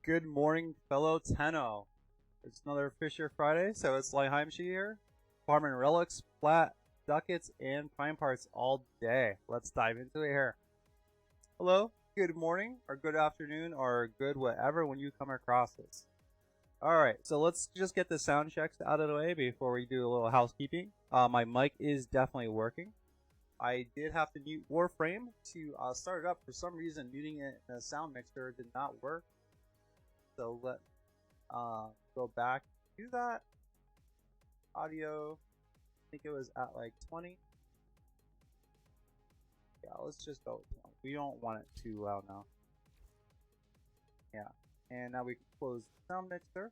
Good morning, fellow Tenno. It's another Fissure Friday, so it's Lihim here. Farming relics, flat, ducats, and prime parts all day. Let's dive into it here. Hello, good morning, or good afternoon, or good whatever when you come across this. Alright, so let's just get the sound checks out of the way before we do a little housekeeping. My mic is definitely working. I did have to mute Warframe to start it up. For some reason, muting it in a sound mixer did not work. So let go back to that audio. I think it was at like 20. Yeah, let's just go with 20. We don't want it too loud now. Yeah, and now we can close the sound mixer.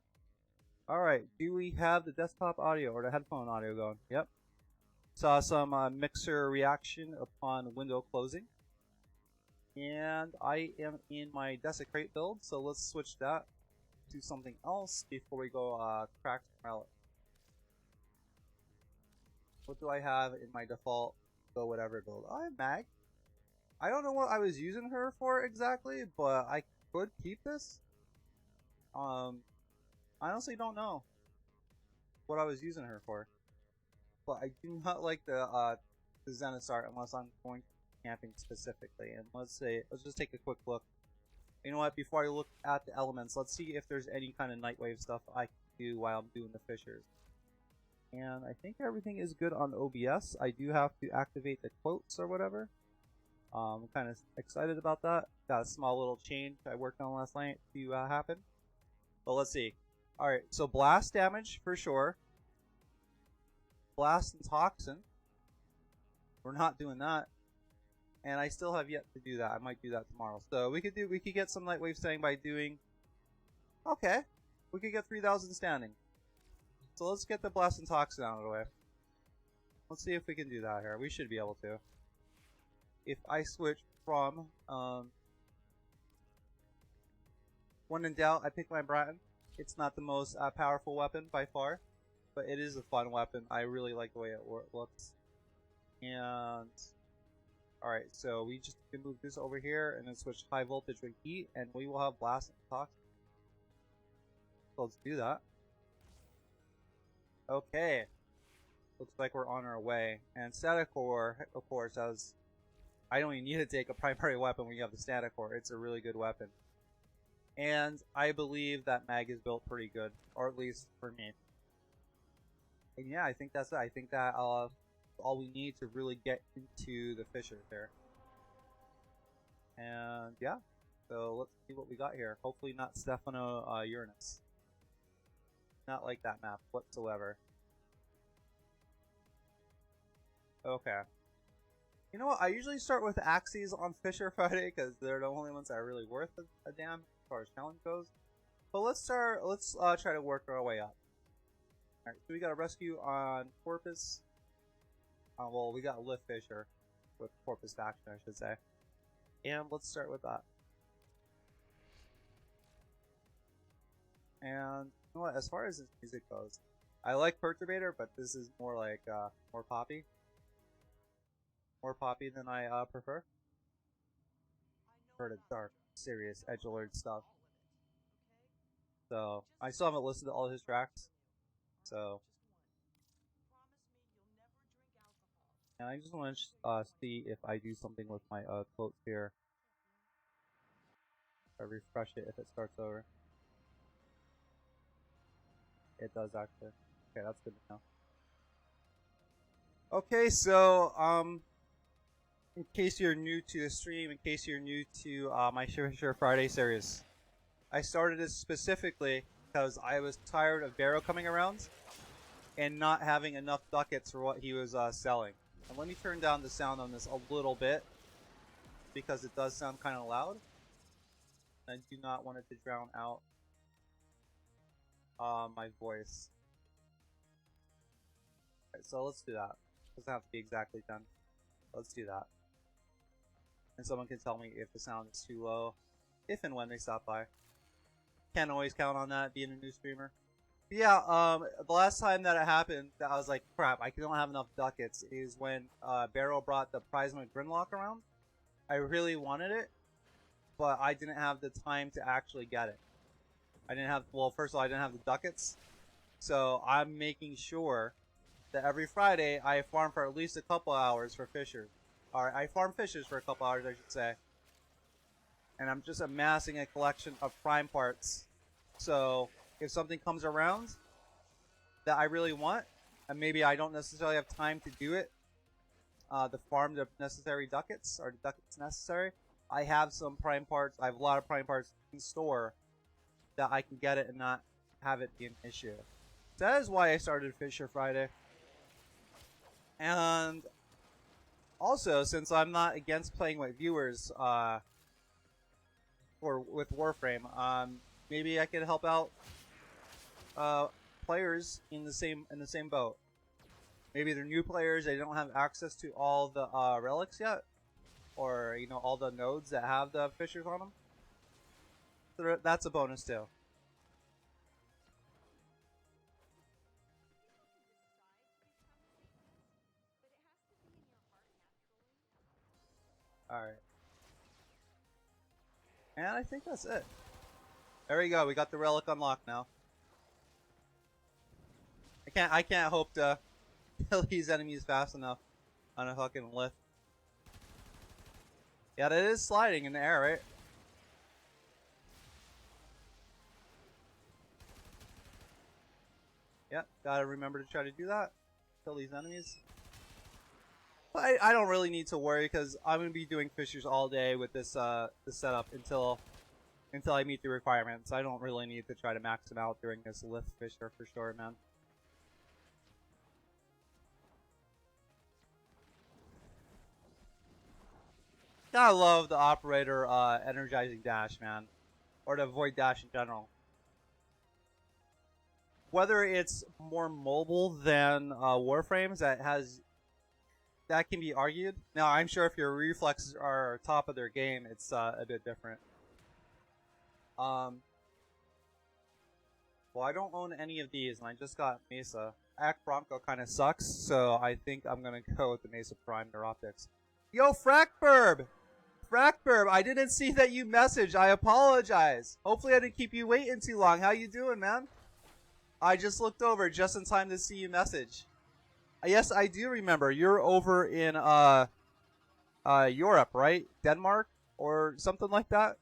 Alright, do we have the desktop audio or the headphone audio going? Yep. Saw some mixer reaction upon window closing. And I am in my desecrate build, so let's switch that to something else before we go crack some relic. What do I have in my default go whatever build? I have mag. I don't know what I was using her for exactly, but I could keep this. I honestly don't know what I was using her for, but I do not like the Zenith art unless I'm going camping specifically. And let's just take a quick look. You know what, before I look at the elements, let's see if there's any kind of Nightwave stuff I can do while I'm doing the fissures. And I think everything is good on OBS. I do have to activate the quotes or whatever. I'm kind of excited about that. Got a small little change I worked on last night to happen. But let's see. Alright, so blast damage for sure. Blast and toxin. We're not doing that. And I still have yet to do that. I might do that tomorrow. So we could get some Nightwave standing by doing. Okay. We could get 3,000 standing. So let's get the blast and toxin out of the way. Let's see if we can do that here. We should be able to. If I switch from when in doubt, I pick my Bratton. It's not the most powerful weapon by far, but it is a fun weapon. I really like the way it looks. And alright, so we just can move this over here and then switch high voltage with heat, and we will have blast and toxin. So let's do that. Okay. Looks like we're on our way. And static core, of course, I don't even need to take a primary weapon when you have the static core. It's a really good weapon. And I believe that mag is built pretty good, or at least for me. And yeah, I think that's it. I think that all we need to really get into the fissure there. And yeah, so let's see what we got here. Hopefully not Stephano Uranus. Not like that map whatsoever. Okay. You know what? I usually start with axes on Fissure Friday because they're the only ones that are really worth a damn as far as challenge goes. But let's try to work our way up. Alright, so we got a rescue on Corpus. Well, we got lift fissure with Corpus faction, I should say. And let's start with that. And you know what? As far as this music goes, I like Perturbator, but this is more like more poppy. More poppy than I prefer. For the dark, serious, edgelord stuff. So I still haven't listened to all his tracks. So. And I just want to see if I do something with my quotes here. I refresh it if it starts over. It does actually. Okay, that's good to know. Okay, so in case you're new to the stream, in case you're new to my Fissure Friday series, I started this specifically because I was tired of Barrow coming around and not having enough ducats for what he was selling. And let me turn down the sound on this a little bit, because it does sound kind of loud. I do not want it to drown out my voice. Okay, so let's do that. It doesn't have to be exactly 10. Let's do that. And someone can tell me if the sound is too low, if and when they stop by. Can't always count on that being a new streamer. Yeah, the last time that it happened, that I was like, crap, I don't have enough ducats, is when Barrow brought the Prisma Grimlock around. I really wanted it, but I didn't have the time to actually get it. I didn't have, well, first of all, I didn't have the ducats. So I'm making sure that every Friday I farm for at least a couple hours for fissures. Or I farm fissures for a couple hours, I should say. And I'm just amassing a collection of prime parts. So if something comes around that I really want, and maybe I don't necessarily have time to do it, to farm the necessary ducats, or the ducats necessary, I have some prime parts. I have a lot of prime parts in store that I can get it and not have it be an issue. That is why I started Fissure Friday. And also, since I'm not against playing with viewers with Warframe, maybe I could help out players in the same boat. Maybe they're new players, they don't have access to all the relics yet, or you know, all the nodes that have the fissures on them. So that's a bonus too. Alright. And I think that's it. There we go, we got the relic unlocked now. I can't hope to kill these enemies fast enough on a fucking lift. Yeah, that is sliding in the air, right? Yeah, gotta remember to try to do that. Kill these enemies. But I don't really need to worry because I'm gonna be doing fissures all day with this this setup until I meet the requirements. I don't really need to try to max them out during this lift fissure for sure, man. Gotta love the operator energizing dash, man, or the void dash in general. Whether it's more mobile than Warframes, that can be argued. Now, I'm sure if your reflexes are top of their game, it's a bit different. Well, I don't own any of these, and I just got Mesa. Act Bronco kind of sucks, so I think I'm gonna go with the Mesa Prime Neuroptics. Yo, Frackburb! Frackburb, I didn't see that you messaged. I apologize. Hopefully I didn't keep you waiting too long. How you doing, man? I just looked over just in time to see you message. Yes, I do remember. You're over in Europe, right? Denmark or something like that?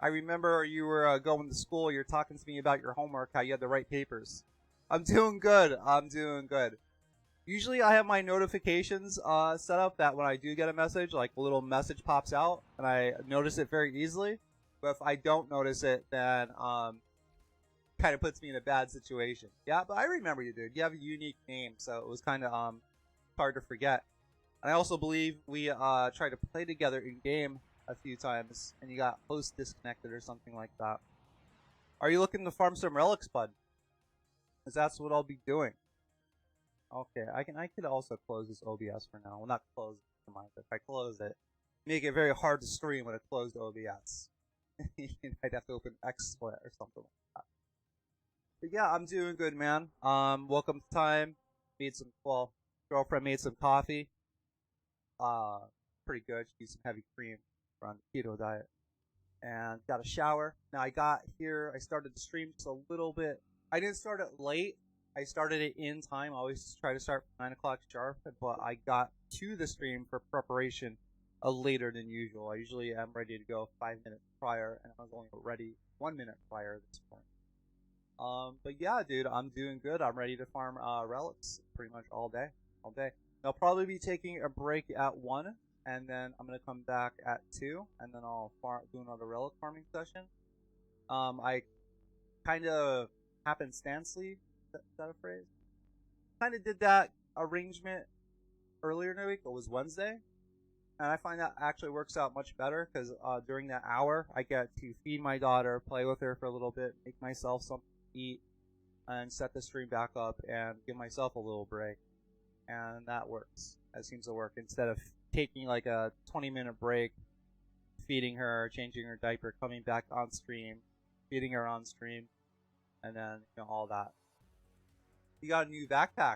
I remember you were going to school. You're talking to me about your homework, how you had the right papers. I'm doing good. I'm doing good. Usually I have my notifications set up that when I do get a message, like a little message pops out, and I notice it very easily. But if I don't notice it, then kind of puts me in a bad situation. Yeah, but I remember you, dude. You have a unique name, so it was kind of hard to forget. And I also believe we tried to play together in game a few times, and you got host disconnected or something like that. Are you looking to farm some relics, bud? Because that's what I'll be doing. Okay, I could also close this OBS for now. Well, not close it, mind. If I close it, make it very hard to stream with a closed OBS. I'd have to open XSplit or something like that. But yeah, I'm doing good, man. Welcome to time. Made some, well, girlfriend made some coffee. Pretty good. She used some heavy cream. We're on the keto diet. And got a shower. Now I got here, I started the stream just a little bit. I didn't start it late. I started it in time. I always try to start 9 o'clock sharp, but I got to the stream for preparation later than usual. I usually am ready to go 5 minutes prior, and I was only ready 1 minute prior at this point. But yeah, dude, I'm doing good. I'm ready to farm relics pretty much all day. I'll probably be taking a break at 1, and then I'm gonna come back at 2, and then I'll do another relic farming session. I kind of happenstancely, is that a phrase? Kind of did that arrangement earlier in the week. It was Wednesday, and I find that actually works out much better because during that hour, I get to feed my daughter, play with her for a little bit, make myself something to eat, and set the stream back up and give myself a little break. And that works. That seems to work. Instead of taking like a 20-minute break, feeding her, changing her diaper, coming back on stream, feeding her on stream, and then, you know, all that. You got a new backpack.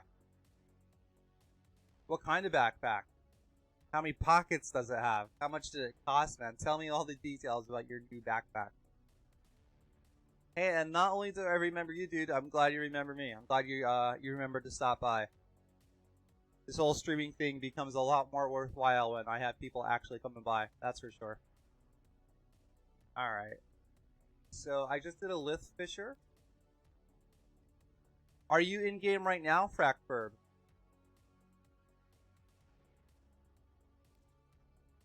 What kind of backpack? How many pockets does it have? How much did it cost, man? Tell me all the details about your new backpack. Hey, and not only do I remember you, dude, I'm glad you remember me. I'm glad you you remembered to stop by. This whole streaming thing becomes a lot more worthwhile when I have people actually coming by. That's for sure. Alright. So, I just did a lith fissure. Are you in game right now, Frackburb?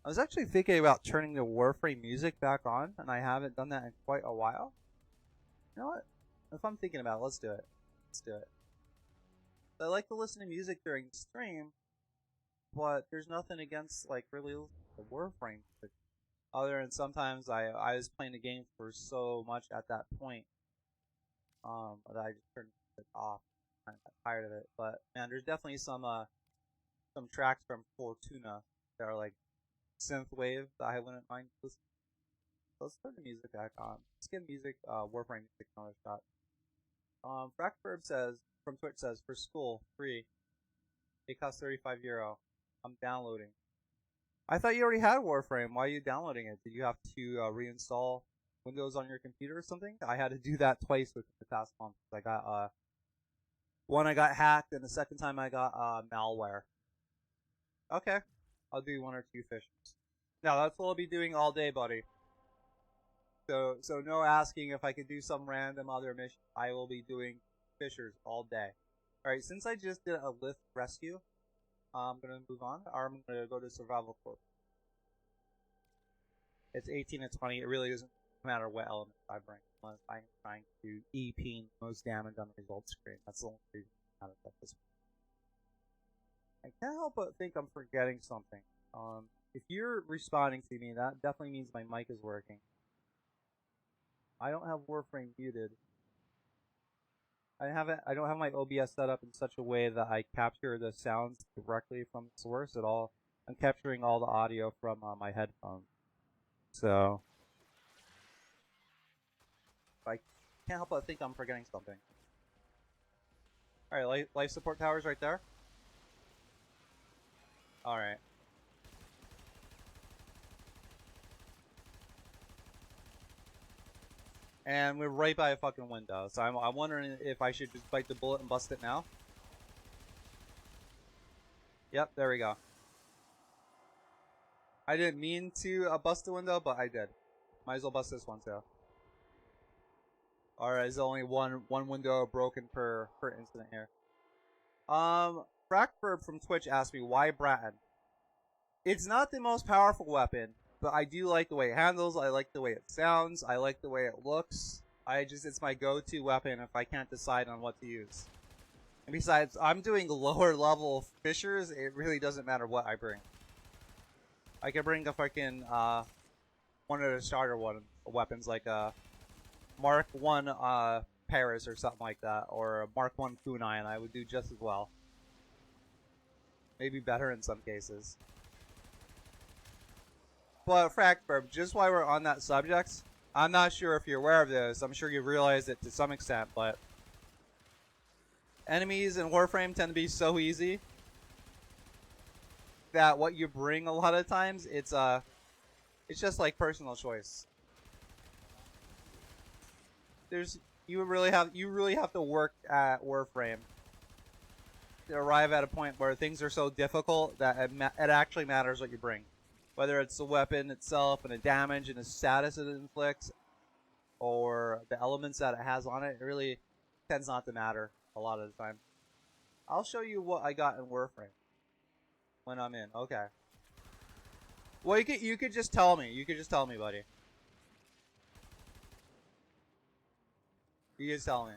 I was actually thinking about turning the Warframe music back on, and I haven't done that in quite a while. You know what? If I'm thinking about it, let's do it. Let's do it. I like to listen to music during the stream, but there's nothing against, like, really the Warframe music. Other than sometimes I was playing the game for so much at that point, that I just turned it off. I got tired of it. But man, there's definitely some tracks from Fortuna that are like synthwave that I wouldn't mind listening. So let's turn the music back on. Let's give music, Warframe music another shot. Frackburb says from Twitch says for school free. It costs €35. I'm downloading. I thought you already had Warframe. Why are you downloading it? Did you have to reinstall Windows on your computer or something? I had to do that twice within the past month. I got one I got hacked, and the second time I got malware. Okay, I'll do 1 or 2 fissures. Now that's what I'll be doing all day, buddy. So no asking if I could do some random other mission. I will be doing fissures all day. Alright, since I just did a lift rescue, I'm going to move on. I'm going to go to survival quote. It's 18 to 20. It really doesn't matter what element I bring, unless I'm trying to EP most damage on the results screen. That's the only reason I'm out of this one. I can't help but think I'm forgetting something. If you're responding to me, that definitely means my mic is working. I don't have Warframe muted. I don't have my OBS set up in such a way that I capture the sounds directly from the source at all. I'm capturing all the audio from my headphones. So I can't help but think I'm forgetting something. Alright, life support tower's right there. Alright. And we're right by a fucking window, so I'm wondering if I should just bite the bullet and bust it now. Yep, there we go. I didn't mean to bust the window, but I did. Might as well bust this one too. Alright, there's only one window broken per incident here. Frackburb from Twitch asked me, why Bratton? It's not the most powerful weapon, but I do like the way it handles, I like the way it sounds, I like the way it looks. It's my go-to weapon if I can't decide on what to use. And besides, I'm doing lower level fissures, it really doesn't matter what I bring. I could bring a fucking, one of the starter weapons, like a Mark 1 Paris or something like that, or a Mark 1 Kunai, and I would do just as well. Maybe better in some cases. But Frackburb, just while we're on that subject, I'm not sure if you're aware of this. I'm sure you've realized it to some extent, but enemies in Warframe tend to be so easy that what you bring a lot of times, it's just like personal choice. You really have to work at Warframe to arrive at a point where things are so difficult that it actually matters what you bring. Whether it's the weapon itself and the damage and the status it inflicts, or the elements that it has on it, it really tends not to matter a lot of the time. I'll show you what I got in Warframe when I'm in. Okay. Well, you could just tell me. You could just tell me, buddy. You just tell me.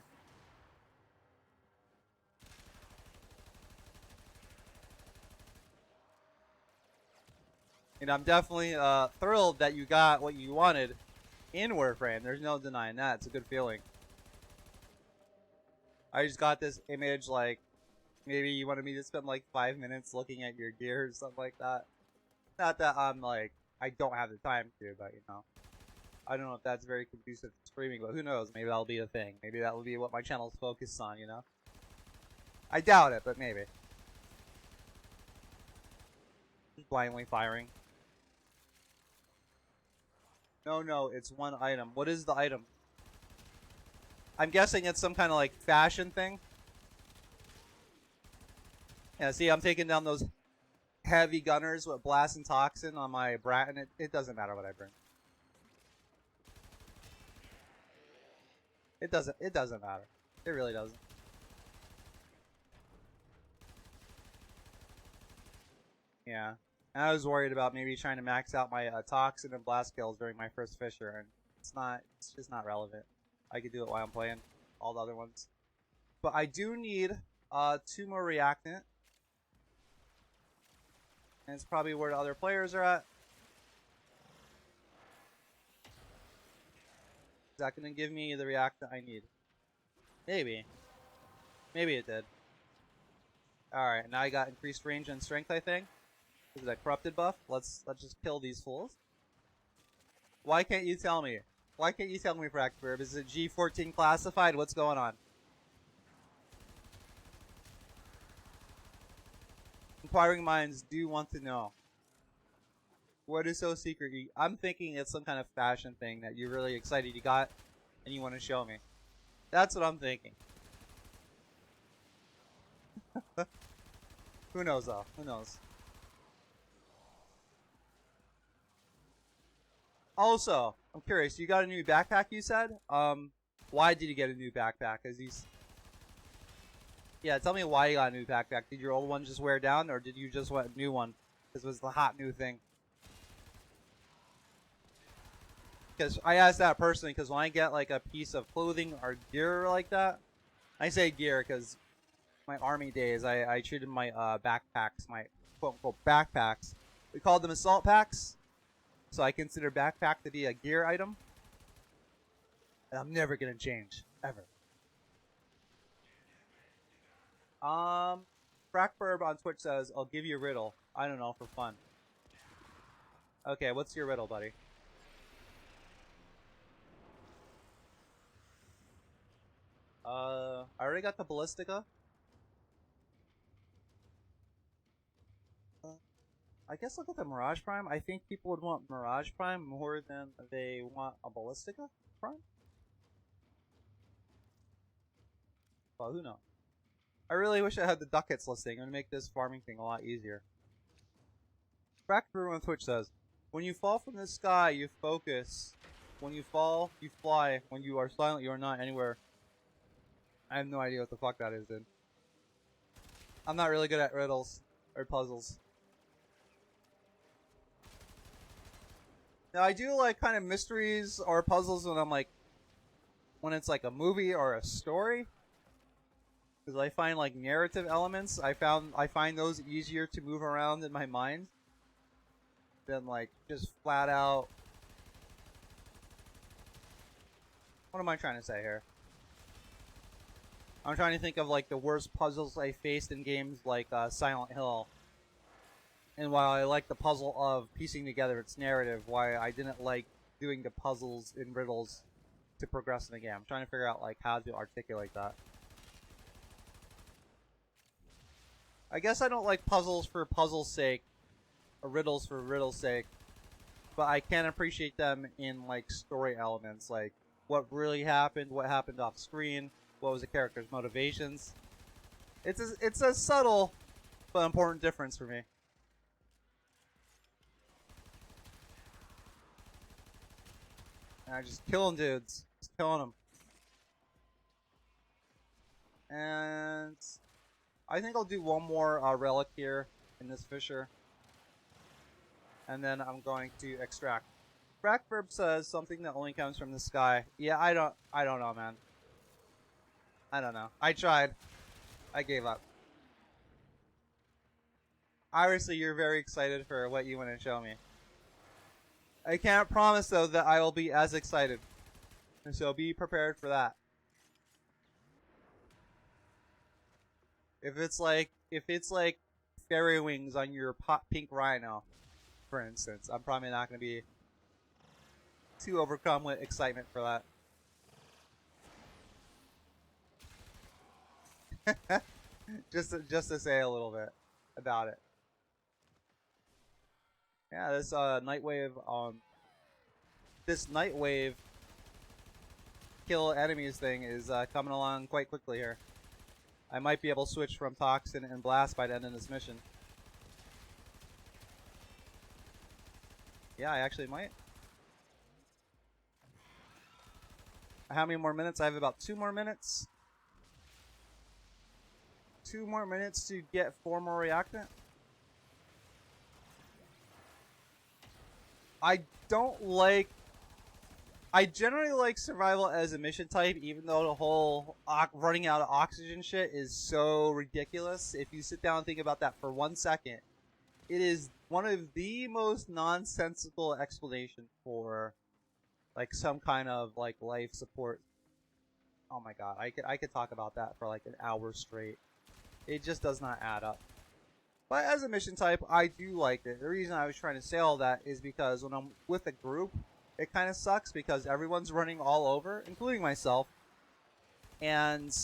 And I'm definitely thrilled that you got what you wanted in Warframe. There's no denying that. It's a good feeling. I just got this image, like, maybe you wanted me to spend like 5 minutes looking at your gear or something like that. Not that I'm like, I don't have the time to, but you know. I don't know if that's very conducive to streaming, but who knows? Maybe that'll be a thing. Maybe that will be what my channel's focused on, you know? I doubt it, but maybe. Just blindly firing. No, it's one item. What is the item? I'm guessing it's some kind of like fashion thing. Yeah, see, I'm taking down those heavy gunners with blast and toxin on my brat, and it doesn't matter what I bring. It doesn't matter. It really doesn't. Yeah. And I was worried about maybe trying to max out my toxin and blast kills during my first Fissure, and it's just not relevant. I could do it while I'm playing all the other ones. But I do need 2 more reactant. And it's probably where the other players are at. Is that going to give me the reactant I need? Maybe. Maybe it did. Alright, now I got increased range and strength, I think. This is a corrupted buff. Let's just kill these fools. Why can't you tell me? Why can't you tell me, Fractverb? Is it G14 classified? What's going on? Inquiring minds do want to know. What is so secret? I'm thinking it's some kind of fashion thing that you're really excited you got and you want to show me. That's what I'm thinking. Who knows though? Who knows? Also, I'm curious, you got a new backpack you said? Why did you get a new backpack? Yeah, tell me why you got a new backpack. Did your old one just wear down, or did you just want a new one? This was the hot new thing. Because I asked that personally, because when I get like a piece of clothing or gear like that, I say gear because my army days, I treated my backpacks, my quote-unquote backpacks. We called them assault packs. So I consider backpack to be a gear item. And I'm never going to change. Ever. Frackburb on Twitch says, I'll give you a riddle. I don't know, for fun. Okay, what's your riddle, buddy? I already got the Ballistica. I guess look at the Mirage Prime. I think people would want Mirage Prime more than they want a Ballistica Prime. Well, who knows? I really wish I had the ducats listing. It would make this farming thing a lot easier. Frackbrew on Twitch says, when you fall from the sky, you focus. When you fall, you fly. When you are silent, you are not anywhere. I have no idea what the fuck that is, dude. I'm not really good at riddles or puzzles. Now, I do like kind of mysteries or puzzles when it's like a movie or a story. Because I find like narrative elements, I find those easier to move around in my mind than like just flat out. What am I trying to say here? I'm trying to think of like the worst puzzles I faced in games like Silent Hill. And while I like the puzzle of piecing together its narrative, why I didn't like doing the puzzles and riddles to progress in the game. I'm trying to figure out like how to articulate that. I guess I don't like puzzles for puzzle's sake, or riddles for riddle's sake, but I can appreciate them in like story elements, like what really happened, what happened off screen, what was the character's motivations. It's a subtle but important difference for me. And I just killing dudes, just killing them. And I think I'll do one more relic here in this fissure. And then I'm going to extract. Frackverb says something that only comes from the sky. Yeah, I don't know, man. I don't know. I tried. I gave up. Obviously, you're very excited for what you want to show me. I can't promise, though, that I will be as excited. And so be prepared for that. If it's like fairy wings on your pink rhino, for instance, I'm probably not going to be too overcome with excitement for that. just to say a little bit about it. Yeah, this night wave kill enemies thing is coming along quite quickly here. I might be able to switch from Toxin and Blast by the end of this mission. Yeah, I actually might. How many more minutes? I have about 2 more minutes. 2 more minutes to get 4 more reactant. I generally like survival as a mission type, even though the whole running out of oxygen shit is so ridiculous. If you sit down and think about that for 1 second, it is one of the most nonsensical explanations for like some kind of like life support. Oh my god, I could talk about that for like an hour straight. It just does not add up. But as a mission type, I do like it. The reason I was trying to say all that is because when I'm with a group, it kind of sucks because everyone's running all over, including myself. And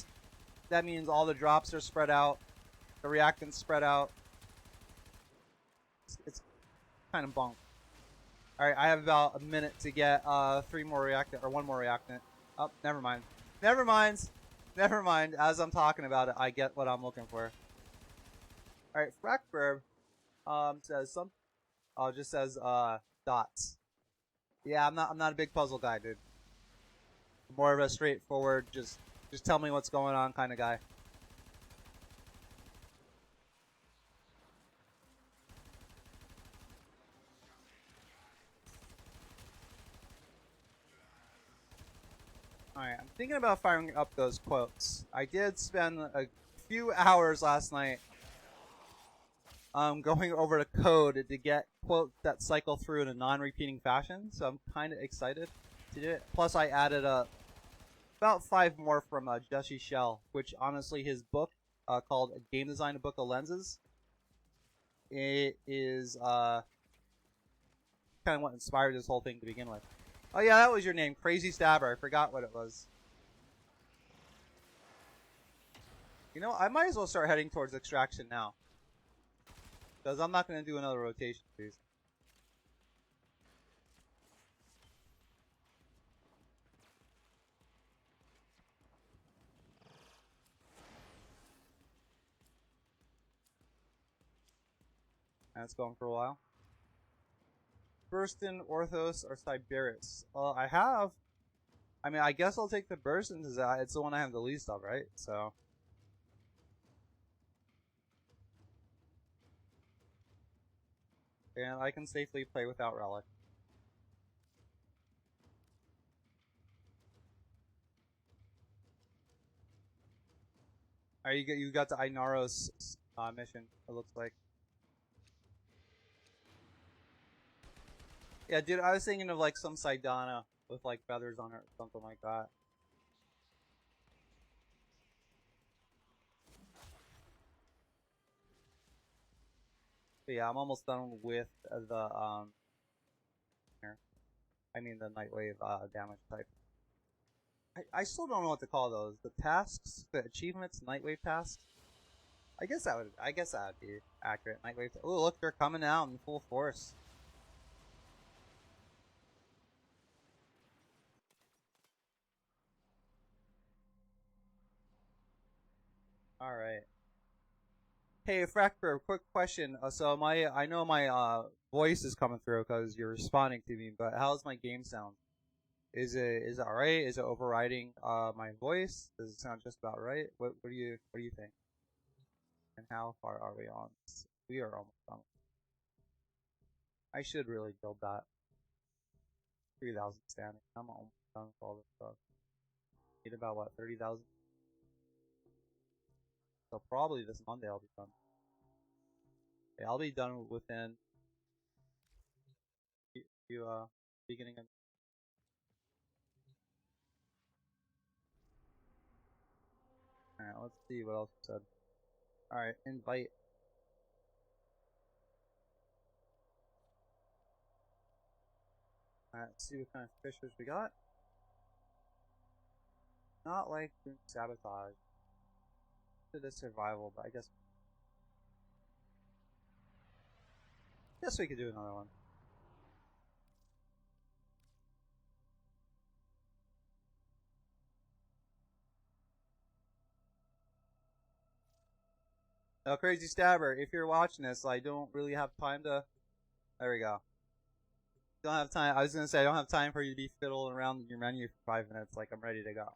that means all the drops are spread out, the reactants spread out. It's kind of bunk. Alright, I have about a minute to get 3 more reactant, or 1 more reactant. Oh, never mind. Never mind. Never mind. As I'm talking about it, I get what I'm looking for. Alright, Frackberg says some just says dots. Yeah, I'm not a big puzzle guy, dude. More of a straightforward, just tell me what's going on kind of guy. Alright, I'm thinking about firing up those quotes. I did spend a few hours last night going over the code to get quotes that cycle through in a non-repeating fashion, so I'm kind of excited to do it. Plus, I added about 5 more from Jesse Shell, which honestly, his book called Game Design: A Book of Lenses, it is kind of what inspired this whole thing to begin with. Oh yeah, that was your name, Crazy Stabber. I forgot what it was. You know, I might as well start heading towards extraction now, because I'm not going to do another rotation, please. That's going for a while. Burston, Orthos, or Siberis? I mean, I guess I'll take the Burston because it's the one I have the least of, right? So. And I can safely play without relic. Alright, you got the Inaros mission, it looks like. Yeah, dude, I was thinking of like some Sidana with like feathers on it or something like that. But yeah, I'm almost done with the here. I mean the Nightwave damage type. I still don't know what to call those. The tasks, the achievements, Nightwave tasks. I guess that would be accurate. Nightwave. Oh, look, they're coming out in full force. All right. Hey, Frackberg, quick question. So I know my voice is coming through because you're responding to me, but how's my game sound? Is it alright? Is it overriding my voice? Does it sound just about right? What do you think? And how far are we on? We are almost done. I should really build that 3,000 standing. I'm almost done with all this stuff. Need about what 30,000. So probably this Monday I'll be done. Yeah, I'll be done within beginning of. Alright, let's see what else it said. Alright, invite. Alright, let's see what kind of fissures we got. Not like sabotage. To the survival, but I guess we could do another one. Now, Crazy Stabber, if you're watching this, I don't really have time to... There we go. Don't have time. I was going to say, I don't have time for you to be fiddling around your menu for 5 minutes. Like, I'm ready to go.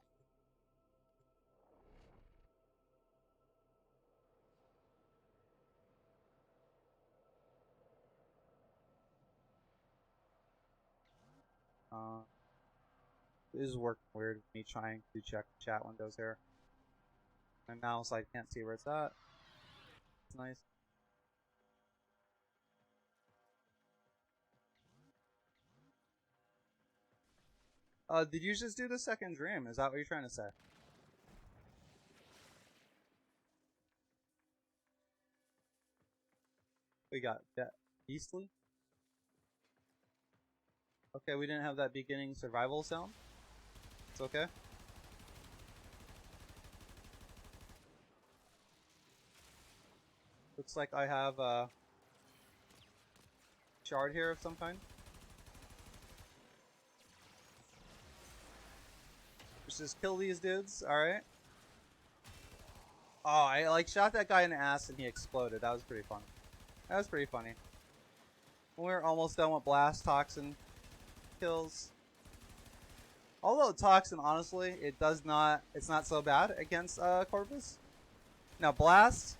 This is working weird with me trying to check chat windows here. My mouse, I can't see where it's at. It's nice. Did you just do the second dream? Is that what you're trying to say? We got Beastly. Okay, we didn't have that beginning survival sound. It's okay. Looks like I have a shard here of some kind. Let's just kill these dudes, alright. Oh, I like shot that guy in the ass and he exploded. That was pretty funny. That was pretty funny. We're almost done with Blast Toxin kills. Although Toxin, honestly, it's not so bad against Corvus. Now Blast,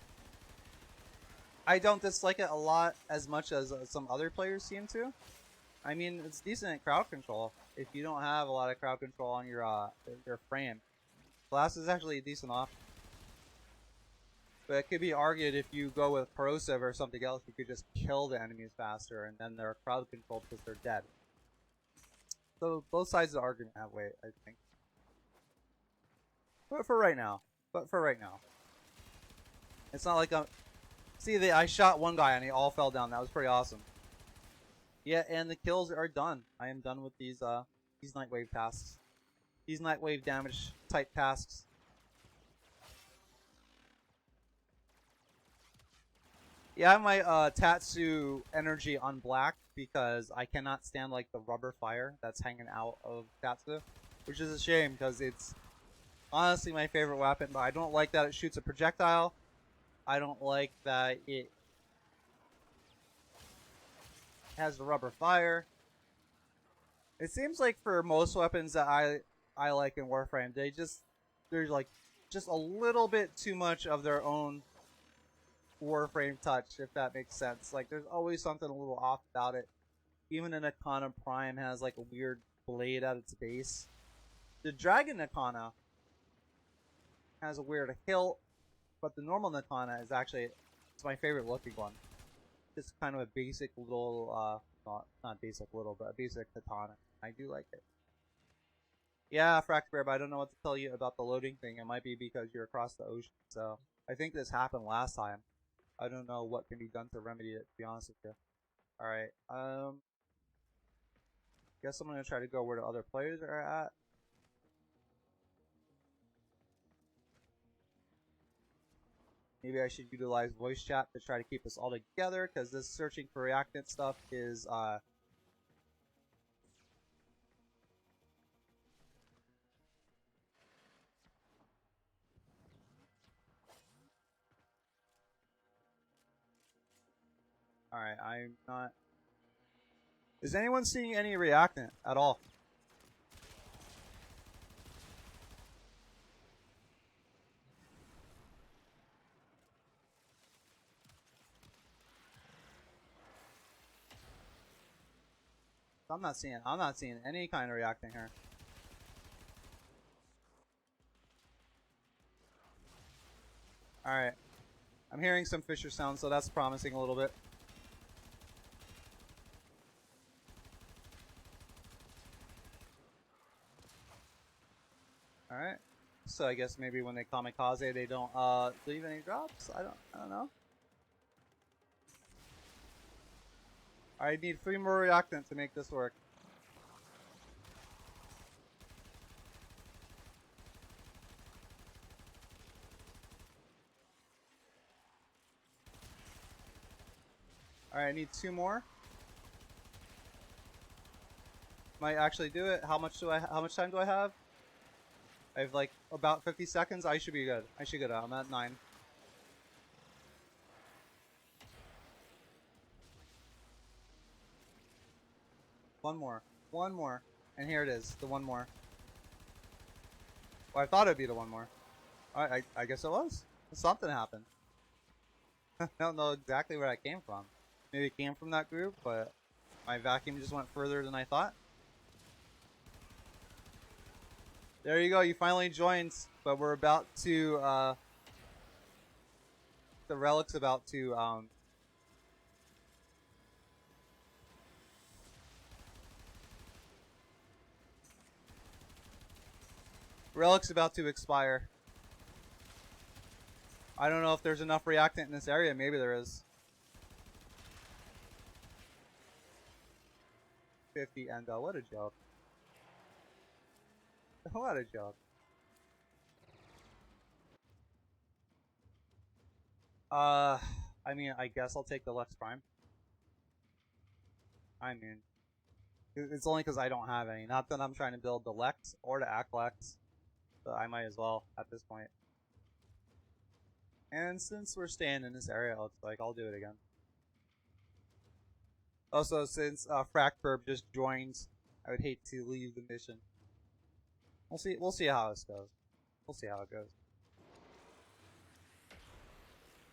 I don't dislike it a lot as much as some other players seem to. I mean, it's decent at crowd control. If you don't have a lot of crowd control on your frame, Blast is actually a decent option. But it could be argued if you go with Corrosive or something else, you could just kill the enemies faster, and then they're crowd controlled because they're dead. So both sides of the argument have weight, I think. But for right now, it's not like I'm. See, I shot one guy and he all fell down. That was pretty awesome. Yeah, and the kills are done. I am done with these Nightwave tasks. These Nightwave damage type tasks. Yeah, I have my Tatsu energy on black because I cannot stand like the rubber fire that's hanging out of Tatsu, which is a shame because it's honestly my favorite weapon, but I don't like that it shoots a projectile. I don't like that it has the rubber fire. It seems like for most weapons that I like in Warframe, there's like just a little bit too much of their own Warframe touch, if that makes sense. Like, there's always something a little off about it. Even an Akana Prime has like a weird blade at its base. The Dragon Akana has a weird hilt, but the normal Nakana is actually, it's my favorite looking one. Just kind of a basic little, not basic little, but a basic katana. I do like it. Yeah, Fract Bear, but I don't know what to tell you about the loading thing. It might be because you're across the ocean. So I think this happened last time. I don't know what can be done to remedy it, to be honest with you. Alright, guess I'm gonna try to go where the other players are at. Maybe I should utilize voice chat to try to keep us all together, because this searching for reactant stuff is, Alright, I'm not... Is anyone seeing any reactant at all? I'm not seeing any kind of reactant here. Alright. I'm hearing some fissure sounds, so that's promising a little bit. Alright. So I guess maybe when they kamikaze they don't leave any drops? I don't know. I need 3 more reactant to make this work. Alright, I need 2 more. Might actually do it. How much time do I have? I have like about 50 seconds. I should be good. I'm at 9. One more. One more. And here it is. The one more. Well, I thought it'd be the one more. I guess it was. Something happened. I don't know exactly where that came from. Maybe it came from that group, but my vacuum just went further than I thought. There you go. You finally joined, but we're about to, the relic's about to, relic's about to expire. I don't know if there's enough reactant in this area. Maybe there is. 50 endo. What a joke. What a joke. I mean, I guess I'll take the Lex Prime. I mean, it's only because I don't have any. Not that I'm trying to build the Lex or the Lex, but I might as well at this point. And since we're staying in this area, it looks like I'll do it again. Also, since Frackburb just joined, I would hate to leave the mission. We'll see how this goes. We'll see how it goes.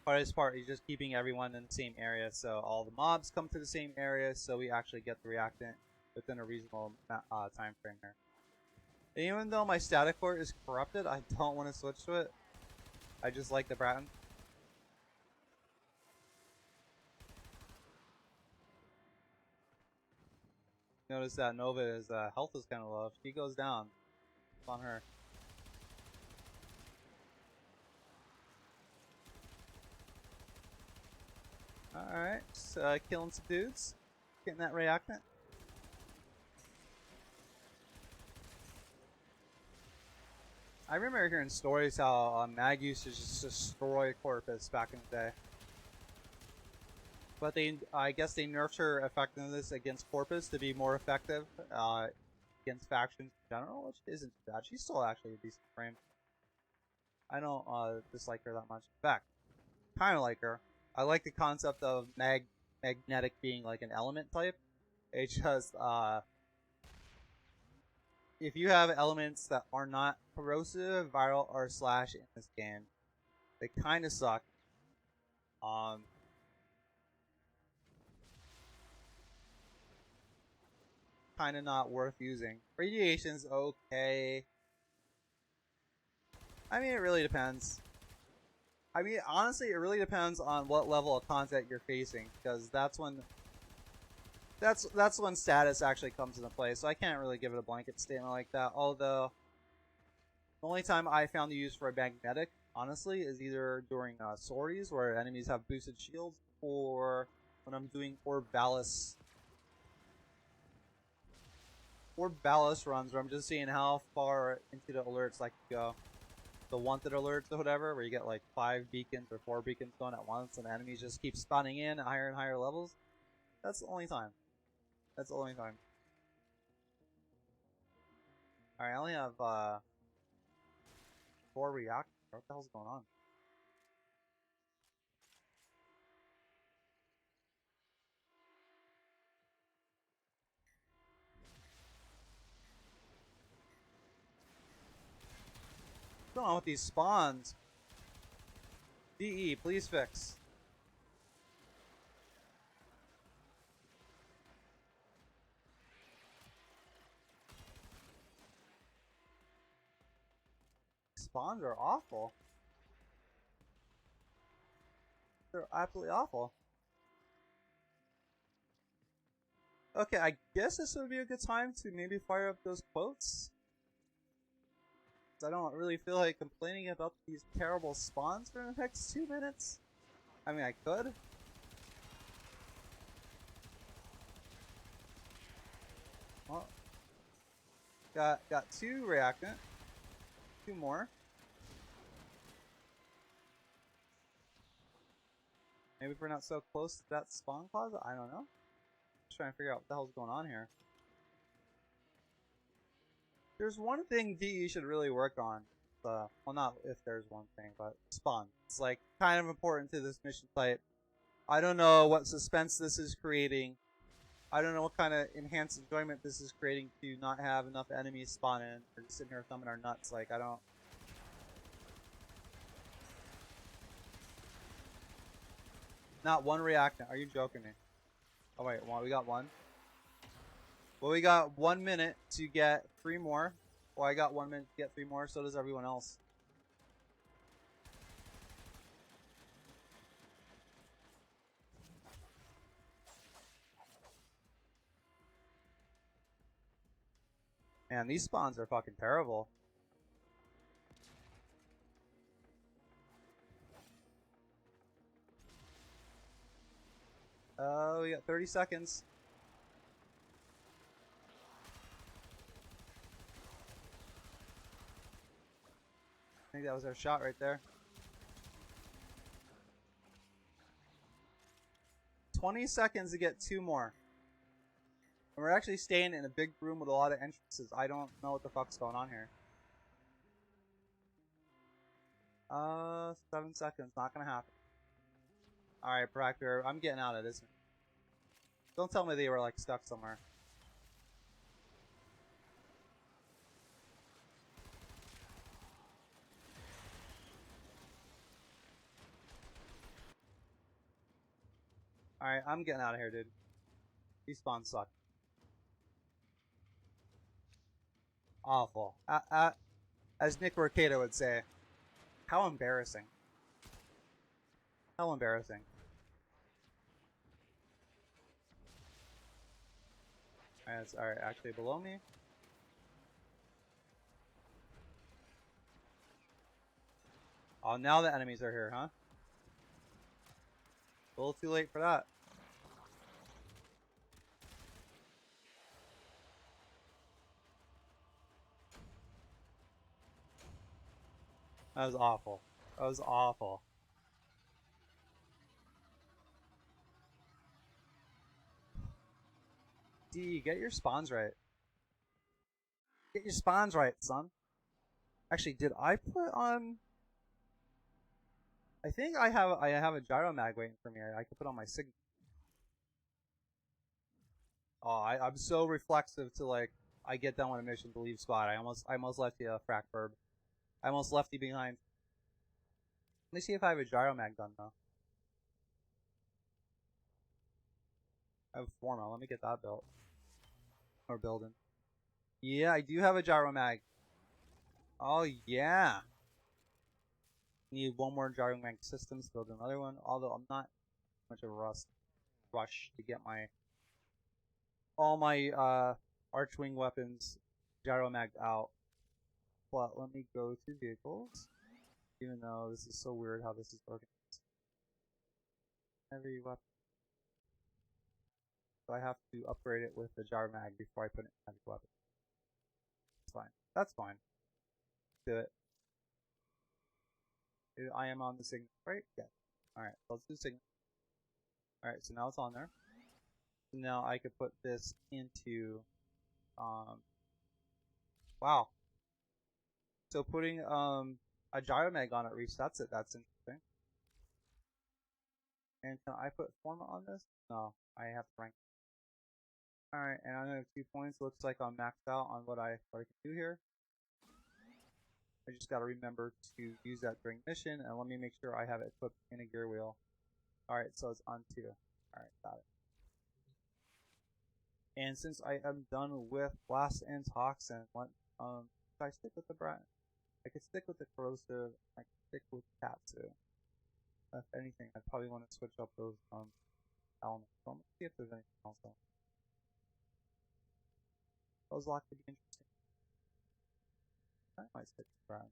Hardest part is just keeping everyone in the same area, so all the mobs come to the same area, so we actually get the reactant within a reasonable time frame here. And even though my static core is corrupted, I don't want to switch to it. I just like the Bratton. Notice that Nova's health is kind of low. If she goes down, it's on her. Alright, so killing some dudes. Getting that reactant. I remember hearing stories how Mag used to just destroy Corpus back in the day. But I guess they nerfed her effectiveness against Corpus to be more effective against factions in general, which isn't bad. She's still actually a decent frame. I don't dislike her that much. In fact, kind of like her. I like the concept of magnetic being like an element type. It's just if you have elements that are not corrosive, viral, or slash in this game, they kind of suck. Kind of not worth using. Radiation's okay. I mean, it really depends. I mean, honestly, it really depends on what level of content you're facing, because that's when status actually comes into play. So I can't really give it a blanket statement like that. Although the only time I found the use for a magnetic, honestly, is either during sorties where enemies have boosted shields, or when I'm doing orb ballast runs, where I'm just seeing how far into the alerts I can go. The wanted alerts or whatever, where you get like 5 beacons or 4 beacons going at once, and enemies just keep spawning in at higher and higher levels. That's the only time. That's the only time. Alright, I only have 4 reactors. What the hell's going on? What's going on with these spawns? DE, please fix. Spawns are awful. They're absolutely awful. Okay, I guess this would be a good time to maybe fire up those quotes. I don't really feel like complaining about these terrible spawns for the next 2 minutes. I mean, I could. Well, got 2 reactant. 2 more. Maybe if we're not so close to that spawn closet, I don't know. Just trying to figure out what the hell's going on here. There's one thing DE should really work on. Well, not if there's one thing, but spawn. It's like kind of important to this mission type. I don't know what suspense this is creating, I don't know what kind of enhanced enjoyment this is creating to not have enough enemies spawn in. We're just sitting here thumbing our nuts. Like, I don't. Not one reactant. Are you joking me? Oh, wait. Well, we got one. Well, we got 1 minute to get 3 more. Well, I got 1 minute to get 3 more. So does everyone else. Man, these spawns are fucking terrible. Oh, we got 30 seconds. I think that was our shot right there. 20 seconds to get 2 more. And we're actually staying in a big room with a lot of entrances. I don't know what the fuck's going on here. 7 seconds. Not gonna happen. Alright, Proctor. I'm getting out of this. Don't tell me they were like stuck somewhere. Alright, I'm getting out of here, dude. These spawns suck. Awful. As Nick Mercado would say, how embarrassing. How embarrassing. Alright, actually below me. Oh, now the enemies are here, huh? A little too late for that. That was awful. That was awful. D, get your spawns right. Get your spawns right, son. Actually, did I put on... I think I have a gyro mag waiting for me. I could put on my signal. Oh, I'm so reflexive to like I get done with a mission to leave spot. I almost left you a frack burb. I almost left you behind. Let me see if I have a gyro mag done though. I have Forma. Let me get that built. Or building. Yeah, I do have a gyro mag. Oh yeah. Need 1 more gyro mag systems to build another one. Although I'm not much of a rush to get all my archwing weapons gyro magged out. But let me go to vehicles. Even though this is so weird how this is organized. Every weapon. So I have to upgrade it with the gyro mag before I put it in every weapon. That's fine. That's fine. Do it. I am on the signal, right? Yeah. Alright, so let's do signal. Alright, so now it's on there. So now I could put this into wow. So putting a gyro mag on it resets it. That's interesting. And can I put Forma on this? No, I have to rank. Alright, and I'm gonna have 2 points. Looks like I'm maxed out on what I can do here. I just gotta remember to use that during mission, and let me make sure I have it equipped in a gear wheel. Alright, so it's on 2. Alright, got it. And since I am done with blast and toxin, should I stick with the brand? I could stick with the corrosive. I could stick with Katsu. If anything, I'd probably want to switch up those elements. So let's see if there's anything else. Those lock could be interesting. I might stick with brand.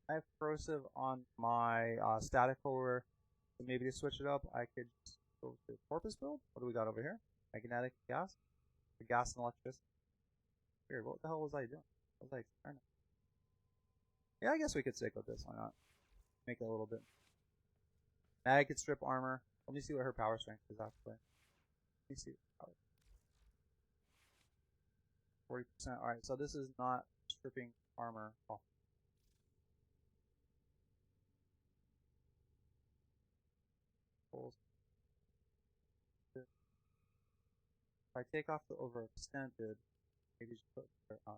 I have corrosive on my static over. So maybe to switch it up, I could just go to porpoise build. What do we got over here? Magnetic gas. The gas and electricity. Weird. What the hell was I doing? What was I trying to? Yeah, I guess we could stick with this. Why not? Make it a little bit. Mag could strip armor. Let me see what her power strength is actually. Let me see. 40%. Alright, so this is not stripping armor off. If I take off the overextended, maybe just put hold on.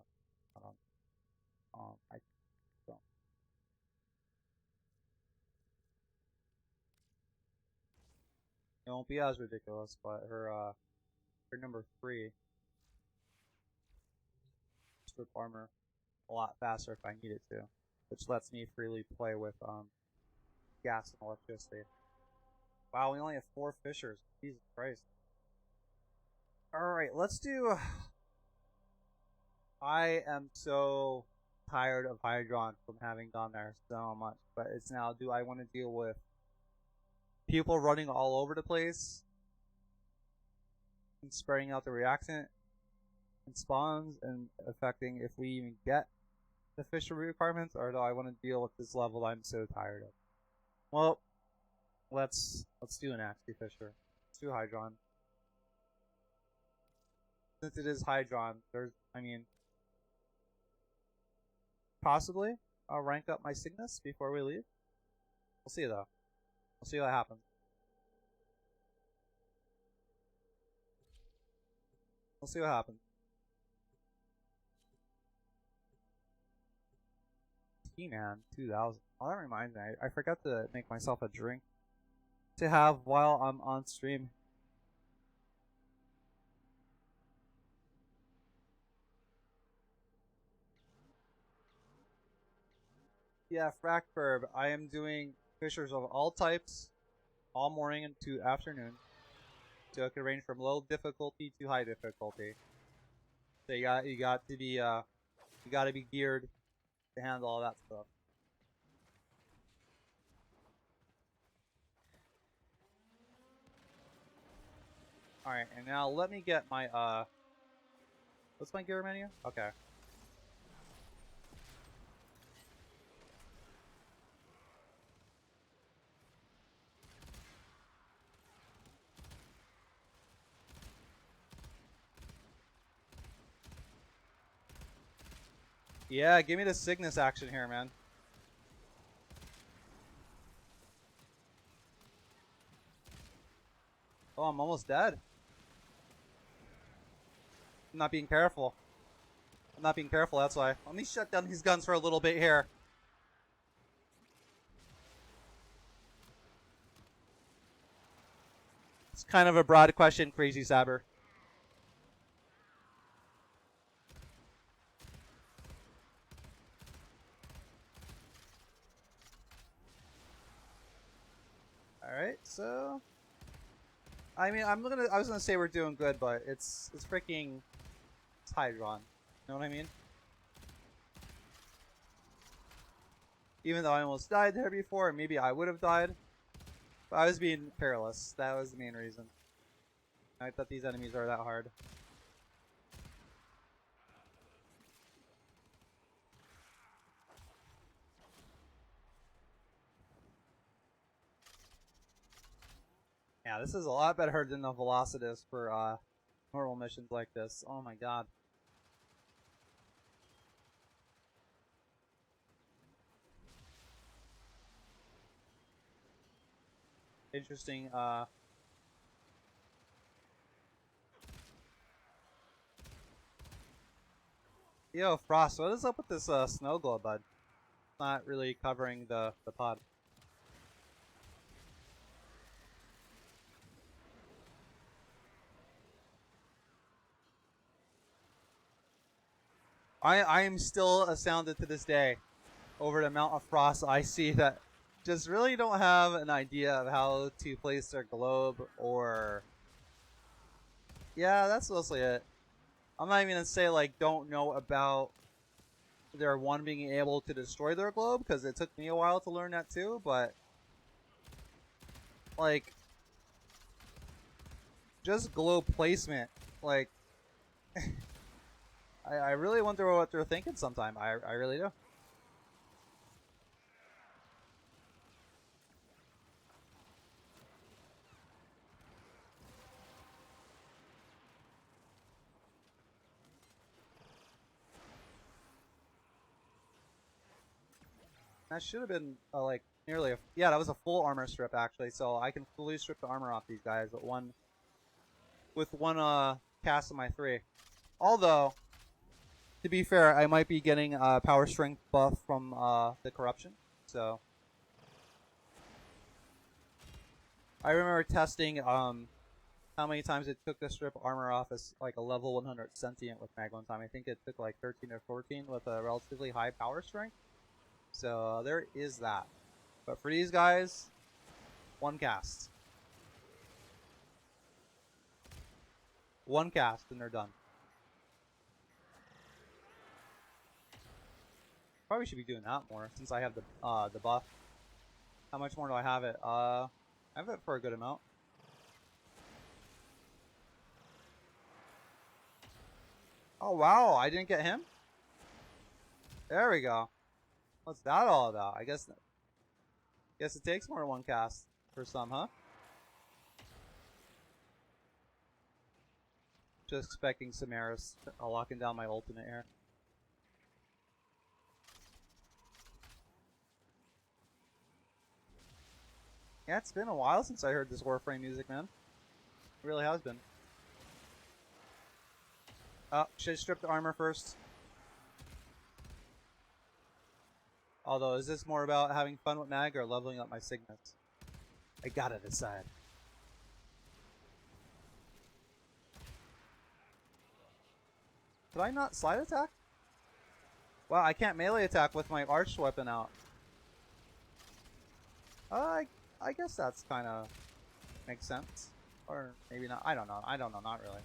I don't. It won't be as ridiculous, but her number 3 strip armor a lot faster if I need it to, which lets me freely play with gas and electricity. Wow, we only have 4 fissures. Jesus Christ. Alright, let's do... I am so tired of Hydron from having gone there so much, but it's now, do I want to deal with people running all over the place and spreading out the reactant and spawns and affecting if we even get the fissure requirements, or do I want to deal with this level I'm so tired of? Well, let's do an Axie Fissure. Let's do Hydron. Since it is Hydron, possibly I'll rank up my Cygnus before we leave. We'll see though. We'll see what happens. We'll see what happens. T-Man 2000. Oh, that reminds me. I forgot to make myself a drink to have while I'm on stream. Yeah, Frackburb. I am doing fissures of all types, all morning into afternoon. So it can range from low difficulty to high difficulty. So you got to be geared to handle all that stuff. All right, and now let me get my what's my gear menu? Okay. Yeah, give me the Cygnus action here, man. Oh, I'm almost dead. I'm not being careful. I'm not being careful, that's why. Let me shut down these guns for a little bit here. It's kind of a broad question, Crazy Saber. Alright, so I mean I was gonna say we're doing good, but it's freaking Hydron. You know what I mean? Even though I almost died there before, maybe I would have died. But I was being careless. That was the main reason. I thought these enemies are that hard. Yeah, this is a lot better than the Velocitus for normal missions like this. Oh my god. Interesting, Yo, Frost, what is up with this snow globe, bud? It's not really covering the pod. I am still astounded to this day over the amount of frost I see that just really don't have an idea of how to place their globe, or yeah, that's mostly it. I'm not even gonna say like don't know about their one being able to destroy their globe, because it took me a while to learn that too, but like just globe placement, like I really wonder what they're thinking sometime. I really do. That should have been like nearly a, yeah, that was a full armor strip actually, so I can fully strip the armor off these guys with one cast of my 3. Although, to be fair, I might be getting a power strength buff from the corruption. So, I remember testing how many times it took to strip armor off as like a level 100 sentient with mag one time. I think it took like 13 or 14 with a relatively high power strength. So there is that. But for these guys, 1 cast. 1 cast and they're done. Probably should be doing that more since I have the buff. How much more do I have it? I have it for a good amount. Oh wow, I didn't get him? There we go. What's that all about? I guess it takes more than 1 cast for some, huh? Just expecting Samaris locking down my ultimate here. Yeah, it's been a while since I heard this Warframe music, man. It really has been. Oh, should I strip the armor first? Although, is this more about having fun with mag or leveling up my signets? I gotta decide. Did I not slide attack? Wow, I can't melee attack with my arch weapon out. I guess that's kind of makes sense. Or maybe not. I don't know. Not really.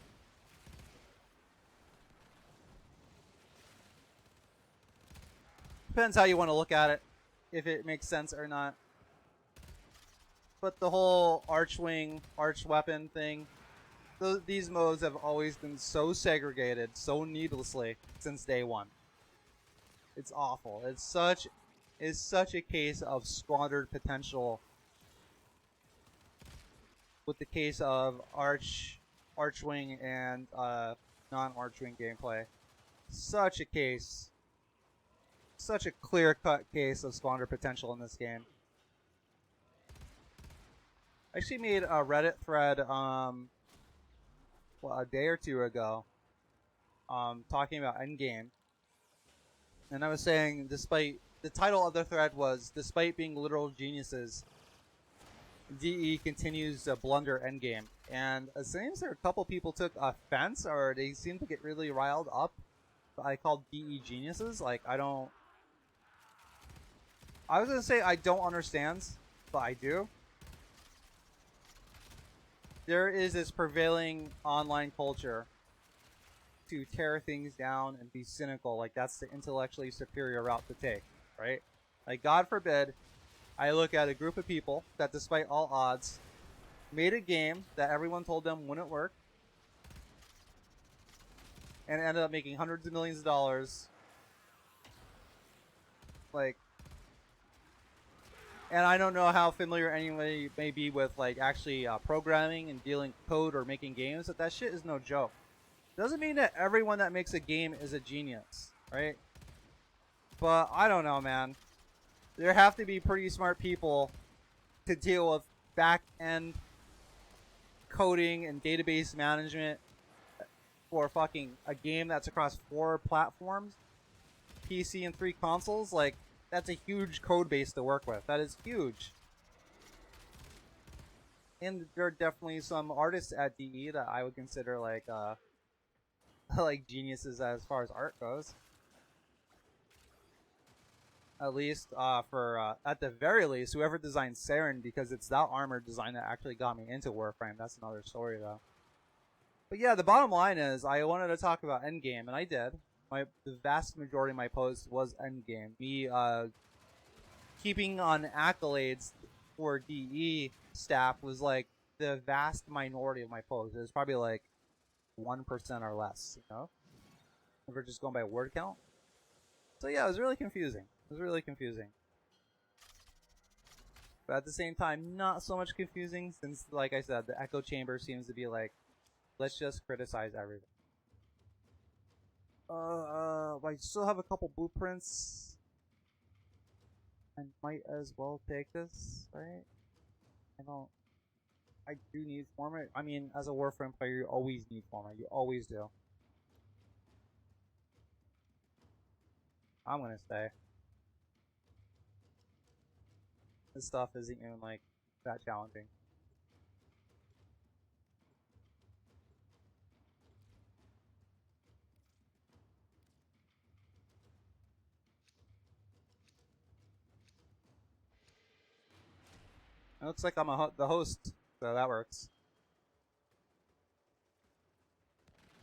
Depends how you want to look at it, if it makes sense or not. But the whole archwing, arch weapon thing, these modes have always been so segregated, so needlessly, since day 1. It's awful. It's such a case of squandered potential with the case of archwing and non-archwing gameplay. Such a clear-cut case of squandered potential in this game. I actually made a Reddit thread a day or 2 ago talking about endgame. And I was saying, despite the title of the thread was, despite being literal geniuses, DE continues to blunder endgame. And it seems there a couple people took offense, or they seem to get really riled up. I called DE geniuses. Like, I was gonna say I don't understand, but I do. There is this prevailing online culture to tear things down and be cynical, like that's the intellectually superior route to take, right? Like, God forbid I look at a group of people that, despite all odds, made a game that everyone told them wouldn't work, and ended up making hundreds of millions of dollars. Like, and I don't know how familiar anybody may be with, like, actually programming and dealing code or making games, but that shit is no joke. Doesn't mean that everyone that makes a game is a genius, right? But I don't know, man. There have to be pretty smart people to deal with back-end coding and database management for fucking a game that's across 4 platforms, PC and 3 consoles. Like, that's a huge code base to work with. That is huge. And there are definitely some artists at DE that I would consider like like geniuses as far as art goes. At least at the very least, whoever designed Saren, because it's that armor design that actually got me into Warframe. That's another story though. But yeah, the bottom line is I wanted to talk about endgame, and I did. The vast majority of my post was endgame. Me keeping on accolades for DE staff was like the vast minority of my posts. It was probably like 1% or less, you know? If we're just going by word count. So yeah, it was really confusing. But at the same time, not so much confusing, since, like I said, the echo chamber seems to be like, let's just criticize everything. I still have a couple blueprints. I might as well take this, right? I don't I do need format. I mean, as a Warframe player, you always need format. You always do. I'm gonna say this stuff isn't even like that challenging. It looks like I'm the host, so that works.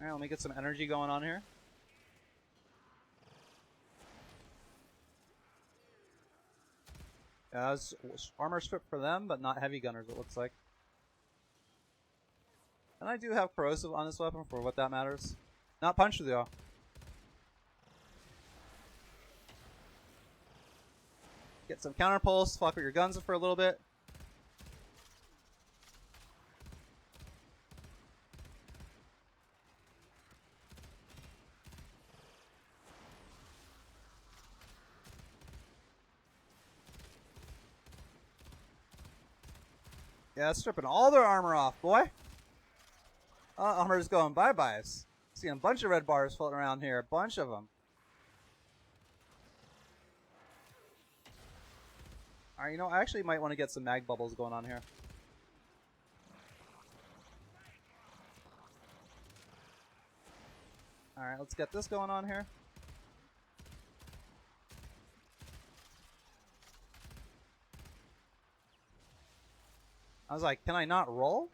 Alright, let me get some energy going on here. Yeah, that's armor strip for them, but not heavy gunners, it looks like. And I do have corrosive on this weapon for what that matters. Not punch though. Get some counter pulse, fuck with your guns for a little bit. Yeah, stripping all their armor off, boy. Armor's going bye-byes. Seeing a bunch of red bars floating around here. A bunch of them. Alright, you know, I actually might want to get some mag bubbles going on here. Alright, let's get this going on here. I was like, can I not roll?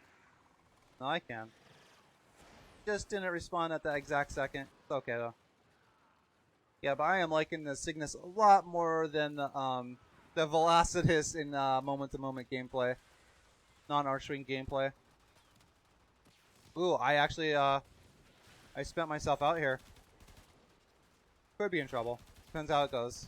No, I can. Just didn't respond at that exact second. It's okay though. Yeah, but I am liking the Cygnus a lot more than the Velocitus in moment-to-moment gameplay, non-archwing gameplay. Ooh, I actually I spent myself out here. Could be in trouble. Depends how it goes.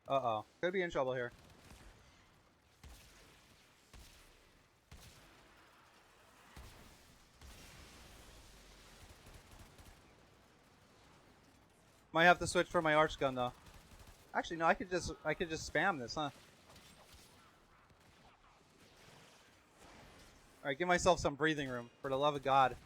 Uh-oh. Could be in trouble here. Might have to switch for my arch gun though. Actually, no, I could just spam this, huh? Alright, give myself some breathing room, for the love of God.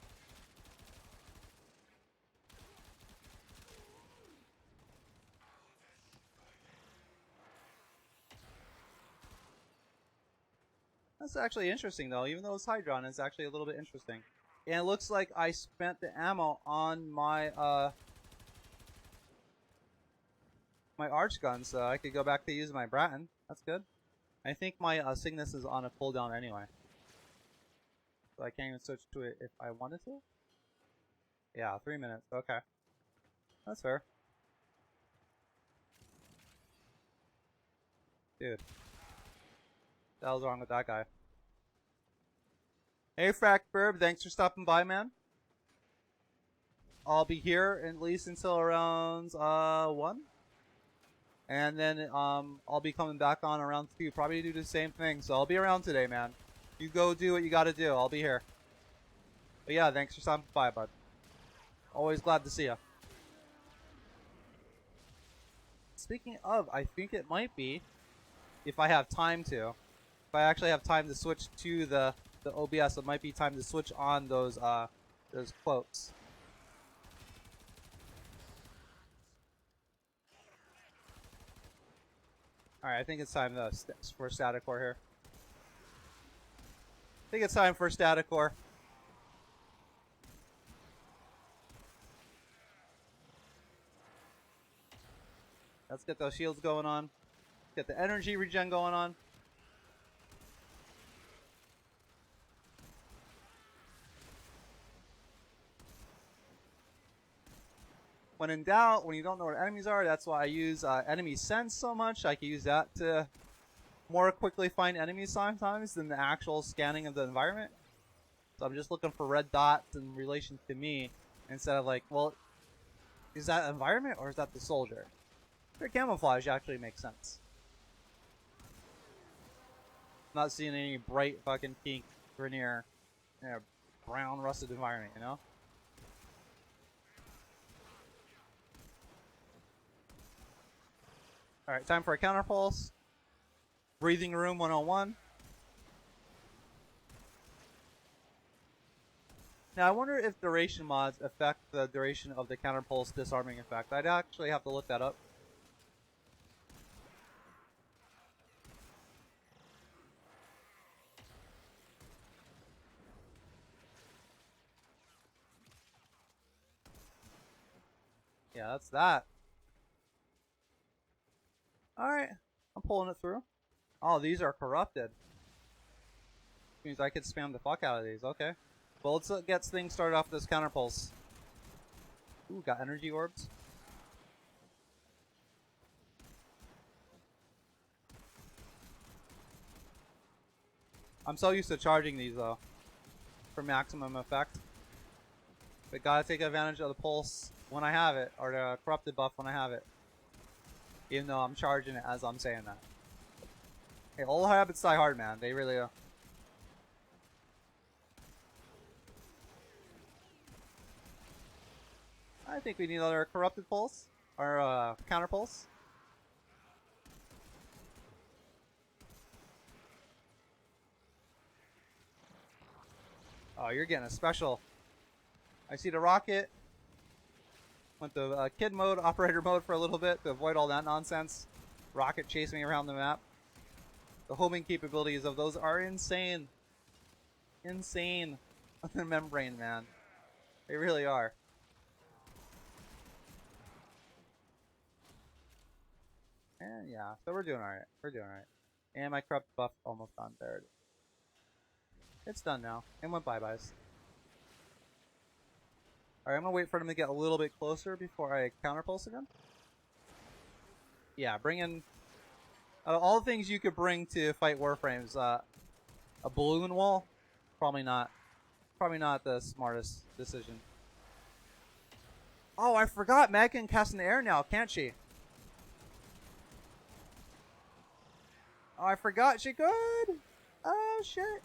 That's actually interesting though, even though it's Hydron, it's actually a little bit interesting. And it looks like I spent the ammo on my my arch gun, so I could go back to using my Bratton. That's good. I think my Cygnus is on a cooldown anyway. So I can't even switch to it if I wanted to. Yeah, 3 minutes. Okay. That's fair. Dude. What the hell's wrong with that guy? Hey, Frack Burb, thanks for stopping by, man. I'll be here at least until around 1. And then I'll be coming back on around 2. Probably do the same thing. So I'll be around today, man. You go do what you gotta do. I'll be here. But yeah, thanks for stopping by, bud. Always glad to see ya. Speaking of, I think it might be, if I have time to, if I actually have time to switch to the OBS, it might be time to switch on those quotes. Alright, I think it's time for static core here. I think it's time for static core. Let's get those shields going on. Get the energy regen going on. When in doubt, when you don't know where enemies are, that's why I use enemy sense so much. I can use that to more quickly find enemies sometimes than the actual scanning of the environment. So I'm just looking for red dots in relation to me instead of like, well, is that environment or is that the soldier? Their camouflage actually makes sense. Not seeing any bright fucking pink Grenier Yeah, brown rusted environment, you know? Alright, time for a counterpulse. Breathing room 101. Now I wonder if duration mods affect the duration of the counterpulse disarming effect. I'd actually have to look that up. Yeah, that's that. Alright, I'm pulling it through. Oh, these are corrupted. Means I could spam the fuck out of these. Okay. Well, let's get things started off with this counterpulse. Ooh, got energy orbs. I'm so used to charging these though, for maximum effect. But gotta take advantage of the pulse when I have it, or the corrupted buff when I have it. Even though I'm charging it as I'm saying that. Hey, old habits die hard, man. They really are. I think we need another corrupted pulse, or counter pulse. Oh, you're getting a special. I see the rocket. Went to kid mode, operator mode for a little bit to avoid all that nonsense. Rocket chasing me around the map. The homing capabilities of those are insane. Insane. The membrane, man. They really are. And yeah, so we're doing alright. We're doing alright. And my corrupt buff almost done. There it is. It's done now. And went bye-byes. Alright, I'm gonna wait for them to get a little bit closer before I counterpulse again. Yeah, bring in all the things you could bring to fight Warframes. A balloon wall? Probably not. Probably not the smartest decision. Oh, I forgot. Mag can cast in the air now, can't she? Oh, I forgot she could. Oh shit.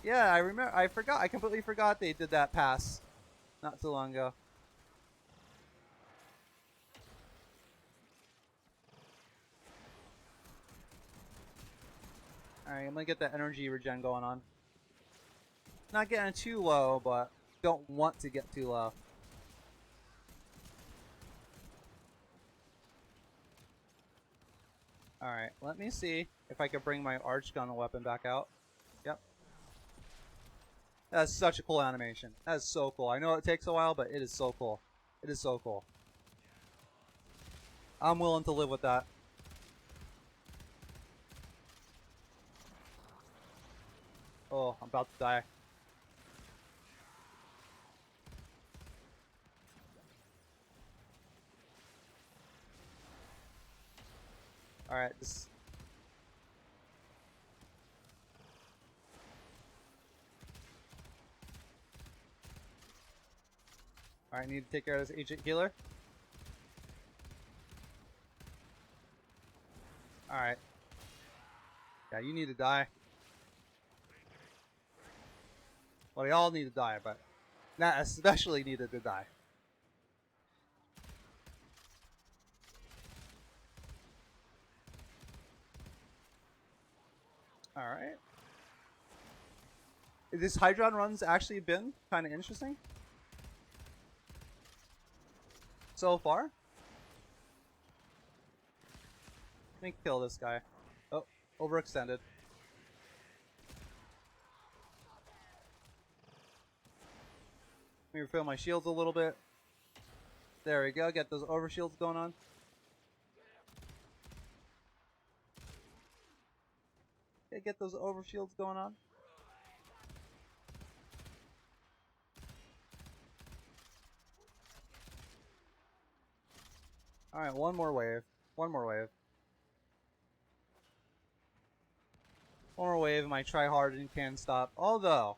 Yeah, I remember. I forgot. I completely forgot they did that pass not too long ago. Alright, I'm gonna get that energy regen going on. Not getting too low, but don't want to get too low. Alright, let me see if I can bring my arch gun weapon back out. Yep. That's such a cool animation. That is so cool. I know it takes a while, but it is so cool. It is so cool. I'm willing to live with that. Oh, I'm about to die. Alright, this... Alright, I need to take care of this agent healer. Alright. Yeah, you need to die. Well, they all need to die, but Nat especially needed to die. Alright. This Hydron run's actually been kind of interesting so far. Let me kill this guy. Oh, overextended. Let me refill my shields a little bit. There we go. Get those overshields going on. Okay, get those overshields going on. Alright, one more wave. One more wave. One more wave, my try hard and can stop. Although,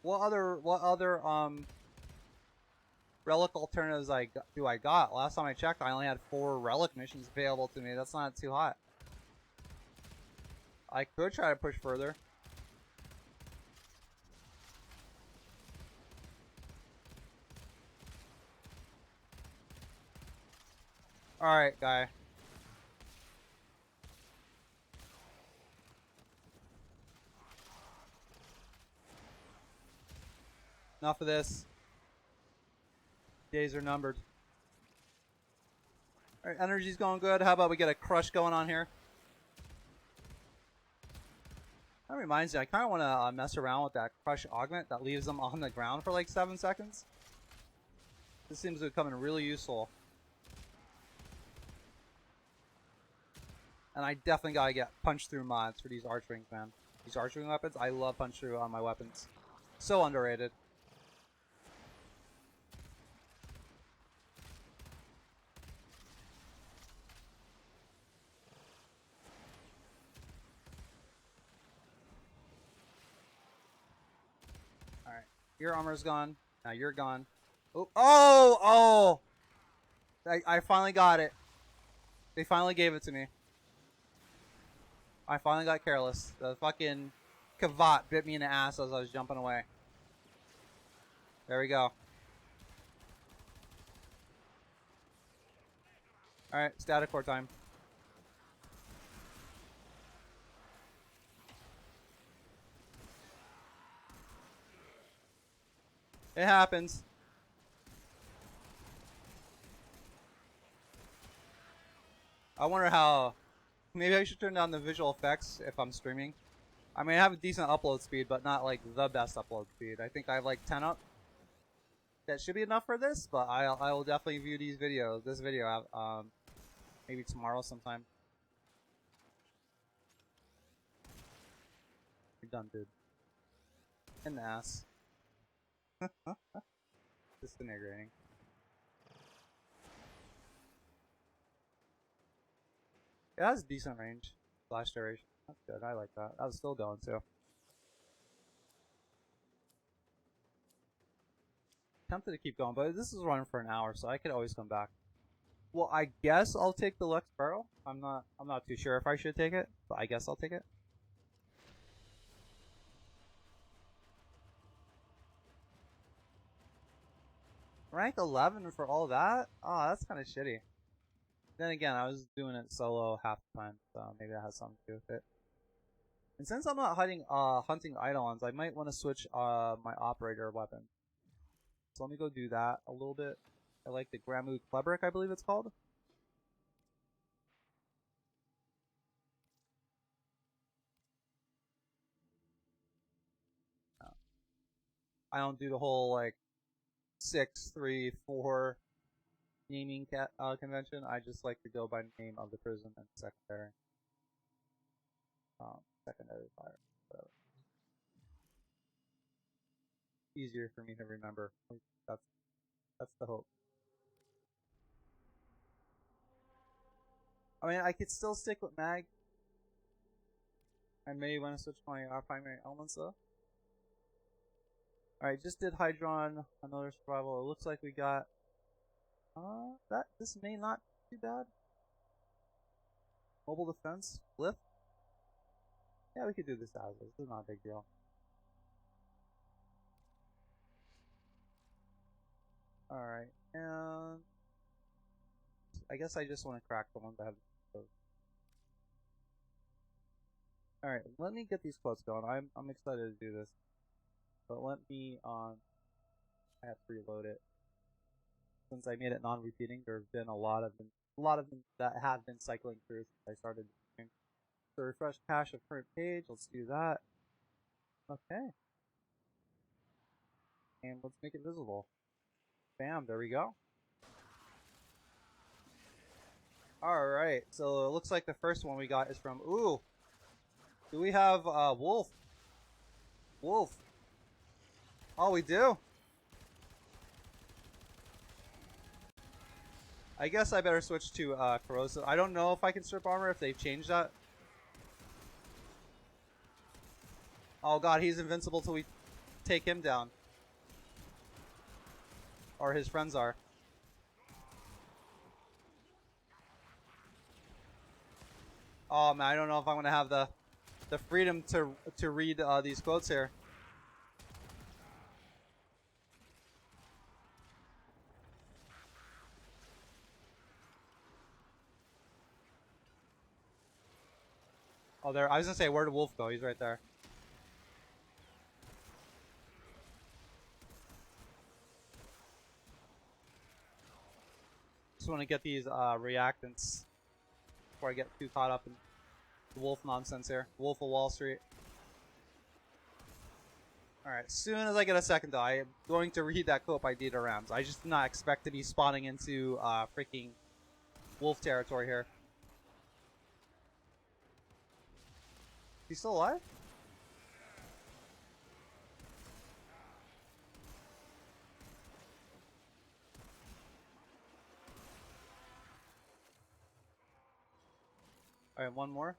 what other relic alternatives do I got? Last time I checked, I only had 4 relic missions available to me. That's not too hot. I could try to push further. Alright, guy. Enough of this. Days are numbered. Alright, energy's going good. How about we get a crush going on here? That reminds me, I kind of want to mess around with that crush augment that leaves them on the ground for like 7 seconds. This seems to be becoming really useful. And I definitely gotta get punch through mods for these archering, man. These archering weapons, I love punch through on my weapons. So underrated. Alright, your armor's gone. Now you're gone. Oh, oh! I finally got it. They finally gave it to me. I finally got careless. The fucking cavat bit me in the ass as I was jumping away. There we go. Alright, static core time. It happens. I wonder how... Maybe I should turn down the visual effects if I'm streaming. I mean, I have a decent upload speed, but not like the best upload speed. I think I have like 10 up. That should be enough for this, but I will definitely view these videos. This video, maybe tomorrow sometime. You're done, dude. In the ass. Disintegrating. It has decent range. Flash duration. That's good. I like that. I was still going too. Tempted to keep going, but this is running for an hour, so I could always come back. Well, I guess I'll take the Lux Barrel. I'm not too sure if I should take it, but I guess I'll take it. Rank 11 for all that? Oh, that's kind of shitty. Then again, I was doing it solo half the time, so maybe that has something to do with it. And since I'm not hunting Eidolons, I might want to switch my operator weapon. So let me go do that a little bit. I like the Gramu Klebrick, I believe it's called. I don't do the whole like 6, 3, 4 naming convention. I just like to go by name of the prison and secondary. Secondary fire. So easier for me to remember. That's the hope. I mean, I could still stick with mag. I may want to switch my primary elements though. Alright, just did Hydron, another survival. It looks like we got this may not be too bad. Mobile defense, lift. Yeah, we could do this as is. This is not a big deal. Alright, and I guess I just want to crack the ones that have those. Alright, let me get these quotes going. I'm excited to do this. But let me I have to reload it. Since I made it non-repeating, there have been a lot of them that have been cycling through since I started doing. So refresh cache of current page, let's do that. Okay. And let's make it visible. Bam, there we go. Alright, so it looks like the first one we got is from, ooh! Do we have, Wolf? Wolf. Oh, we do? I guess I better switch to, Corrosive. I don't know if I can strip armor, if they've changed that. Oh god, he's invincible till we take him down. Or his friends are. Oh man, I don't know if I'm gonna have the freedom to read these quotes here. Oh, there. I was gonna say, where'd the wolf go? He's right there. Just want to get these reactants before I get too caught up in the wolf nonsense here. Wolf of Wall Street. Alright, as soon as I get a second though, I am going to read that quote by Dita Rams. I just did not expect to be spawning into freaking wolf territory here. He's still alive? Alright, one more.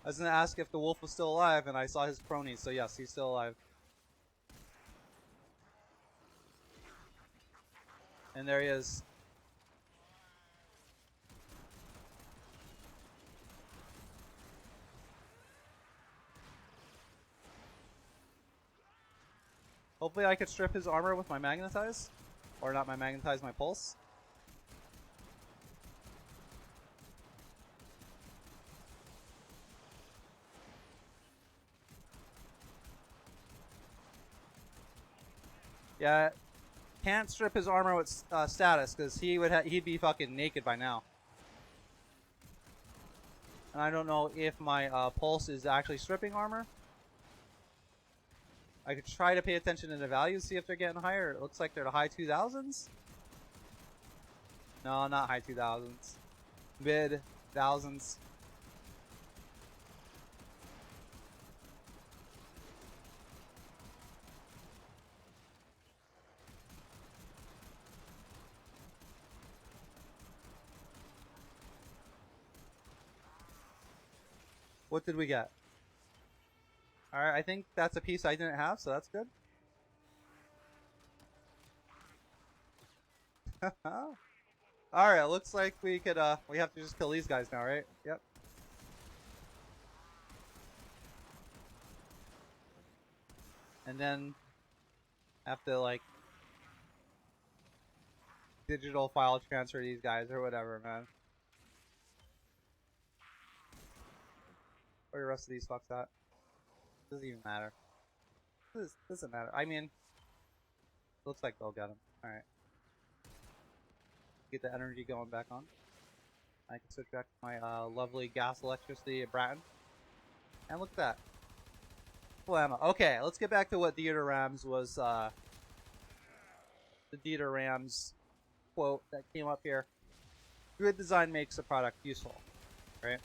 I was going to ask if the wolf was still alive, and I saw his cronies, so yes, he's still alive. And there he is. Hopefully I could strip his armor with my magnetize. Or not my magnetize, my pulse. Yeah, can't strip his armor with status because he'd be fucking naked by now. And I don't know if my pulse is actually stripping armor. I could try to pay attention to the values, see if they're getting higher. It looks like they're the high 2000s. No, not high 2000s. Mid thousands. What did we get? Alright, I think that's a piece I didn't have, so that's good. Alright, looks like we could, we have to just kill these guys now, right? Yep. And then have to, like, digital file transfer these guys or whatever, man. Where the rest of these fucks at? Doesn't even matter. This doesn't matter. I mean, looks like they'll get them. Alright. Get the energy going back on. I can switch back to my lovely gas electricity at Bratton. And look at that. Full ammo. Okay, let's get back to what Dieter Rams was, the Dieter Rams quote that came up here. Good design makes a product useful. Right?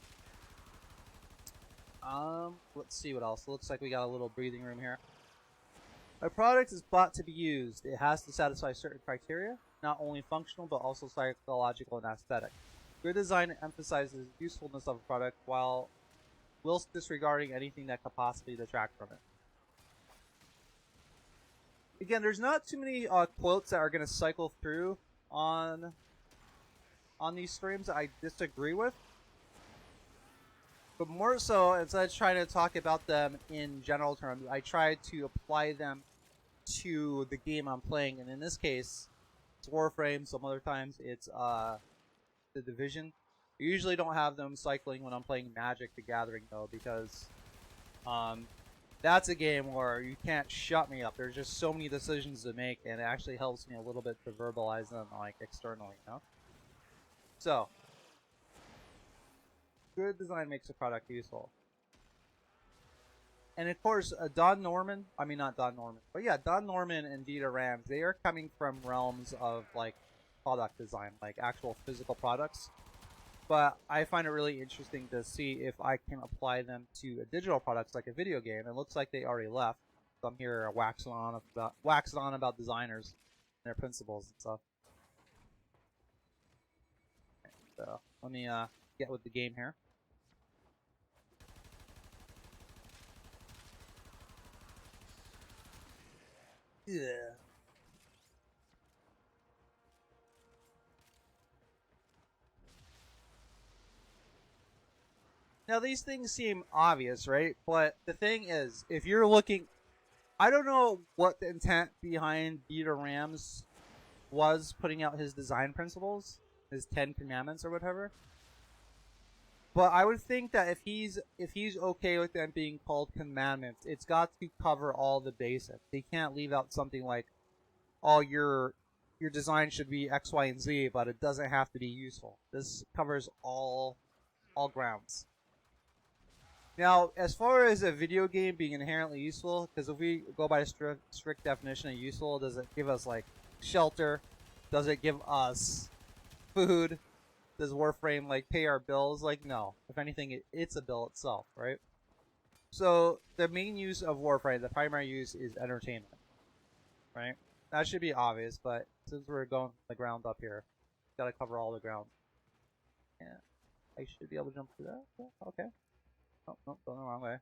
Let's see what else. Looks like we got a little breathing room here. A product is bought to be used. It has to satisfy certain criteria, not only functional but also psychological and aesthetic. Good design emphasizes usefulness of a product whilst disregarding anything that could possibly detract from it. Again, there's not too many quotes that are going to cycle through on these streams that I disagree with. But more so, instead of trying to talk about them in general terms, I try to apply them to the game I'm playing. And in this case, it's Warframe. Some other times it's the Division. I usually don't have them cycling when I'm playing Magic the Gathering, though, because that's a game where you can't shut me up. There's just so many decisions to make, and it actually helps me a little bit to verbalize them, like, externally, you know? So, good design makes a product useful. And of course, Don Norman and Dieter Rams, they are coming from realms of, like, product design, like actual physical products. But I find it really interesting to see if I can apply them to digital products like a video game. It looks like they already left. So I'm here waxing on about designers and their principles and stuff. Okay, so let me get with the game here. Yeah. Now these things seem obvious, right? But the thing is, if you're looking, I don't know what the intent behind Dieter Rams was putting out his design principles, his 10 commandments or whatever. But I would think that if he's okay with them being called commandments, it's got to cover all the basics. He can't leave out something like, "Oh, your design should be X, Y, and Z," but it doesn't have to be useful. This covers all grounds. Now, as far as a video game being inherently useful, because if we go by a strict definition of useful, does it give us like shelter? Does it give us food? Does Warframe like pay our bills? Like, no. If anything, it's a bill itself, right? So the main use of Warframe, the primary use, is entertainment, right? That should be obvious, but since we're going from the ground up here, gotta cover all the ground. Yeah, I should be able to jump through that. Yeah, okay. Oh, no, going the wrong way.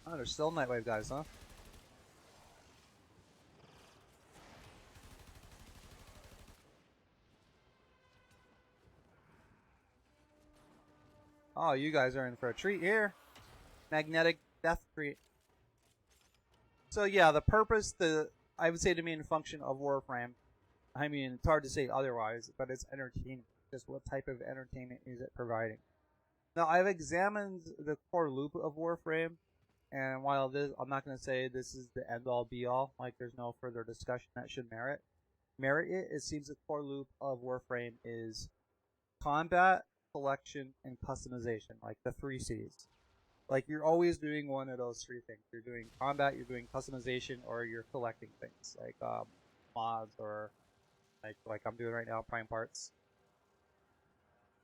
Oh, there's still Nightwave guys, huh? Oh, you guys are in for a treat here. Magnetic death treat. So yeah, the purpose, I would say the main function of Warframe, I mean, it's hard to say otherwise, but it's entertainment. Just what type of entertainment is it providing? Now, I've examined the core loop of Warframe, and while I'm not going to say this is the end-all be-all, like there's no further discussion that should merit it. It seems the core loop of Warframe is combat, collection, and customization, like the 3 C's. Like, you're always doing one of those 3 things. You're doing combat, you're doing customization, or you're collecting things, like mods, or like I'm doing right now, prime parts.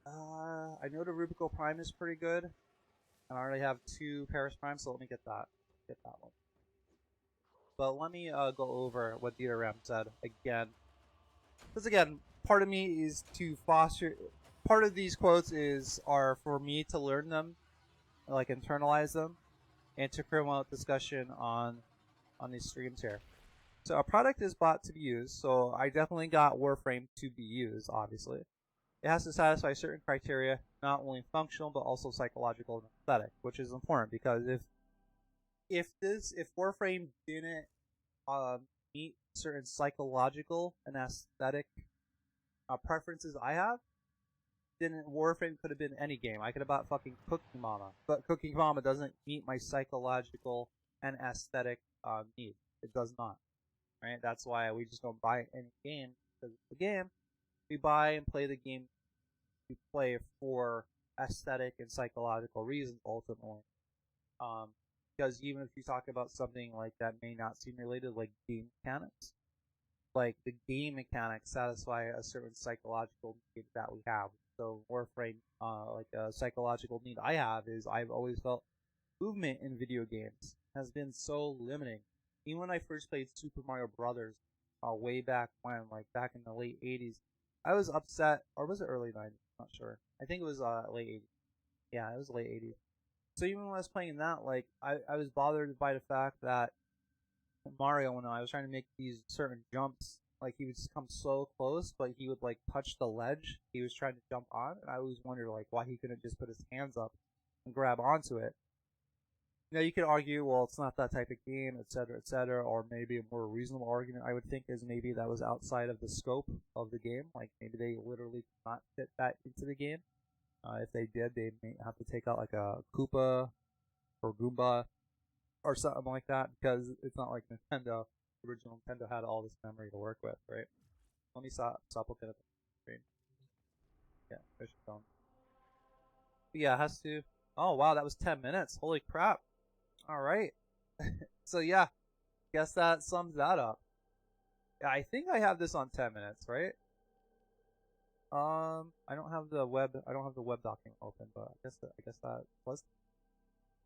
I know the Rubico Prime is pretty good. And I already have 2 Paris Primes, so let me get that. Get that one. But let me go over what Ram said again. Because again, part of me is to foster. Part of these quotes are for me to learn them, like internalize them, and to promote discussion on these streams here. So a product is bought to be used, so I definitely got Warframe to be used, obviously. It has to satisfy certain criteria, not only functional but also psychological and aesthetic, which is important because if Warframe didn't meet certain psychological and aesthetic preferences I have, then Warframe could have been any game. I could have bought fucking Cooking Mama, but Cooking Mama doesn't meet my psychological and aesthetic needs. It does not. Right? That's why we just don't buy any game because it's a game. We buy and play the game we play for aesthetic and psychological reasons ultimately. Because even if you talk about something like that may not seem related, like game mechanics, like the game mechanics satisfy a certain psychological need that we have. So Warframe, like a psychological need I have is I've always felt movement in video games has been so limiting. Even when I first played Super Mario Brothers, way back when, like back in the late '80s, I was upset, or was it early '90s? I'm not sure. I think it was late '80s. Yeah, it was late '80s. So even when I was playing that, like I was bothered by the fact that Mario, when I was trying to make these certain jumps, like he would just come so close, but he would like touch the ledge he was trying to jump on, and I always wondered like why he couldn't just put his hands up and grab onto it. Now you could argue, well, it's not that type of game, etc., or maybe a more reasonable argument I would think is maybe that was outside of the scope of the game. Like maybe they literally could not fit that into the game. If they did, they may have to take out like a Koopa or Goomba or something like that because it's not like Nintendo. The original Nintendo had all this memory to work with, right? Let me stop looking at the screen. Yeah, there's your phone. But yeah, it has to. Oh wow, that was 10 minutes. Holy crap! All right. So yeah, guess that sums that up. Yeah, I think I have this on 10 minutes, right? I don't have the web document open, but I guess that was.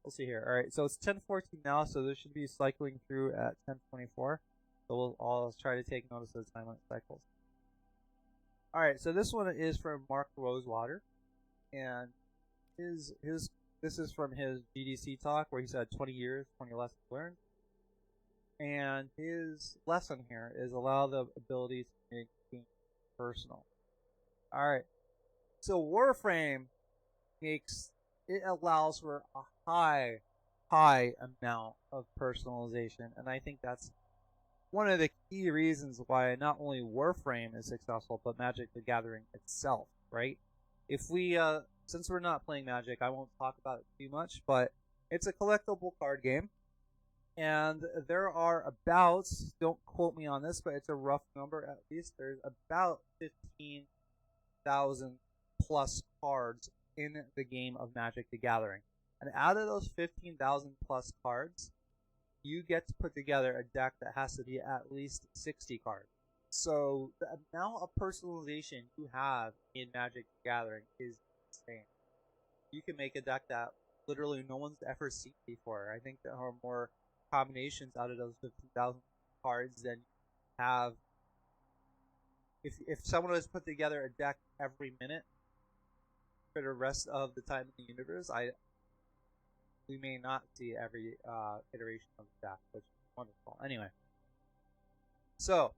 We'll see here. All right, so it's 10:14 now, so this should be cycling through at 10:24. So we'll all try to take notice of the time limit cycles. All right, so this one is from Mark Rosewater, and this is from his GDC talk where he said 20 years, 20 lessons learned. And his lesson here is allow the ability to make things personal. Alright. So Warframe allows for a high amount of personalization, and I think that's one of the key reasons why not only Warframe is successful, but Magic the Gathering itself, right? If we, since we're not playing Magic, I won't talk about it too much, but it's a collectible card game. And there are about, don't quote me on this, but it's a rough number at least, there's about 15,000 plus cards in the game of Magic the Gathering. And out of those 15,000 plus cards, you get to put together a deck that has to be at least 60 cards. So the amount of personalization you have in Magic the Gathering is insane. You can make a deck that literally no one's ever seen before. I think there are more combinations out of those 15,000 cards than you have. If someone has put together a deck every minute for the rest of the time in the universe, we may not see every iteration of the deck, which is wonderful. Anyway, so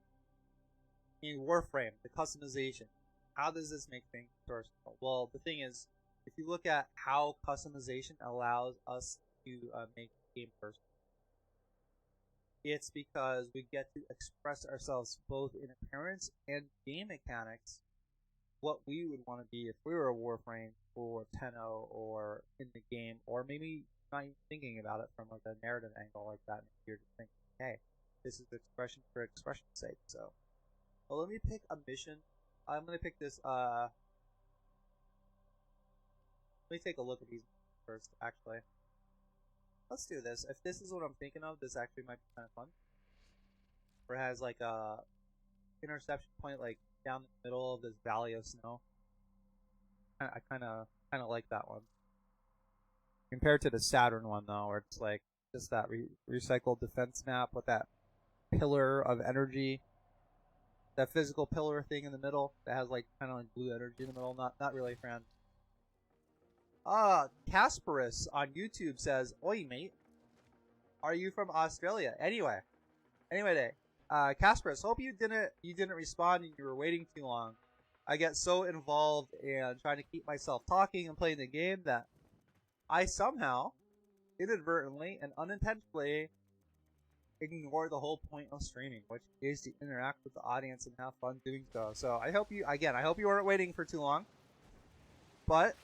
in Warframe, the customization, how does this make things personal? Well, the thing is, if you look at how customization allows us to make the game personal, it's because we get to express ourselves both in appearance and game mechanics, what we would want to be if we were a Warframe or Tenno or in the game, or maybe not even thinking about it from like a narrative angle like that. You're just thinking, hey, this is expression for expression's sake. So, well, let me pick a mission. I'm gonna pick this. Let me take a look at these first. Actually, let's do this. If this is what I'm thinking of, this actually might be kind of fun. Where it has like a interception point like down the middle of this valley of snow. I kind of like that one. Compared to the Saturn one, though, where it's like just that recycled defense map with that pillar of energy, that physical pillar thing in the middle that has like kind of like blue energy in the middle. Not really a fan. Kasparus on YouTube says, "Oi, mate, are you from Australia?" Anyway, Kasparus, hope you didn't respond and you were waiting too long. I get so involved in trying to keep myself talking and playing the game that I somehow, inadvertently and unintentionally, ignore the whole point of streaming, which is to interact with the audience and have fun doing so. So I hope you weren't waiting for too long. But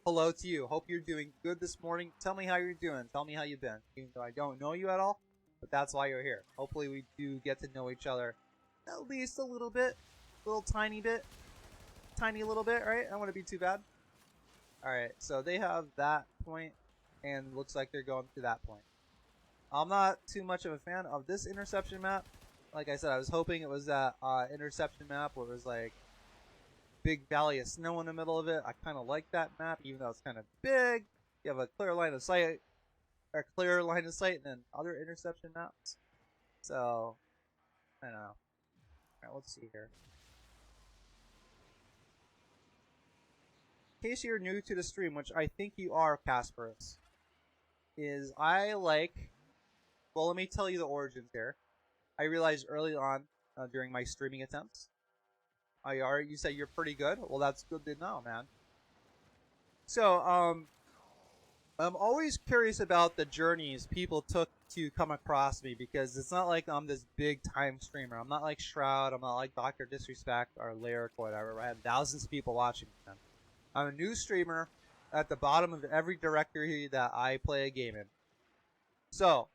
hello to you. Hope you're doing good this morning. Tell me how you're doing. Tell me how you've been. Even though I don't know you at all, but that's why you're here. Hopefully we do get to know each other at least a little bit. Tiny little bit, right? I don't want to be too bad. Alright, so they have that point, and looks like they're going to that point. I'm not too much of a fan of this interception map. Like I said, I was hoping it was that interception map where it was like big valley of snow in the middle of it. I kind of like that map, even though it's kind of big. You have a clear line of sight, than other interception maps. So, I don't know. Alright, let's see here. In case you're new to the stream, which I think you are, Kasparus, is well, let me tell you the origins here. I realized early on during my streaming attempts, you said you're pretty good. Well, that's good to know, man. So, I'm always curious about the journeys people took to come across me, because it's not like I'm this big time streamer. I'm not like Shroud. I'm not like Dr. Disrespect or Lyric or whatever. I have thousands of people watching me. I'm a new streamer at the bottom of every directory that I play a game in. So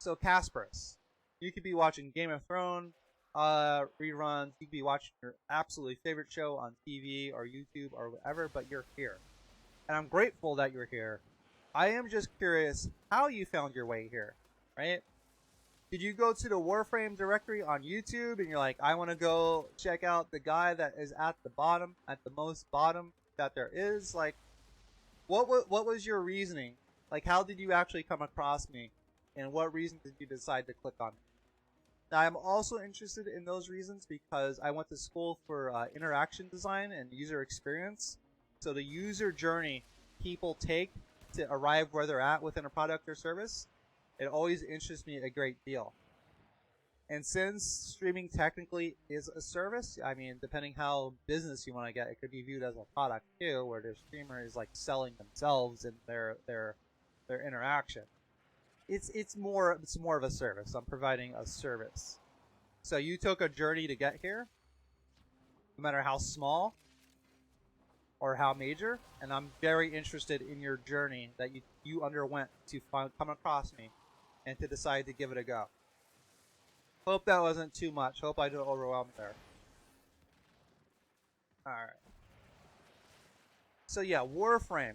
Kasparus, you could be watching Game of Thrones reruns. You could be watching your absolutely favorite show on TV or YouTube or whatever, but you're here. And I'm grateful that you're here. I am just curious how you found your way here, right? Did you go to the Warframe directory on YouTube and you're like, I want to go check out the guy that is at the bottom, at the most bottom that there is? Like, what was your reasoning? Like, how did you actually come across me? And what reason did you decide to click on me? Now, I'm also interested in those reasons because I went to school for interaction design and user experience. So the user journey people take to arrive where they're at within a product or service, it always interests me a great deal. And since streaming technically is a service, I mean, depending how business you want to get, it could be viewed as a product too, where the streamer is like selling themselves and their interaction. it's more of a service. I'm providing a service. So you took a journey to get here, no matter how small or how major, and I'm very interested in your journey that you underwent to come across me and to decide to give it a go. Hope that wasn't too much. Hope I didn't overwhelm there. Alright. So yeah, Warframe.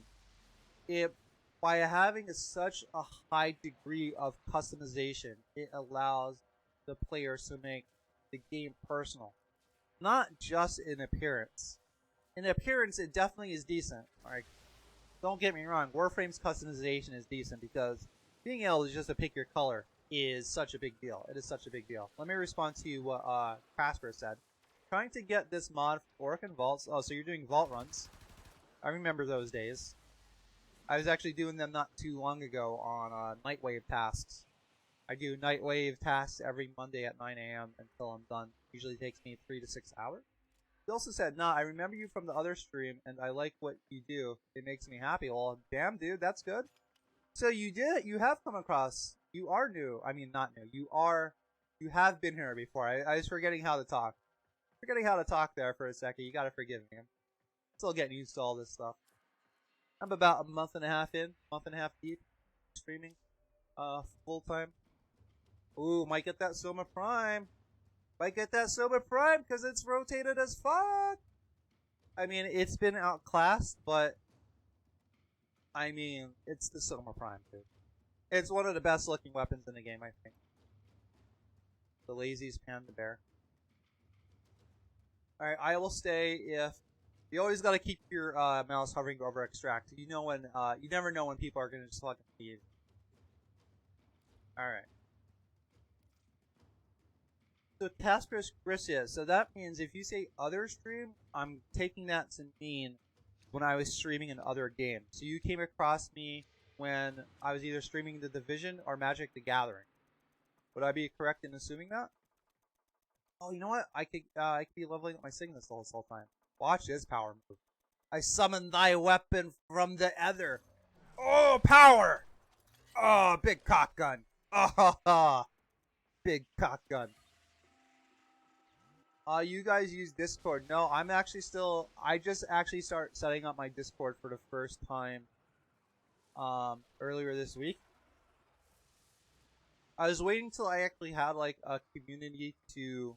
By having such a high degree of customization, it allows the players to make the game personal. Not just in appearance. In appearance, it definitely is decent. Like, don't get me wrong, Warframe's customization is decent because being able to just to pick your color is such a big deal. It is such a big deal. Let me respond to you what Casper said. Trying to get this mod for Orc and Vaults. Oh, so you're doing Vault runs. I remember those days. I was actually doing them not too long ago on Nightwave tasks. I do Nightwave tasks every Monday at 9 a.m. until I'm done. Usually takes me 3 to 6 hours. He also said, nah, I remember you from the other stream, and I like what you do. It makes me happy. Well, damn, dude, that's good. So you have come across, you are new. I mean, not new. You have been here before. I was forgetting how to talk. Forgetting how to talk there for a second. You gotta forgive me. I'm still getting used to all this stuff. I'm about a month and a half deep, streaming, full time. Ooh, might get that Soma Prime. Might get that Soma Prime because it's rotated as fuck. I mean, it's been outclassed, but I mean, it's the Soma Prime, dude. It's one of the best looking weapons in the game, I think. The laziest panda bear. Alright, I will stay if... You always gotta keep your mouse hovering over extract. You know when, you never know when people are gonna just fucking feed. Alright. So Taskris Grissia. So that means if you say other stream, I'm taking that to mean when I was streaming in other games. So you came across me when I was either streaming The Division or Magic the Gathering. Would I be correct in assuming that? Oh, you know what? I could be leveling up my Cygnus the whole time. Watch this power move. I summon thy weapon from the ether. Oh, power! Oh, big cock gun. Oh, big cock gun. You guys use Discord. No, I just actually start setting up my Discord for the first time, earlier this week. I was waiting till I actually had, like, a community to...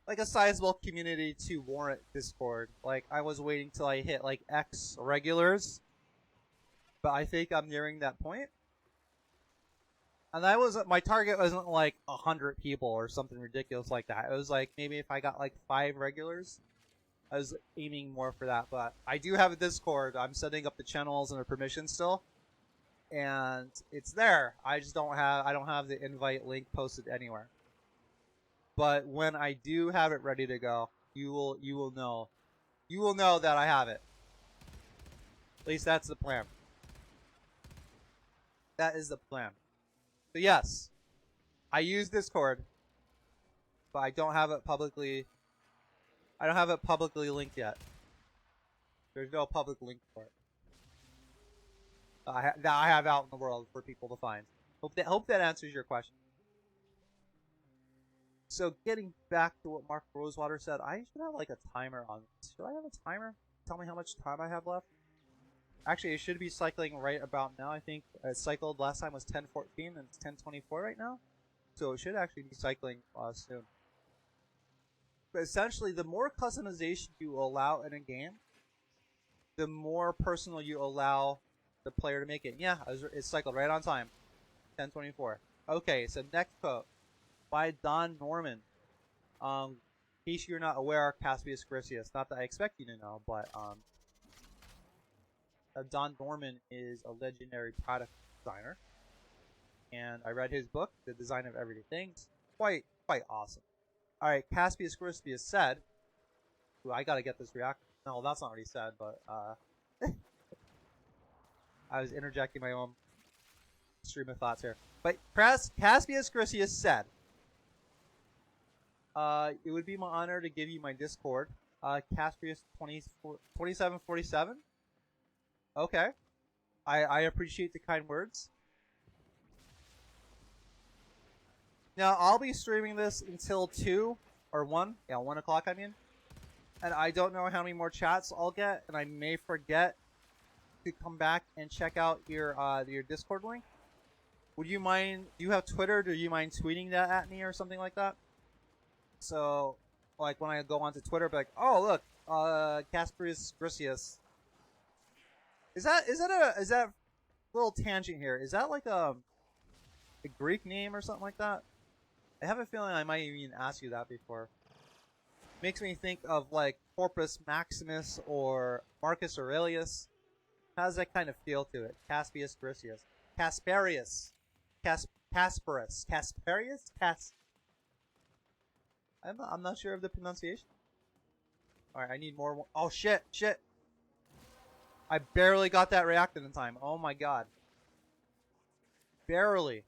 like a sizable community to warrant Discord. Like, I was waiting till I hit like X regulars, but I think I'm nearing that point. And my target wasn't like 100 people or something ridiculous like that. It was like maybe if I got like 5 regulars, I was aiming more for that. But I do have a Discord. I'm setting up the channels and the permissions still, and it's there. I don't have the invite link posted anywhere. But when I do have it ready to go, you will know that I have it. At least that's the plan. That is the plan. So yes, I use Discord, but I don't have it publicly. I don't have it publicly linked yet. There's no public link for it that I have out in the world for people to find. Hope that answers your question. So getting back to what Mark Rosewater said, I should have like a timer on this. Should I have a timer? Tell me how much time I have left. Actually, it should be cycling right about now. I think it cycled last time was 10:14 and it's 10:24 right now. So it should actually be cycling soon. But essentially, the more customization you allow in a game, the more personal you allow the player to make it. Yeah, it cycled right on time. 10:24. Okay, so next quote. By Don Norman. In case you're not aware, Caspius Grissius. Not that I expect you to know, but Don Norman is a legendary product designer, and I read his book, The Design of Everyday Things. Quite awesome. All right, Caspius Grissius said, "Ooh, I gotta get this reaction." No, that's not what he said, but I was interjecting my own stream of thoughts here. But Caspius Grissius said. It would be my honor to give you my Discord. Caspius 2747. Okay. I appreciate the kind words. Now, I'll be streaming this until 2 or 1. Yeah, 1 o'clock, I mean. And I don't know how many more chats I'll get, and I may forget to come back and check out your Discord link. Would you mind, do you have Twitter? Do you mind tweeting that at me or something like that? So, like, when I go onto Twitter, be like, oh, look, Casperus Gricius. Is that a little tangent here? Is that like a Greek name or something like that? I have a feeling I might even ask you that before. Makes me think of like Corpus Maximus or Marcus Aurelius. Has that kind of feel to it? Caspius Gricius. Casparius. Casparus. Casparius? I'm not sure of the pronunciation. Alright, I need more. Oh, shit. I barely got that reacted in time. Oh my god. Barely.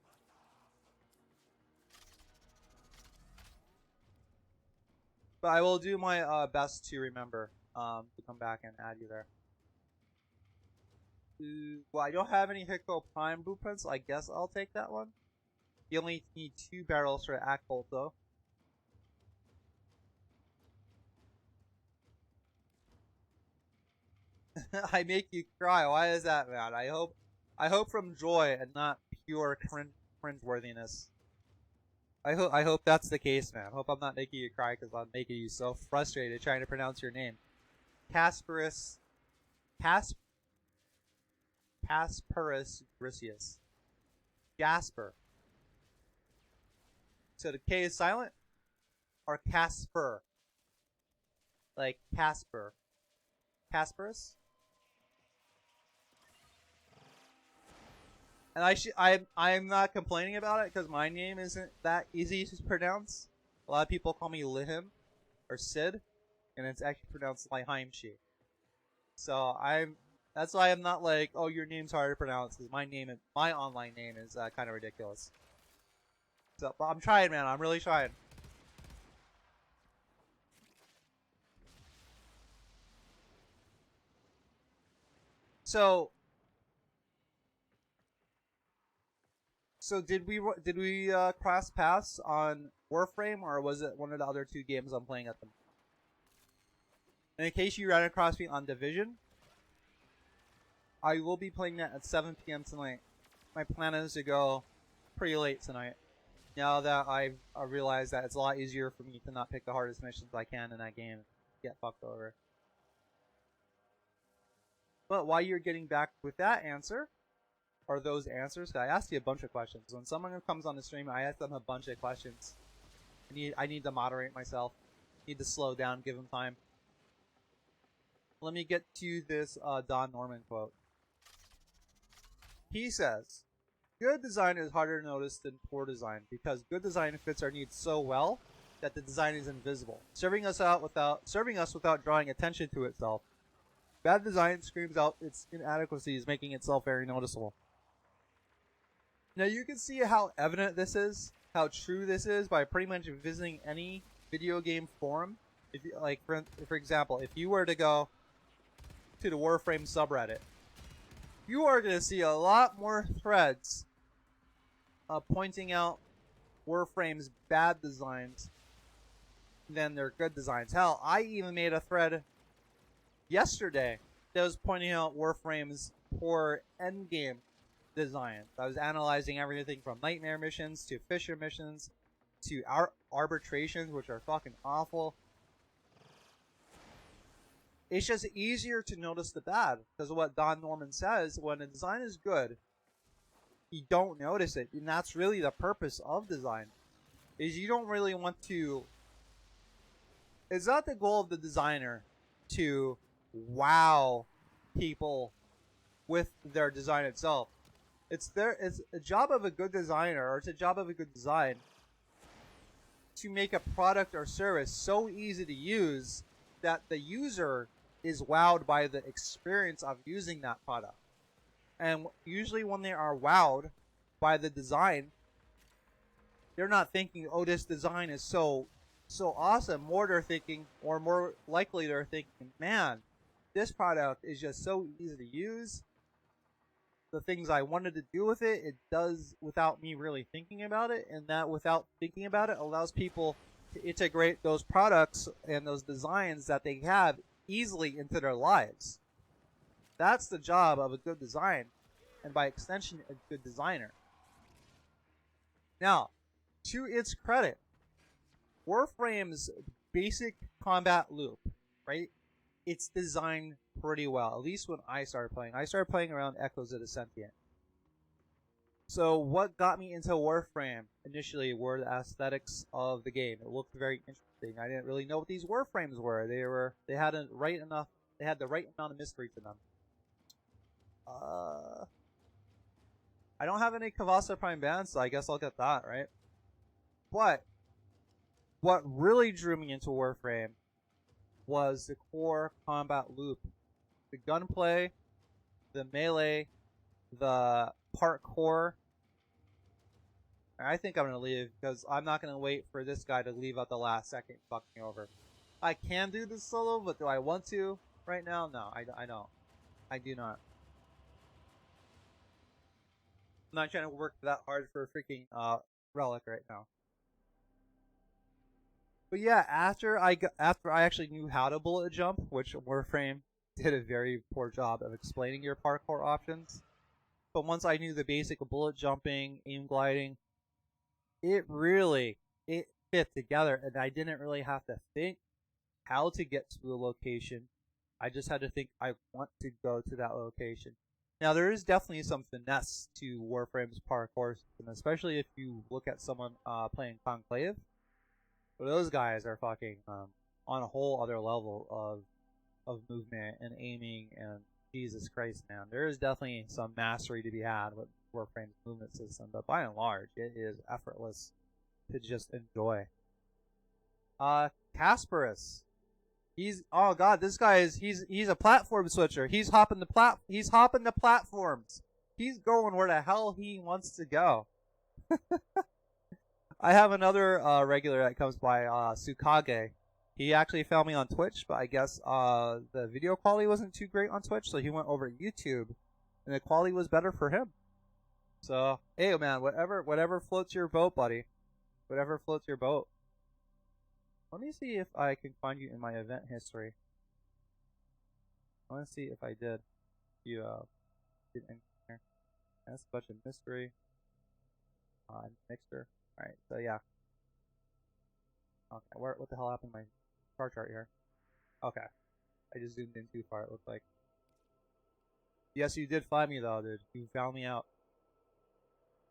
But I will do my best to remember to come back and add you there. Well, I don't have any Hiko Prime blueprints. I guess I'll take that one. You only need 2 barrels for Akbolt, though. I make you cry. Why is that, man? I hope from joy and not pure cringeworthiness. I hope that's the case, man. I hope I'm not making you cry because I'm making you so frustrated trying to pronounce your name. Casparus Gricius. Jasper. So the K is silent? Or Casper? Like Casper. Casparus? And I'm not complaining about it because my name isn't that easy to pronounce. A lot of people call me Lihim or Sid, and it's actually pronounced Lihim. So that's why I'm not like, oh, your name's hard to pronounce, because my online name is kind of ridiculous. So, but I'm trying, man. I'm really trying. So did we cross paths on Warframe, or was it one of the other 2 games I'm playing at the moment? And in case you ran across me on Division, I will be playing that at 7 p.m. tonight. My plan is to go pretty late tonight. Now that I've realized that it's a lot easier for me to not pick the hardest missions I can in that game and get fucked over. But while you're getting back with that answer, or those answers, I asked you a bunch of questions. When someone comes on the stream, I ask them a bunch of questions. I need to moderate myself. Need to slow down, give them time. Let me get to this Don Norman quote. He says, good design is harder to notice than poor design because good design fits our needs so well that the design is invisible, serving us without drawing attention to itself. Bad design screams out its inadequacies, making itself very noticeable. Now you can see how evident this is, how true this is, by pretty much visiting any video game forum. If you, like, for example, if you were to go to the Warframe subreddit, you are going to see a lot more threads pointing out Warframe's bad designs than their good designs. Hell, I even made a thread yesterday that was pointing out Warframe's poor endgame design. I was analyzing everything from nightmare missions to fissure missions to arbitrations, which are fucking awful. It's just easier to notice the bad because of what Don Norman says. When a design is good, you don't notice it, and that's really the purpose of design. Is you don't really want to. It's not the goal of the designer to wow people with their design itself. It's a job of a good designer, or it's a job of a good design, to make a product or service so easy to use that the user is wowed by the experience of using that product. And usually when they are wowed by the design, they're not thinking, oh, this design is so awesome. More likely they're thinking, man, this product is just so easy to use. the things I wanted to do with it, it does without me really thinking about it, and that without thinking about it allows people to integrate those products and those designs that they have easily into their lives. That's the job of a good design, and by extension, a good designer. Now, to its credit, Warframe's basic combat loop, right? It's designed pretty well, at least when I started playing. I started playing around Echoes of the Sentient. So what got me into Warframe initially were the aesthetics of the game. It looked very interesting. I didn't really know what these Warframes were. They had the right amount of mystery to them. I don't have any Kavasa Prime bands, so I guess I'll get that, right? But what really drew me into Warframe was the core combat loop. The gunplay, the melee, the parkour. I think I'm going to leave because I'm not going to wait for this guy to leave at the last second and fuck me over. I can do this solo, but do I want to right now? No, I don't. I do not. I'm not trying to work that hard for a freaking relic right now. But yeah, after I actually knew how to bullet jump, which Warframe did a very poor job of explaining your parkour options. But once I knew the basic bullet jumping, aim gliding, it fit together, and I didn't really have to think how to get to a location. I just had to think, I want to go to that location. Now, there is definitely some finesse to Warframe's parkour system, especially if you look at someone playing Conclave. But those guys are fucking on a whole other level of movement and aiming, and Jesus Christ, man. There is definitely some mastery to be had with Warframe's movement system, but by and large, it is effortless to just enjoy. Kasparus. Oh god, this guy he's a platform switcher. He's hopping the platforms. He's going where the hell he wants to go. I have another regular that comes by, Tsukage. He actually found me on Twitch, but I guess the video quality wasn't too great on Twitch, so he went over to YouTube, and the quality was better for him. So, hey man, whatever floats your boat, buddy. Whatever floats your boat. Let me see if I can find you in my event history. I want to see if I did. You did anything here. That's a bunch of mystery. Mixer. Alright, so yeah. Okay, what the hell happened to my star chart here? Okay. I just zoomed in too far, it looked like. Yes, you did find me though, dude. You found me out.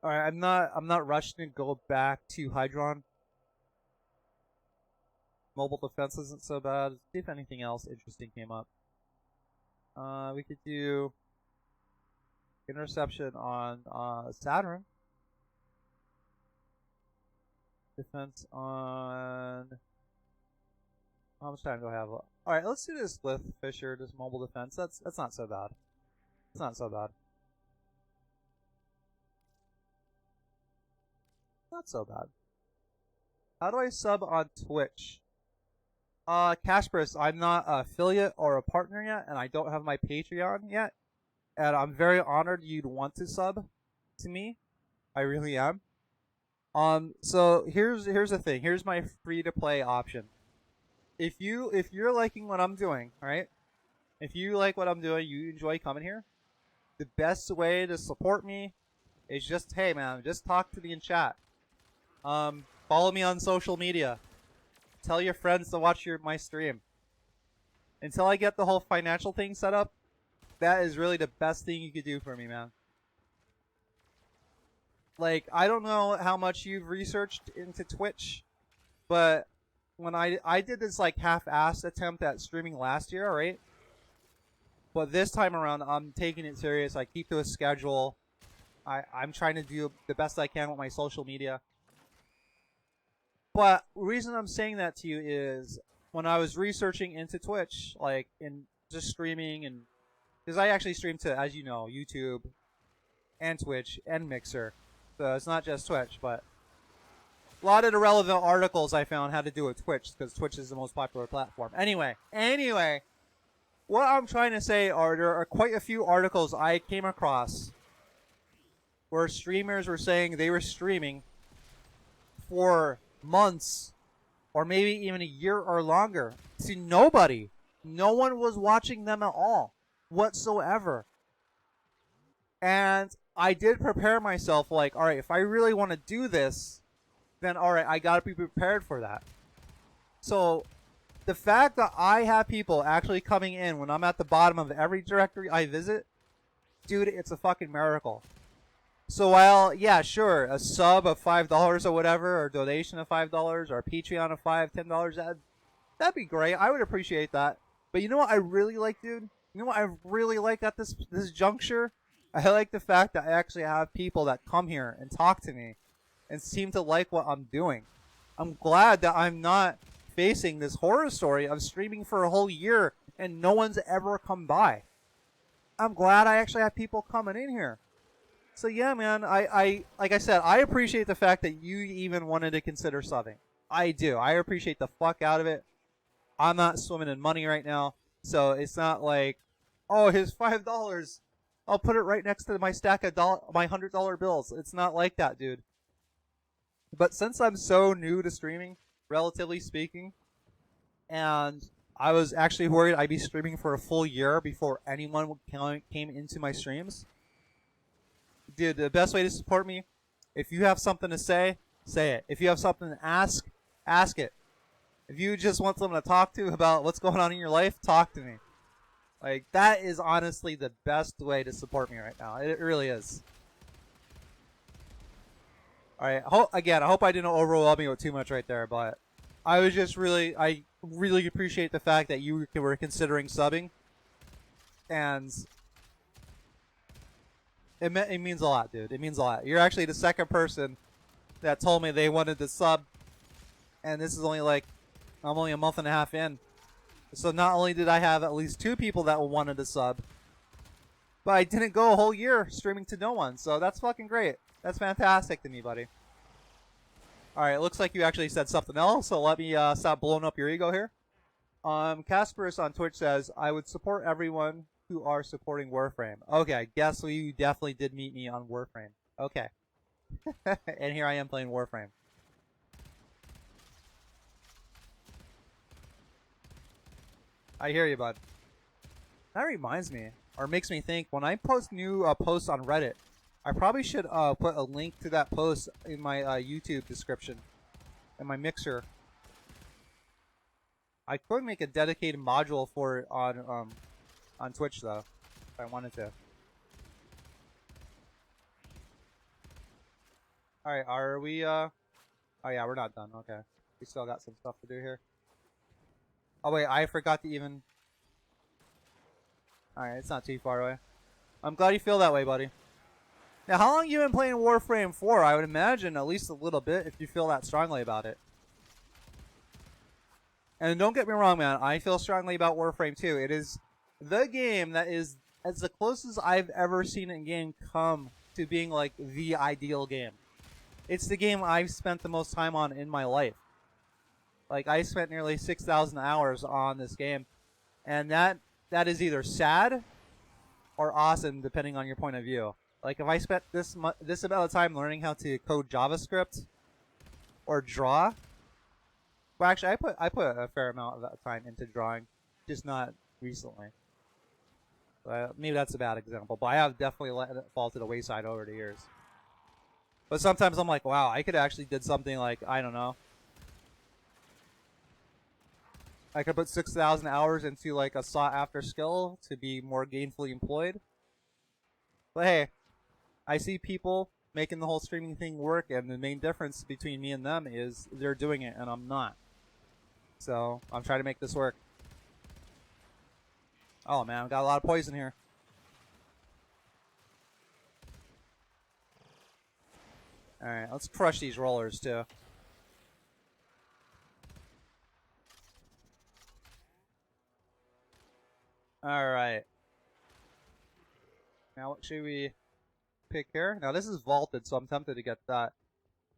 Alright, I'm not rushing to go back to Hydron. Mobile defense isn't so bad. Let's see if anything else interesting came up. We could do interception on Saturn. Defense on... How much time do I have? Alright, let's do this with Fissure, this mobile defense. That's not so bad. It's not so bad. Not so bad. How do I sub on Twitch? Kasparus, I'm not an affiliate or a partner yet, and I don't have my Patreon yet. And I'm very honored you'd want to sub to me. I really am. So here's the thing. Here's my free-to-play option. If you're liking what I'm doing, alright? If you like what I'm doing, you enjoy coming here, the best way to support me is just, hey man, just talk to me in chat. Follow me on social media. Tell your friends to watch my stream. Until I get the whole financial thing set up, that is really the best thing you could do for me, man. Like, I don't know how much you've researched into Twitch, but when I did this like half-assed attempt at streaming last year, right? But this time around, I'm taking it serious. I keep to a schedule. I'm trying to do the best I can with my social media. But the reason I'm saying that to you is when I was researching into Twitch, like in just streaming, and because I actually stream to, as you know, YouTube and Twitch and Mixer. So it's not just Twitch, but a lot of the relevant articles I found had to do with Twitch, because Twitch is the most popular platform. Anyway, what I'm trying to say are there are quite a few articles I came across where streamers were saying they were streaming for months or maybe even a year or longer. See, nobody, no one was watching them at all whatsoever. And I did prepare myself like, all right, if I really want to do this, then all right, I got to be prepared for that. So the fact that I have people actually coming in when I'm at the bottom of every directory I visit, dude, it's a fucking miracle. So while, yeah, sure, a sub of $5 or whatever, or donation of $5, or a Patreon of $5, $10, that'd be great. I would appreciate that. But you know what I really like, dude? You know what I really like at this juncture? I like the fact that I actually have people that come here and talk to me and seem to like what I'm doing. I'm glad that I'm not facing this horror story of streaming for a whole year and no one's ever come by. I'm glad I actually have people coming in here. So yeah, man, I like I said, I appreciate the fact that you even wanted to consider subbing. I do. I appreciate the fuck out of it. I'm not swimming in money right now, so it's not like, oh, here's $5. I'll put it right next to my stack of my $100 bills. It's not like that, dude. But since I'm so new to streaming, relatively speaking, and I was actually worried I'd be streaming for a full year before anyone came into my streams. Dude, the best way to support me, if you have something to say, say it. If you have something to ask, ask it. If you just want someone to talk to about what's going on in your life, talk to me. Like, that is honestly the best way to support me right now. It really is. Alright, again, I hope I didn't overwhelm you with too much right there, but I really appreciate the fact that you were considering subbing. And it means a lot, dude. It means a lot. You're actually the second person that told me they wanted to sub, and this is only like, I'm only a month and a half in. So not only did I have at least 2 people that wanted to sub, but I didn't go a whole year streaming to no one. So that's fucking great. That's fantastic to me, buddy. Alright, it looks like you actually said something else, so let me stop blowing up your ego here. Casperus on Twitch says, I would support everyone who are supporting Warframe. Okay, I guess you definitely did meet me on Warframe. Okay. And here I am playing Warframe. I hear you, bud. That reminds me, or makes me think, when I post new posts on Reddit, I probably should put a link to that post in my YouTube description, in my mixer. I could make a dedicated module for it on Twitch, though, if I wanted to. Alright, are we, oh yeah, we're not done, okay. We still got some stuff to do here. Oh wait, I forgot to even... Alright, it's not too far away. I'm glad you feel that way, buddy. Now, how long you been playing Warframe for? I would imagine at least a little bit if you feel that strongly about it. And don't get me wrong, man. I feel strongly about Warframe too. It is the game that is as the closest I've ever seen a game come to being like the ideal game. It's the game I've spent the most time on in my life. Like, I spent nearly 6,000 hours on this game. And that is either sad or awesome, depending on your point of view. Like, if I spent this amount of time learning how to code JavaScript or draw... Well, actually, I put a fair amount of that time into drawing, just not recently. Maybe that's a bad example, but I have definitely let it fall to the wayside over the years. But sometimes I'm like, wow, I could actually did something like, I don't know. I could put 6,000 hours into like a sought-after skill to be more gainfully employed. But hey, I see people making the whole streaming thing work, and the main difference between me and them is they're doing it and I'm not. So I'm trying to make this work. Oh man, I've got a lot of poison here. Alright, let's crush these rollers too. Alright. Now what should we pick here? Now this is vaulted, so I'm tempted to get that.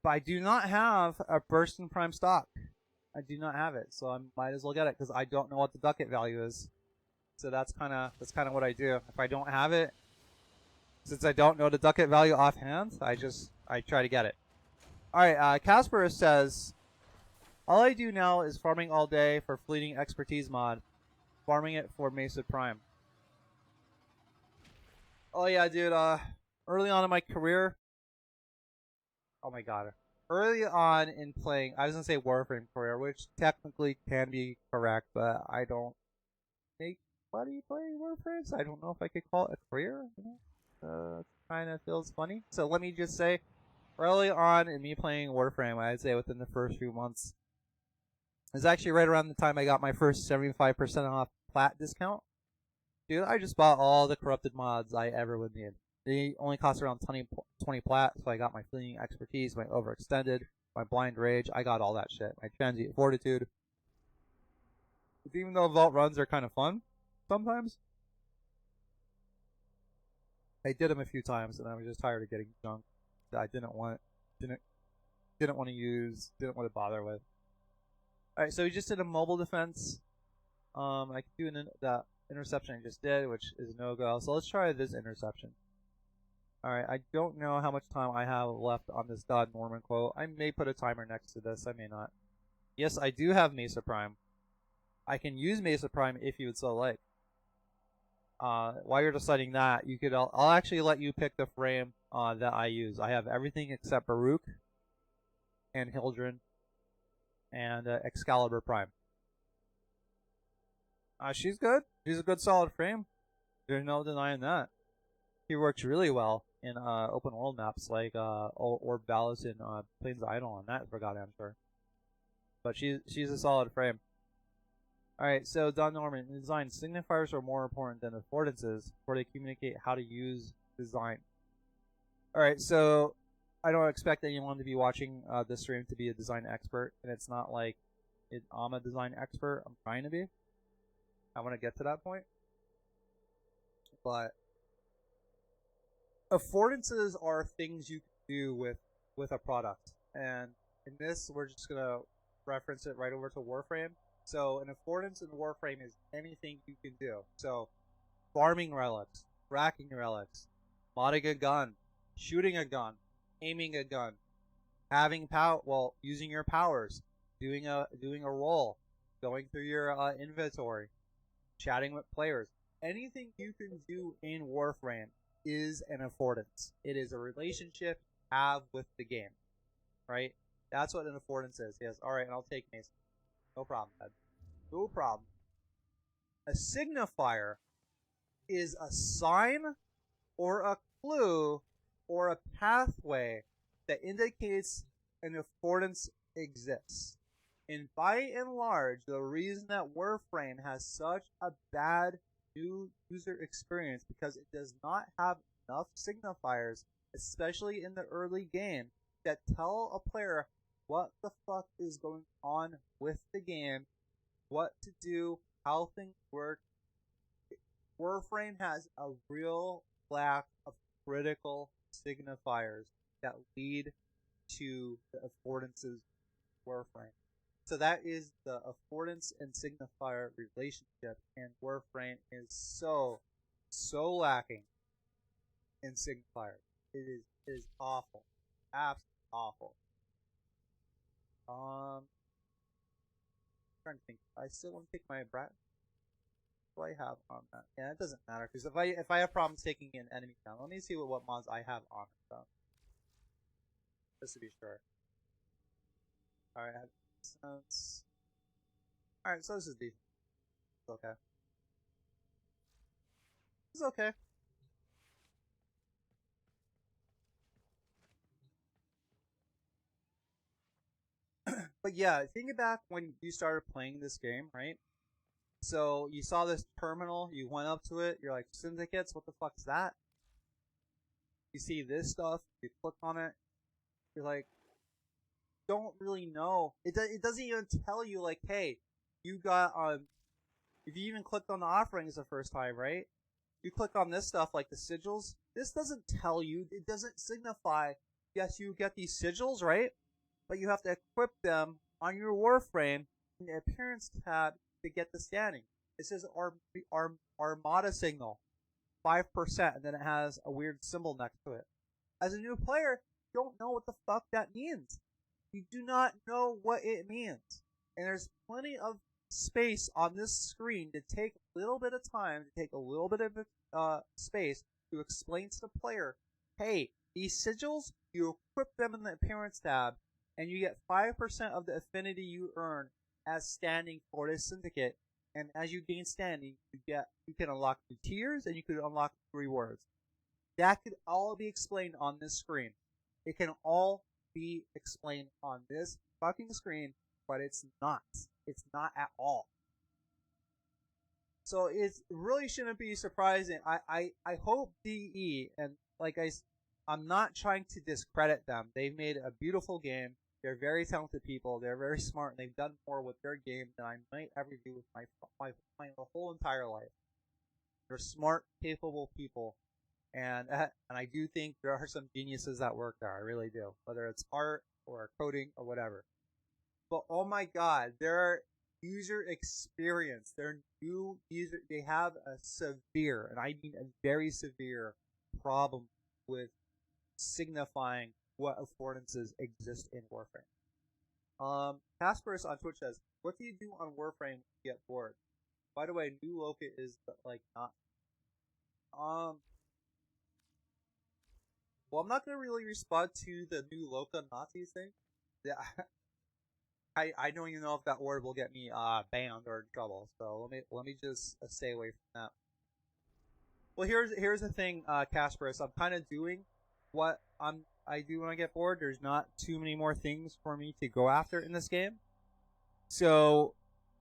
But I do not have a burst in prime stock. I do not have it, so I might as well get it because I don't know what the ducat value is. So that's kind of what I do. If I don't have it, Since I don't know the ducat value offhand, I try to get it. Alright, Casper says, all I do now is farming all day for fleeting expertise mod. Farming it for Mesa Prime. Oh yeah, dude, early on in my career, oh my god. Early on in playing, I was gonna say Warframe career, which technically can be correct, but I don't make money playing Warframe, so I don't know if I could call it a career. Kind of feels funny. So let me just say, early on in me playing Warframe, I'd say within the first few months, it's actually right around the time I got my first 75% off plat discount. Dude, I just bought all the corrupted mods I ever would need. They only cost around 20 plat, so I got my fleeting expertise, my overextended, my blind rage. I got all that shit. My transient fortitude. Even though vault runs are kind of fun sometimes, I did them a few times, and I was just tired of getting junk that I didn't want to use, didn't want to bother with. All right, so we just did a mobile defense. I could do that interception I just did, which is no go. So let's try this interception. All right, I don't know how much time I have left on this Norman quote. I may put a timer next to this. I may not. Yes, I do have Mesa Prime. I can use Mesa Prime if you would so like. While you're deciding that, you could. I'll actually let you pick the frame that I use. I have everything except Baruch and Hildren and Excalibur Prime. She's good. She's a good solid frame. There's no denying that. She works really well in open world maps like Orb Valis and Plains Idol on that for goddamn sure. But she's a solid frame. Alright, so Don Norman, in design, signifiers are more important than affordances, for they communicate how to use design. Alright, so I don't expect anyone to be watching this stream to be a design expert, and it's not like I'm a design expert. I'm trying to be. I want to get to that point. But affordances are things you can do with a product. And in this, we're just going to reference it right over to Warframe. So an affordance in Warframe is anything you can do. So farming relics, racking relics, modding a gun, shooting a gun, aiming a gun, having using your powers, doing a roll, going through your inventory, chatting with players. Anything you can do in Warframe is an affordance. It is a relationship you have with the game, right? That's what an affordance is. Yes, all right, and I'll take Mason. No problem, Ed. No problem. A signifier is a sign or a clue or a pathway that indicates an affordance exists. And by and large, the reason that Warframe has such a bad new user experience because it does not have enough signifiers, especially in the early game, that tell a player what the fuck is going on with the game, what to do, how things work. Warframe has a real lack of critical signifiers that lead to the affordances Warframe. So that is the affordance and signifier relationship, and Warframe is so lacking in signifiers. It is awful, absolutely awful. I'm trying to think. I still want to take my brat. What do I have on that? Yeah, it doesn't matter because if I have problems taking an enemy down, let me see what mods I have on it though, just to be sure. All right, I have sense. All right, so this is decent. It's okay. It's okay. But yeah, think back when you started playing this game, right? So you saw this terminal, you went up to it, you're like, syndicates, what the fuck is that? You see this stuff, you click on it, you're like, don't really know. It doesn't even tell you like, hey, you got if you even clicked on the offerings the first time, right? You click on this stuff like the sigils. This doesn't tell you. It doesn't signify. Yes, you get these sigils, right? But you have to equip them on your Warframe in the appearance tab to get the standing. It says Armada signal. 5%, and then it has a weird symbol next to it. As a new player, you don't know what the fuck that means. You do not know what it means. And there's plenty of space on this screen to take a little bit of time, to take a little bit of space to explain to the player, hey, these sigils, you equip them in the appearance tab, and you get 5% of the affinity you earn as standing for this syndicate. And as you gain standing, you can unlock new tiers and you can unlock rewards. That could all be explained on this screen. It can all be explained on this fucking screen, but it's not. It's not at all. So it really shouldn't be surprising. I hope DE, and like I'm not trying to discredit them. They've made a beautiful game. They're very talented people. They're very smart, and they've done more with their game than I might ever do with my whole entire life. They're smart, capable people, and I do think there are some geniuses that work there. I really do, whether it's art or coding or whatever. But oh my god, their user experience, their new user, they have a severe, and I mean a very severe problem with signifying what affordances exist in Warframe. Kasperus on Twitch says, what do you do on Warframe when you get bored? By the way, new Loka is like not. Well, I'm not gonna really respond to the new Loka Nazis thing. Yeah, I don't even know if that word will get me banned or in trouble. So let me just stay away from that. Well, here's the thing, Kasperus. I'm kind of doing what I do when I get bored. There's not too many more things for me to go after in this game. So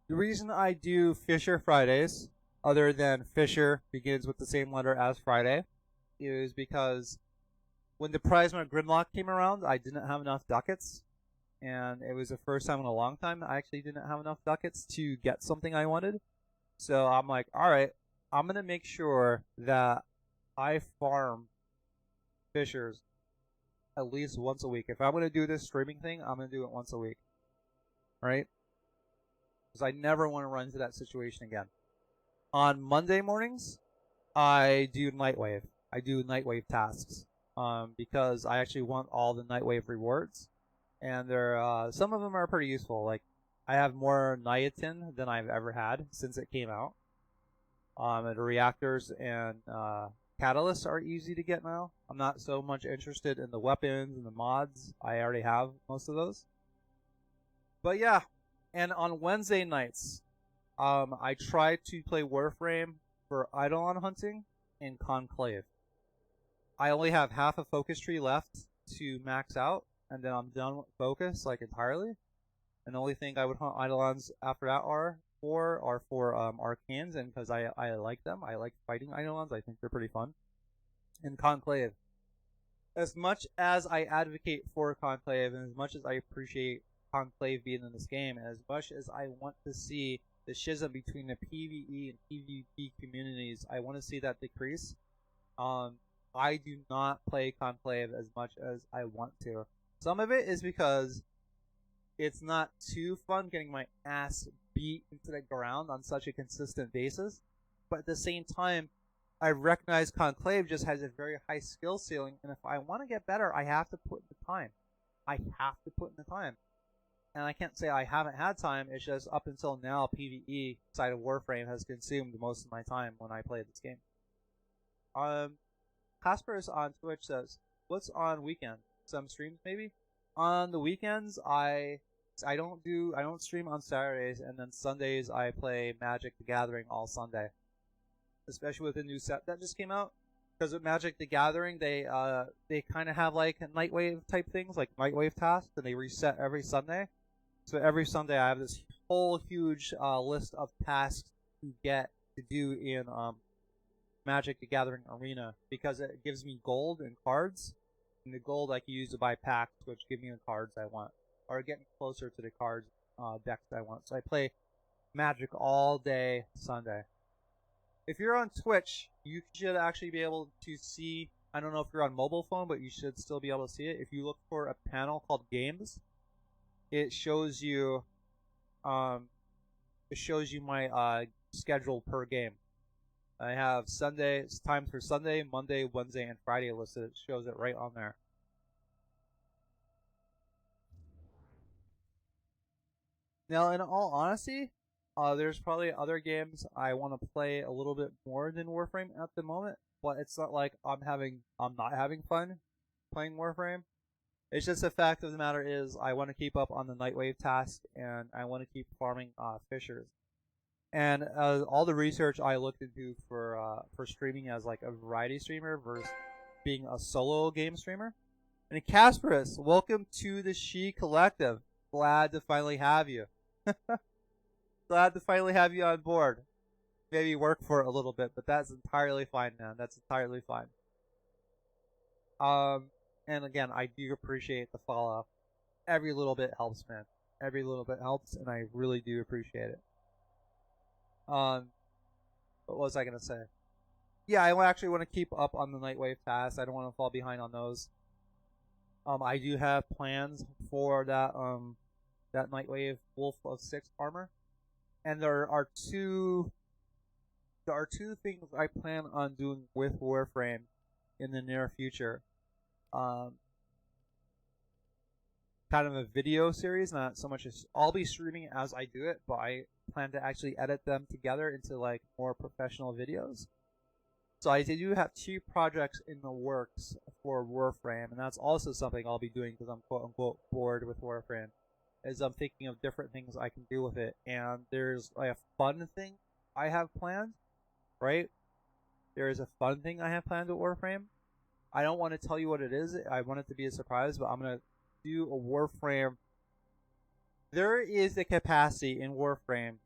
the reason I do Fissure Fridays, other than Fissure begins with the same letter as Friday, is because when the Prisma Gridlock came around, I didn't have enough ducats. And it was the first time in a long time I actually didn't have enough ducats to get something I wanted. So I'm like, alright, I'm going to make sure that I farm fissures at least once a week. If I'm going to do this streaming thing, I'm going to do it once a week. Right? Because I never want to run into that situation again. On Monday mornings, I do Nightwave. I do Nightwave tasks. Because I actually want all the Nightwave rewards. And some of them are pretty useful. Like, I have more niacin than I've ever had since it came out. And the reactors and catalysts are easy to get now. I'm not so much interested in the weapons and the mods. I already have most of those. But yeah, and on Wednesday nights, I try to play Warframe for Eidolon hunting and Conclave. I only have half a focus tree left to max out, and then I'm done with focus, like, entirely. And the only thing I would hunt Eidolons after that are for Arcanes, and because I like them. I like fighting Eidolons. I think they're pretty fun. And Conclave. As much as I advocate for Conclave, and as much as I appreciate Conclave being in this game, and as much as I want to see the schism between the PvE and PvP communities, I want to see that decrease. I do not play Conclave as much as I want to. Some of it is because it's not too fun getting my ass beat into the ground on such a consistent basis. But at the same time, I recognize Conclave just has a very high skill ceiling, and if I want to get better, I have to put in the time. I have to put in the time. And I can't say I haven't had time, it's just up until now, PvE side of Warframe has consumed most of my time when I play this game. Kasperus on Twitch says, what's on weekend? Some streams maybe? On the weekends, I don't stream on Saturdays, and then Sundays I play Magic the Gathering all Sunday. Especially with the new set that just came out. Because with Magic the Gathering, they kind of have like Nightwave type things, like Nightwave tasks, and they reset every Sunday. So every Sunday I have this whole huge list of tasks to get to do in Magic the Gathering Arena, because it gives me gold and cards, and the gold I can use to buy packs, which give me the cards I want, or get me closer to the cards decks I want. So I play Magic all day Sunday. If you're on Twitch, you should actually be able to see, I don't know if you're on mobile phone, but you should still be able to see it. If you look for a panel called Games, it shows you my schedule per game. I have Sunday, it's time for Sunday, Monday, Wednesday, and Friday listed. It shows it right on there. Now, in all honesty, there's probably other games I want to play a little bit more than Warframe at the moment, but it's not like I'm not having fun playing Warframe. It's just the fact of the matter is I want to keep up on the Nightwave task and I want to keep farming fissures. And all the research I looked into for streaming as like a variety streamer versus being a solo game streamer. And Casperus, welcome to the She Collective. Glad to finally have you. Glad to finally have you on board. Maybe work for it a little bit, but that's entirely fine, man. That's entirely fine. And again, I do appreciate the follow. Every little bit helps, man. Every little bit helps, and I really do appreciate it. What was I gonna say? Yeah, I actually want to keep up on the Nightwave tasks. I don't want to fall behind on those. I do have plans for that that Nightwave Wolf of 6 armor, and there are two things I plan on doing with Warframe in the near future. Kind of a video series, not so much as I'll be streaming as I do it, but I plan to actually edit them together into like more professional videos. So I do have 2 projects in the works for Warframe, and that's also something I'll be doing because I'm quote unquote bored with Warframe. Is I'm thinking of different things I can do with it, and there's like a fun thing I have planned, right? There is a fun thing I have planned with Warframe. I don't want to tell you what it is. I want it to be a surprise, but I'm gonna do a Warframe. There is the capacity in Warframe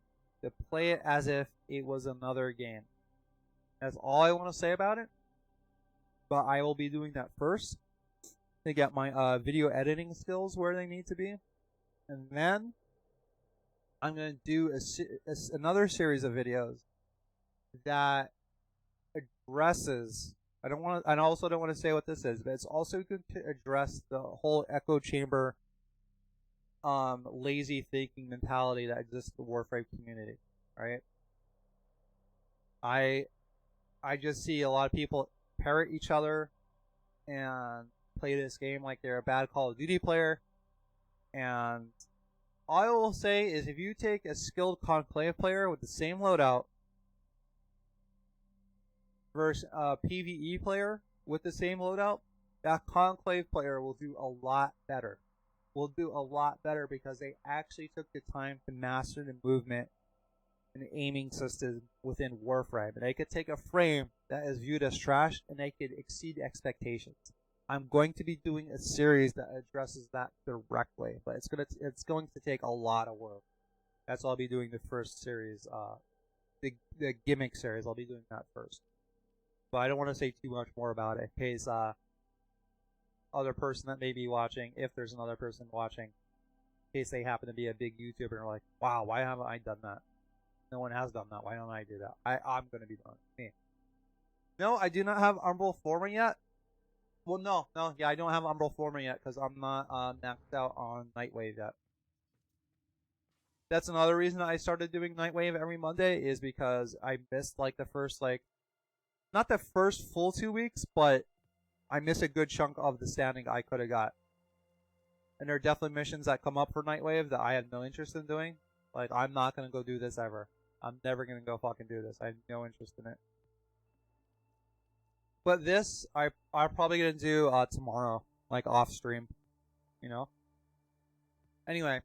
to play it as if it was another game. That's all I want to say about it. But I will be doing that first to get my video editing skills where they need to be. And then I'm going to do another series of videos that addresses. I also don't want to say what this is, but it's also going to address the whole echo chamber, lazy thinking mentality that exists in the Warframe community. Right? I just see a lot of people parrot each other and play this game like they're a bad Call of Duty player. And all I will say is if you take a skilled Conclave player with the same loadout versus a PvE player with the same loadout, that Conclave player will do a lot better. Will do a lot better because they actually took the time to master the movement and aiming system within Warframe. And they could take a frame that is viewed as trash and they could exceed expectations. I'm going to be doing a series that addresses that directly, but it's going to take a lot of work. That's why I'll be doing the first series, the gimmick series. I'll be doing that first. But I don't want to say too much more about it in case other person that may be watching, if there's another person watching, in case they happen to be a big YouTuber and are like, wow, why haven't I done that? No one has done that. Why don't I do that? I'm going to be doing it. Me. No, I do not have Umbral Former yet. Well, no, yeah, I don't have Umbral Former yet because I'm not maxed out on Nightwave yet. That's another reason I started doing Nightwave every Monday is because I missed like the first not the first full 2 weeks, but I missed a good chunk of the standing I could have got. And there are definitely missions that come up for Nightwave that I have no interest in doing. Like, I'm not going to go do this ever. I'm never going to go fucking do this. I have no interest in it. But this, I'm probably going to do tomorrow, like off stream, you know? Anyway,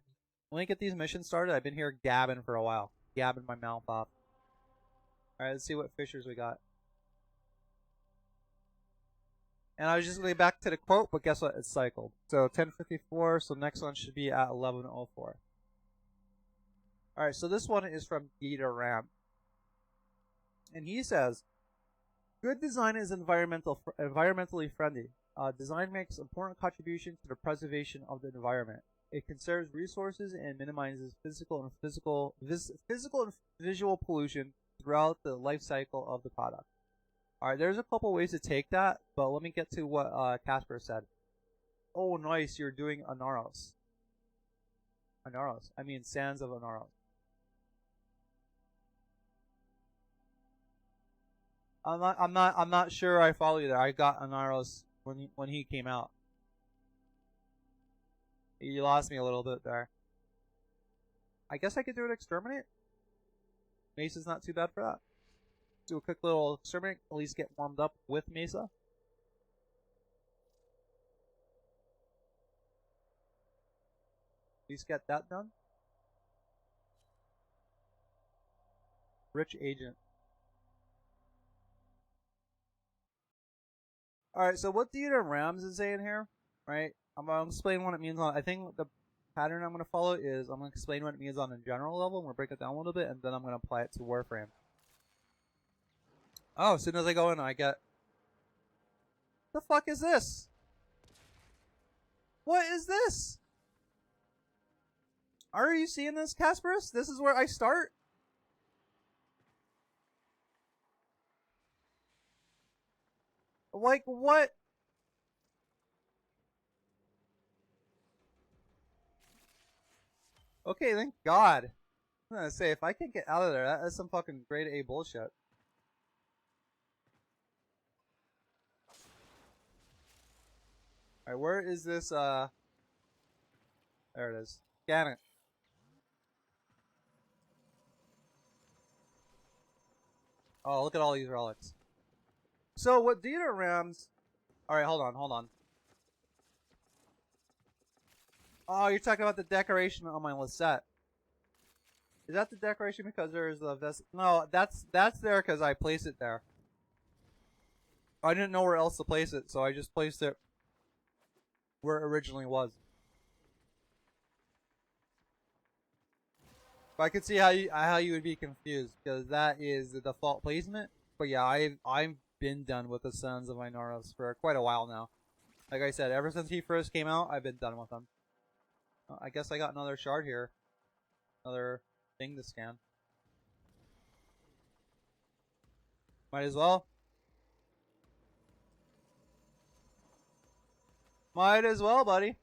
let me get these missions started. I've been here gabbing for a while. Gabbing my mouth off. Alright, let's see what fissures we got. And I was just going back to the quote, but guess what? It's cycled. So 1054, so next one should be at 1104. Alright, so this one is from Gita Ram. And he says, good design is environmentally friendly. Design makes important contribution to the preservation of the environment. It conserves resources and minimizes physical and visual pollution throughout the life cycle of the product. Alright, there's a couple ways to take that, but let me get to what Casper said. Oh, nice, you're doing Anaros. I mean Sands of Anaros. I'm not sure I follow you there. I got Anaros when he came out. You lost me a little bit there. I guess I could do an exterminate. Mesa's not too bad for that. Do a quick little exterminate, at least get warmed up with Mesa. At least get that done. Rich agent. Alright, so what Theater Rams is saying here, right? I'm going to explain what it means on, I think the pattern I'm going to follow is I'm going to explain what it means on a general level, and we'll break it down a little bit, and then I'm going to apply it to Warframe. Oh, as soon as I go in, I get... The fuck is this? What is this? Are you seeing this, Casperus? This is where I start? Like, what? Okay, thank God. I'm gonna say, if I can get out of there, that is some fucking grade A bullshit. Alright, where is this, There it is. Scan it. Oh, look at all these relics. So, what Data Rams... Alright, hold on. Oh, you're talking about the decoration on my Lisette. Is that the decoration because there's a vest? No, that's there because I placed it there. I didn't know where else to place it, so I just placed it where it originally was. But I could see how you would be confused because that is the default placement. But yeah, I've been done with the Sons of Inoros for quite a while now. Like I said, ever since he first came out, I've been done with him. I guess I got another shard here. Another thing to scan. Might as well. Might as well, buddy.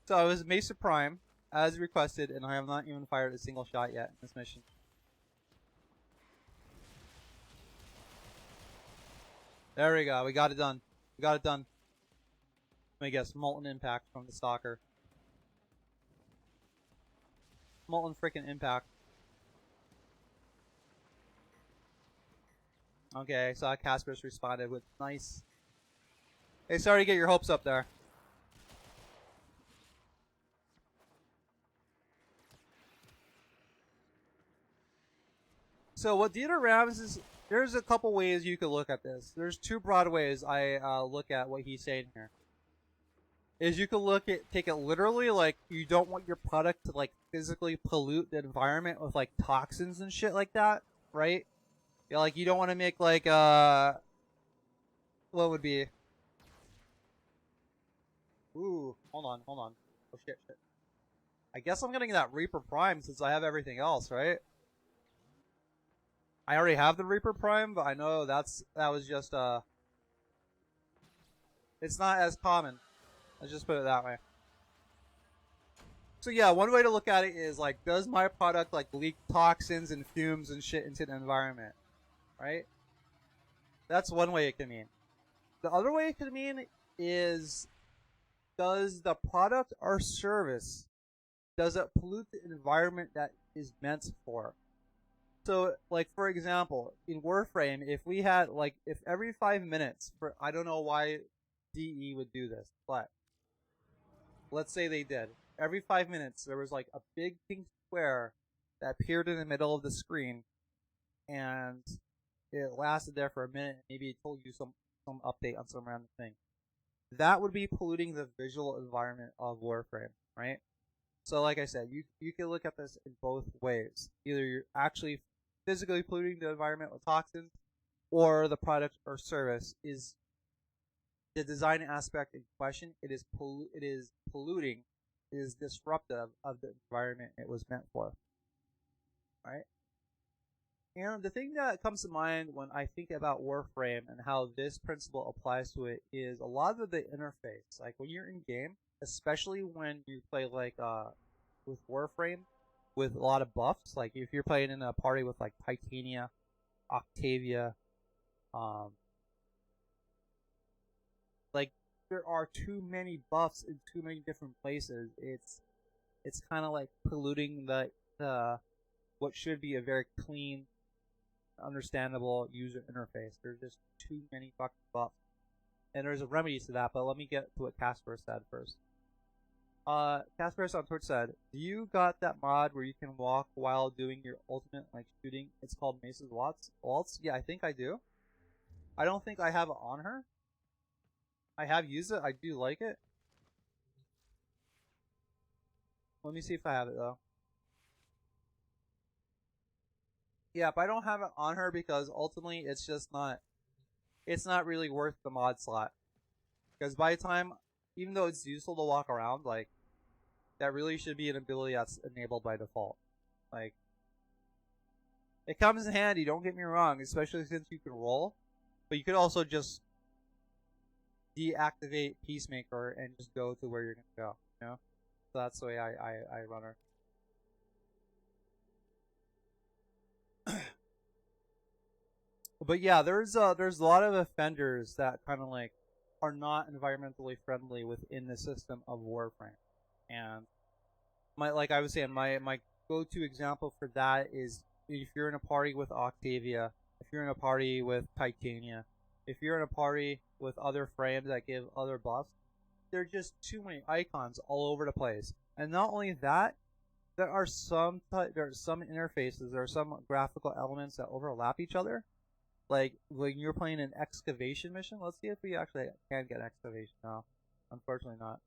So it was Mesa Prime, as requested, and I have not even fired a single shot yet in this mission. There we go. We got it done. We got it done. Let me guess. Molten Impact from the Stalker. Molten freaking Impact. Okay, I saw Casper's responded with nice. Hey, sorry to get your hopes up there. So what Dieter Rams is, there's a couple ways you could look at this. There's two broad ways I look at what he's saying here. Is you could take it literally, like you don't want your product to like physically pollute the environment with like toxins and shit like that, right? Yeah, like you don't want to make like what would be? Ooh, hold on. Oh shit. I guess I'm getting that Reaper Prime since I have everything else, right? I already have the Reaper Prime, but I know that was just it's not as common. Let's just put it that way. So yeah, one way to look at it is like, does my product like leak toxins and fumes and shit into the environment? Right? That's one way it can mean. The other way it can mean is, does the product or service, does it pollute the environment that is meant for? So, like, for example, in Warframe, if we had, like, if every 5 minutes, I don't know why DE would do this, but let's say they did. Every 5 minutes, there was, like, a big pink square that appeared in the middle of the screen, and it lasted there for a minute, maybe it told you some update on some random thing. That would be polluting the visual environment of Warframe, right? So, like I said, you can look at this in both ways. Either you're actually physically polluting the environment with toxins, or the product or service is the design aspect in question. It is polluting, it is disruptive of the environment it was meant for. Right? And the thing that comes to mind when I think about Warframe and how this principle applies to it is a lot of the interface. Like when you're in game, especially when you play like with Warframe with a lot of buffs, like if you're playing in a party with like Titania Octavia. Like there are too many buffs in too many different places. It's kind of like polluting the what should be a very clean, understandable user interface. There's just too many fucking buffs, and there's a remedy to that. But let me get to what Casper said first. Casper on Twitch said, "Do you got that mod where you can walk while doing your ultimate like shooting? It's called Mace's Waltz. Yeah, I think I do. I don't think I have it on her. I have used it. I do like it. Let me see if I have it though. Yeah, but I don't have it on her because ultimately it's just not. It's not really worth the mod slot. Because by the time, even though it's useful to walk around, like that really should be an ability that's enabled by default. Like it comes in handy. Don't get me wrong, especially since you can roll. But you could also just deactivate Peacemaker and just go to where you're gonna go. You know, so that's the way I run her. But yeah, there's a lot of offenders that kind of like are not environmentally friendly within the system of Warframe, and like I was saying, my go-to example for that is if you're in a party with Octavia, if you're in a party with Titania, if you're in a party with other frames that give other buffs, there are just too many icons all over the place. And not only that, there are some interfaces, there are some graphical elements that overlap each other. Like when you're playing an excavation mission, let's see if we actually can get excavation now. Unfortunately not.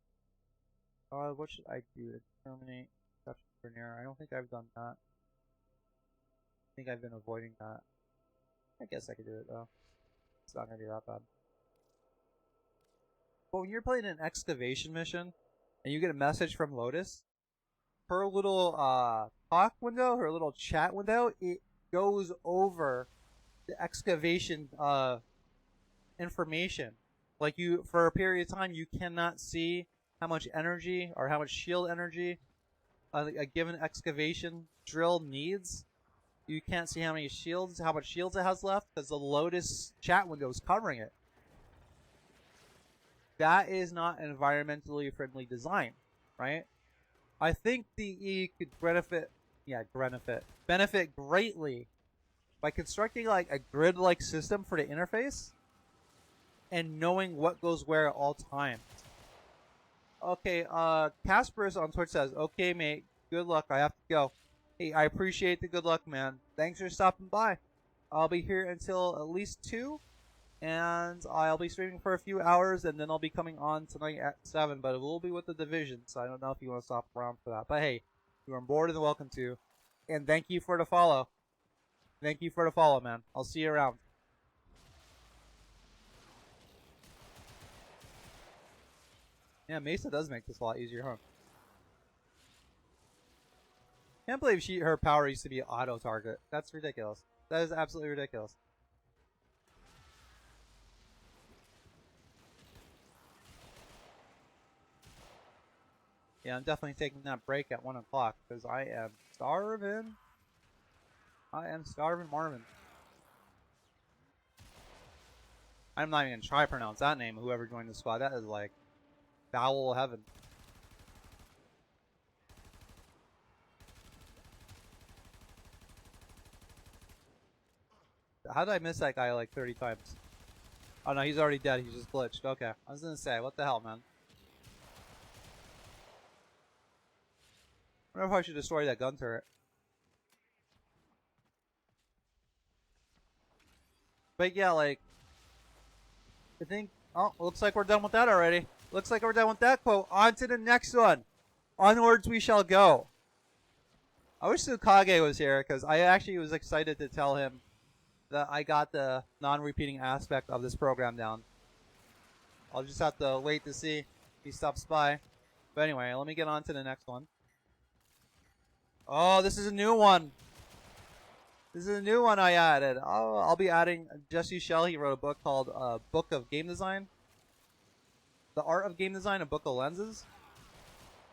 What should I do to terminate exception for near? I don't think I've done that. I think I've been avoiding that. I guess I could do it though. It's not gonna be that bad. But when you're playing an excavation mission and you get a message from Lotus, her little talk window, her little chat window, it goes over the excavation information. Like you, for a period of time, you cannot see how much energy or how much shield energy a given excavation drill needs. You can't see how much shields it has left because the Lotus chat window is covering it. That is not an environmentally friendly design, right? I think DE could benefit greatly by constructing like a grid-like system for the interface and knowing what goes where at all times. Okay, Casper's on Twitch says, "Okay, mate, good luck. I have to go." Hey, I appreciate the good luck, man. Thanks for stopping by. I'll be here until at least 2, and I'll be streaming for a few hours, and then I'll be coming on tonight at 7, but it will be with the Division, so I don't know if you want to stop around for that. But hey, you are more than welcome to. And thank you for the follow. Thank you for the follow, man. I'll see you around. Yeah, Mesa does make this a lot easier, huh? Can't believe her power used to be auto target. That's ridiculous. That is absolutely ridiculous. Yeah, I'm definitely taking that break at 1 o'clock because I am starving. I am starving Marvin. I'm not even going to try to pronounce that name, whoever joined the squad. That is like foul heaven. How did I miss that guy like 30 times? Oh no, he's already dead. He's just glitched. Okay. I was going to say, what the hell, man? I wonder if I should destroy that gun turret. But yeah, like, I think, oh, looks like we're done with that already. Looks like we're done with that quote. On to the next one. Onwards we shall go. I wish Tsukage was here, because I actually was excited to tell him that I got the non-repeating aspect of this program down. I'll just have to wait to see if he stops by. But anyway, let me get on to the next one. Oh, this is a new one. This is a new one I added. Oh, I'll be adding Jesse Shell. He wrote a book called Book of Game Design. The Art of Game Design, a book of lenses.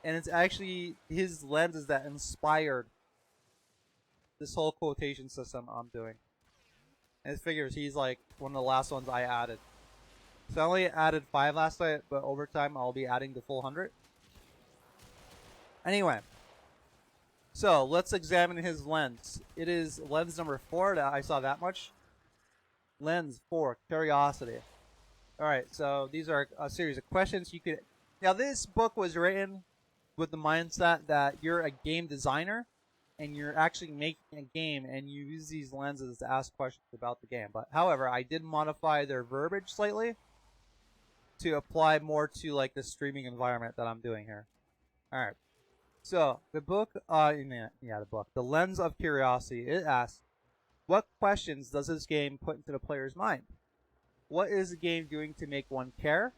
And it's actually his lenses that inspired this whole quotation system I'm doing. And it figures he's like one of the last ones I added. So I only added 5 last night, but over time I'll be adding the full 100. Anyway, so let's examine his lens. It is lens number 4. I saw that much. Lens 4, curiosity. Alright, so these are a series of questions you could... Now this book was written with the mindset that you're a game designer and you're actually making a game and you use these lenses to ask questions about the game. But however, I did modify their verbiage slightly to apply more to like the streaming environment that I'm doing here. Alright. So the book, the book, The Lens of Curiosity, it asks, what questions does this game put into the player's mind? What is the game doing to make one care?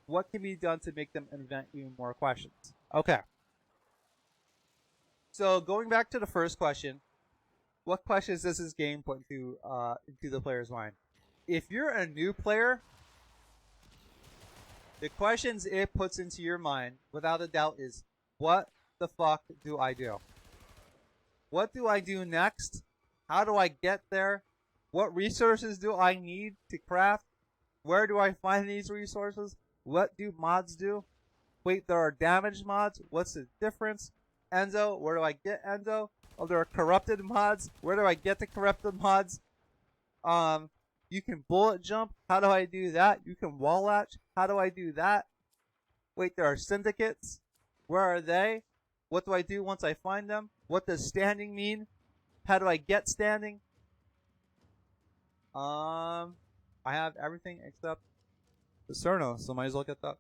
What can be done to make them invent even more questions? Okay. So going back to the first question, what questions does this game put into the player's mind? If you're a new player, the questions it puts into your mind, without a doubt, is what the fuck do I do? What do I do next? How do I get there? What resources do I need to craft? Where do I find these resources? What do mods do? Wait, there are damage mods. What's the difference? Enzo, where do I get Enzo? Oh, there are corrupted mods. Where do I get the corrupted mods? You can bullet jump. How do I do that? You can wall latch. How do I do that? Wait, there are syndicates. Where are they? What do I do once I find them? What does standing mean? How do I get standing? I have everything except Fissure, so might as well get that.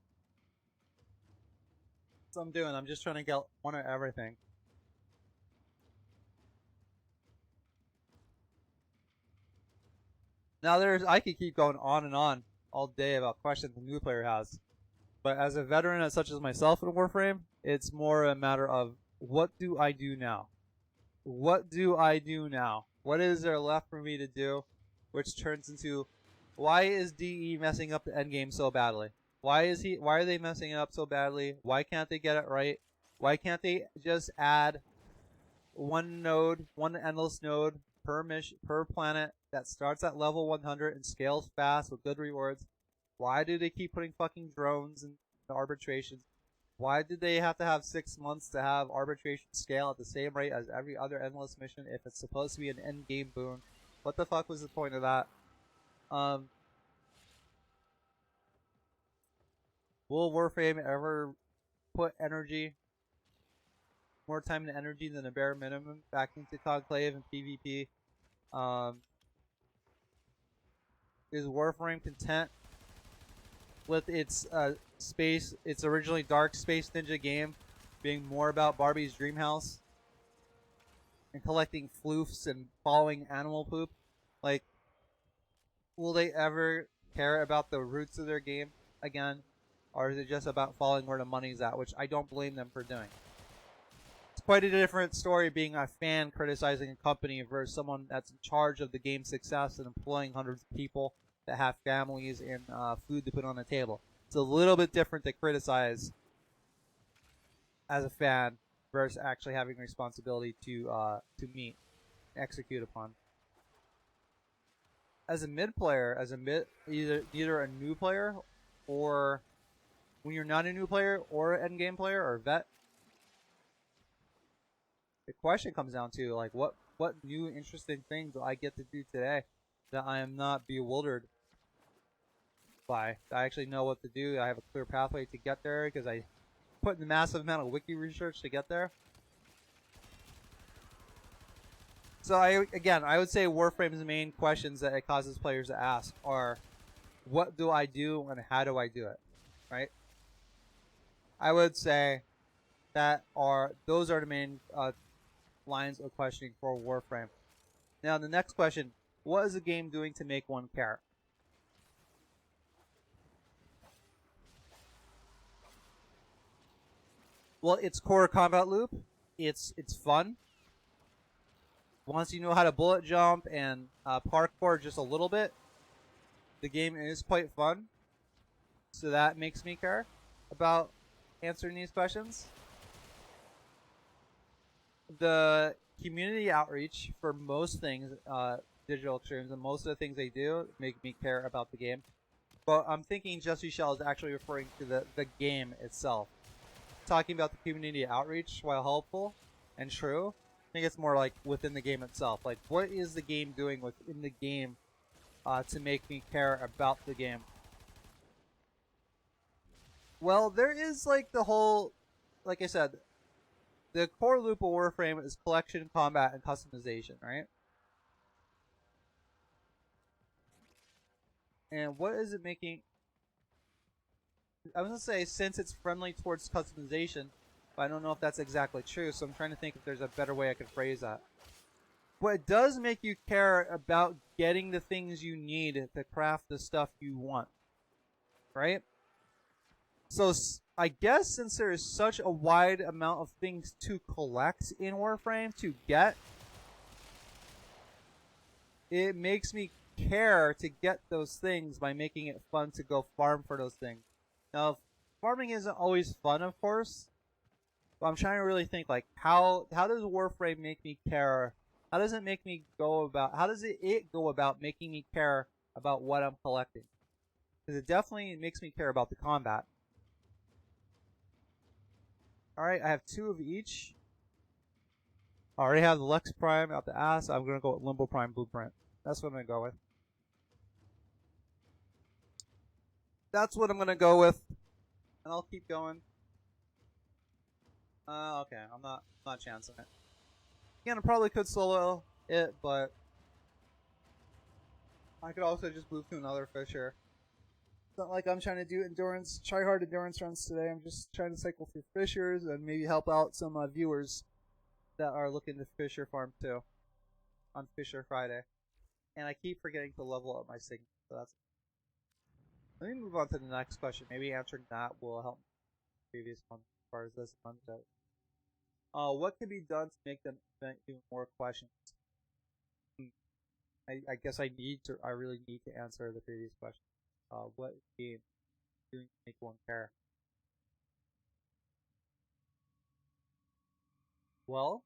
That's what I'm doing. I'm just trying to get one of everything. Now I could keep going on and on all day about questions the new player has. But as a veteran such as myself in Warframe, it's more a matter of what do I do now? What do I do now? What is there left for me to do? Which turns into, why is DE messing up the endgame so badly? Why are they messing it up so badly? Why can't they get it right? Why can't they just add one node, one endless node per planet that starts at level 100 and scales fast with good rewards? Why do they keep putting fucking drones in the arbitrations? Why did they have to have 6 months to have arbitration scale at the same rate as every other endless mission if it's supposed to be an end game boon? What the fuck was the point of that? Will Warframe ever put energy, more time and energy than a bare minimum, back into Conclave and PvP? Is Warframe content with its its originally dark Space Ninja game being more about Barbie's dream house and collecting floofs and following animal poop? Like, will they ever care about the roots of their game again? Or is it just about following where the money's at, which I don't blame them for doing. It's quite a different story being a fan criticizing a company versus someone that's in charge of the game's success and employing hundreds of people that have families and food to put on the table. It's a little bit different to criticize as a fan versus actually having responsibility to meet, execute upon. As a mid player, either a new player or when you're not a new player or an end game player or vet, the question comes down to like what new interesting thing do I get to do today that I am not bewildered by? I actually know what to do. I have a clear pathway to get there because I put in a massive amount of wiki research to get there. So I would say Warframe's main questions that it causes players to ask are, what do I do and how do I do it? Right? I would say those are the main lines of questioning for Warframe. Now the next question, what is the game doing to make one care? Well, its core combat loop, it's fun. Once you know how to bullet jump and parkour just a little bit, the game is quite fun. So that makes me care about answering these questions. The community outreach for most things digital extremes, and most of the things they do make me care about the game. But I'm thinking Jesse Shell is actually referring to the game itself. Talking about the community outreach, while helpful and true, I think it's more like within the game itself. Like, what is the game doing within the game to make me care about the game? Well, there is like the whole, like I said, the core loop of Warframe is collection, combat, and customization, right? And what is it making? I was gonna say, since it's friendly towards customization, but I don't know if that's exactly true, so I'm trying to think if there's a better way I could phrase that. But it does make you care about getting the things you need to craft the stuff you want, right? So I guess since there is such a wide amount of things to collect in Warframe to get, it makes me care to get those things by making it fun to go farm for those things. Now, farming isn't always fun, of course, but I'm trying to really think, like, how does Warframe make me care? How does it make me go about, how does it go about making me care about what I'm collecting? Because it definitely makes me care about the combat. Alright, I have 2 of each. I already have the Lex Prime out the ass. I'm going to go with Limbo Prime Blueprint. That's what I'm going to go with. That's what I'm going to go with. And I'll keep going. Okay, I'm not chancing it. Again, I probably could solo it, but I could also just move to another Fissure. It's not like I'm trying to do endurance, try hard endurance runs today. I'm just trying to cycle through Fissures and maybe help out some viewers that are looking to Fissure farm too on Fissure Friday. And I keep forgetting to level up my signal, so that's. Let me move on to the next question. Maybe answering that will help the previous one as far as this one goes. What can be done to make them invent even more questions? I guess I really need to answer the previous question. What game doing to make one care? Well,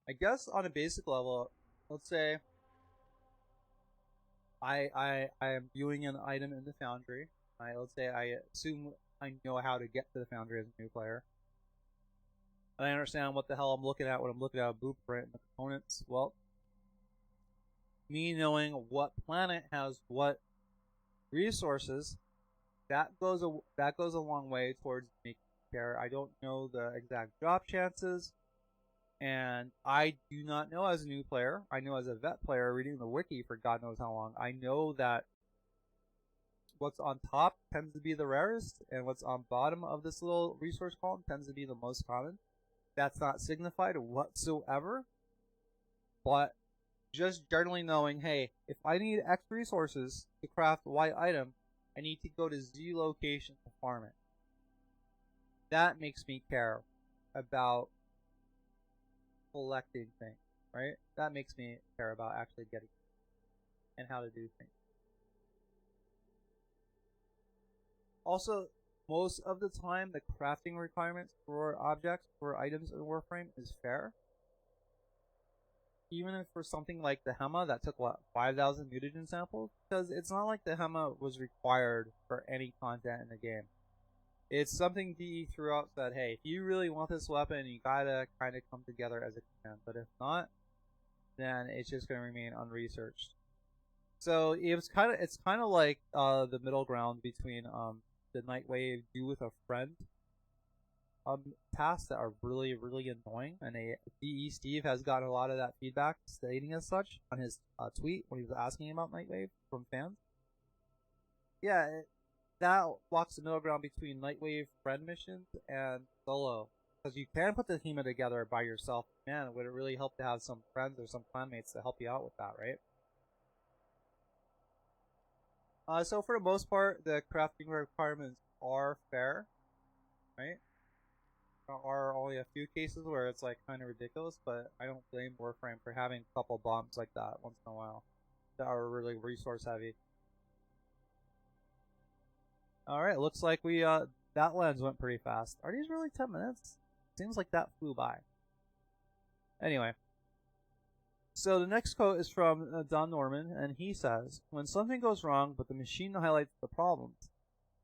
I guess on a basic level, let's say I am viewing an item in the foundry. Let's say I assume I know how to get to the foundry as a new player. And I understand what the hell I'm looking at when I'm looking at a blueprint and the components. Well, me knowing what planet has what resources, that goes a long way towards making care. I don't know the exact drop chances, and I do not know as a new player. I know as a vet player reading the wiki for God knows how long. I know that what's on top tends to be the rarest, and what's on bottom of this little resource column tends to be the most common. That's not signified whatsoever, but just generally knowing, hey, if I need X resources to craft Y item, I need to go to Z location to farm it. That makes me care about collecting things, right? That makes me care about actually getting and how to do things. Also, most of the time, the crafting requirements for objects, for items in Warframe is fair. Even if for something like the Hema that took, what, 5,000 mutagen samples? Because it's not like the Hema was required for any content in the game. It's something DE threw out that, hey, if you really want this weapon, you gotta kind of come together as a command. But if not, then it's just gonna remain unresearched. So it's kind of like the middle ground between the Nightwave do with a friend tasks that are really, really annoying, and DE Steve has gotten a lot of that feedback stating as such on his tweet when he was asking about Nightwave from fans. Yeah, that walks the middle ground between Nightwave friend missions and solo, because you can put the Hema together by yourself. Man, would it really help to have some friends or some clanmates to help you out with that, right? So for the most part, the crafting requirements are fair, right? There are only a few cases where it's like kind of ridiculous, but I don't blame Warframe for having a couple bombs like that once in a while that are really resource heavy. Alright, looks like we that lens went pretty fast. Are these really 10 minutes? Seems like that flew by. Anyway. So the next quote is from Don Norman, and he says, "When something goes wrong, but the machine highlights the problems,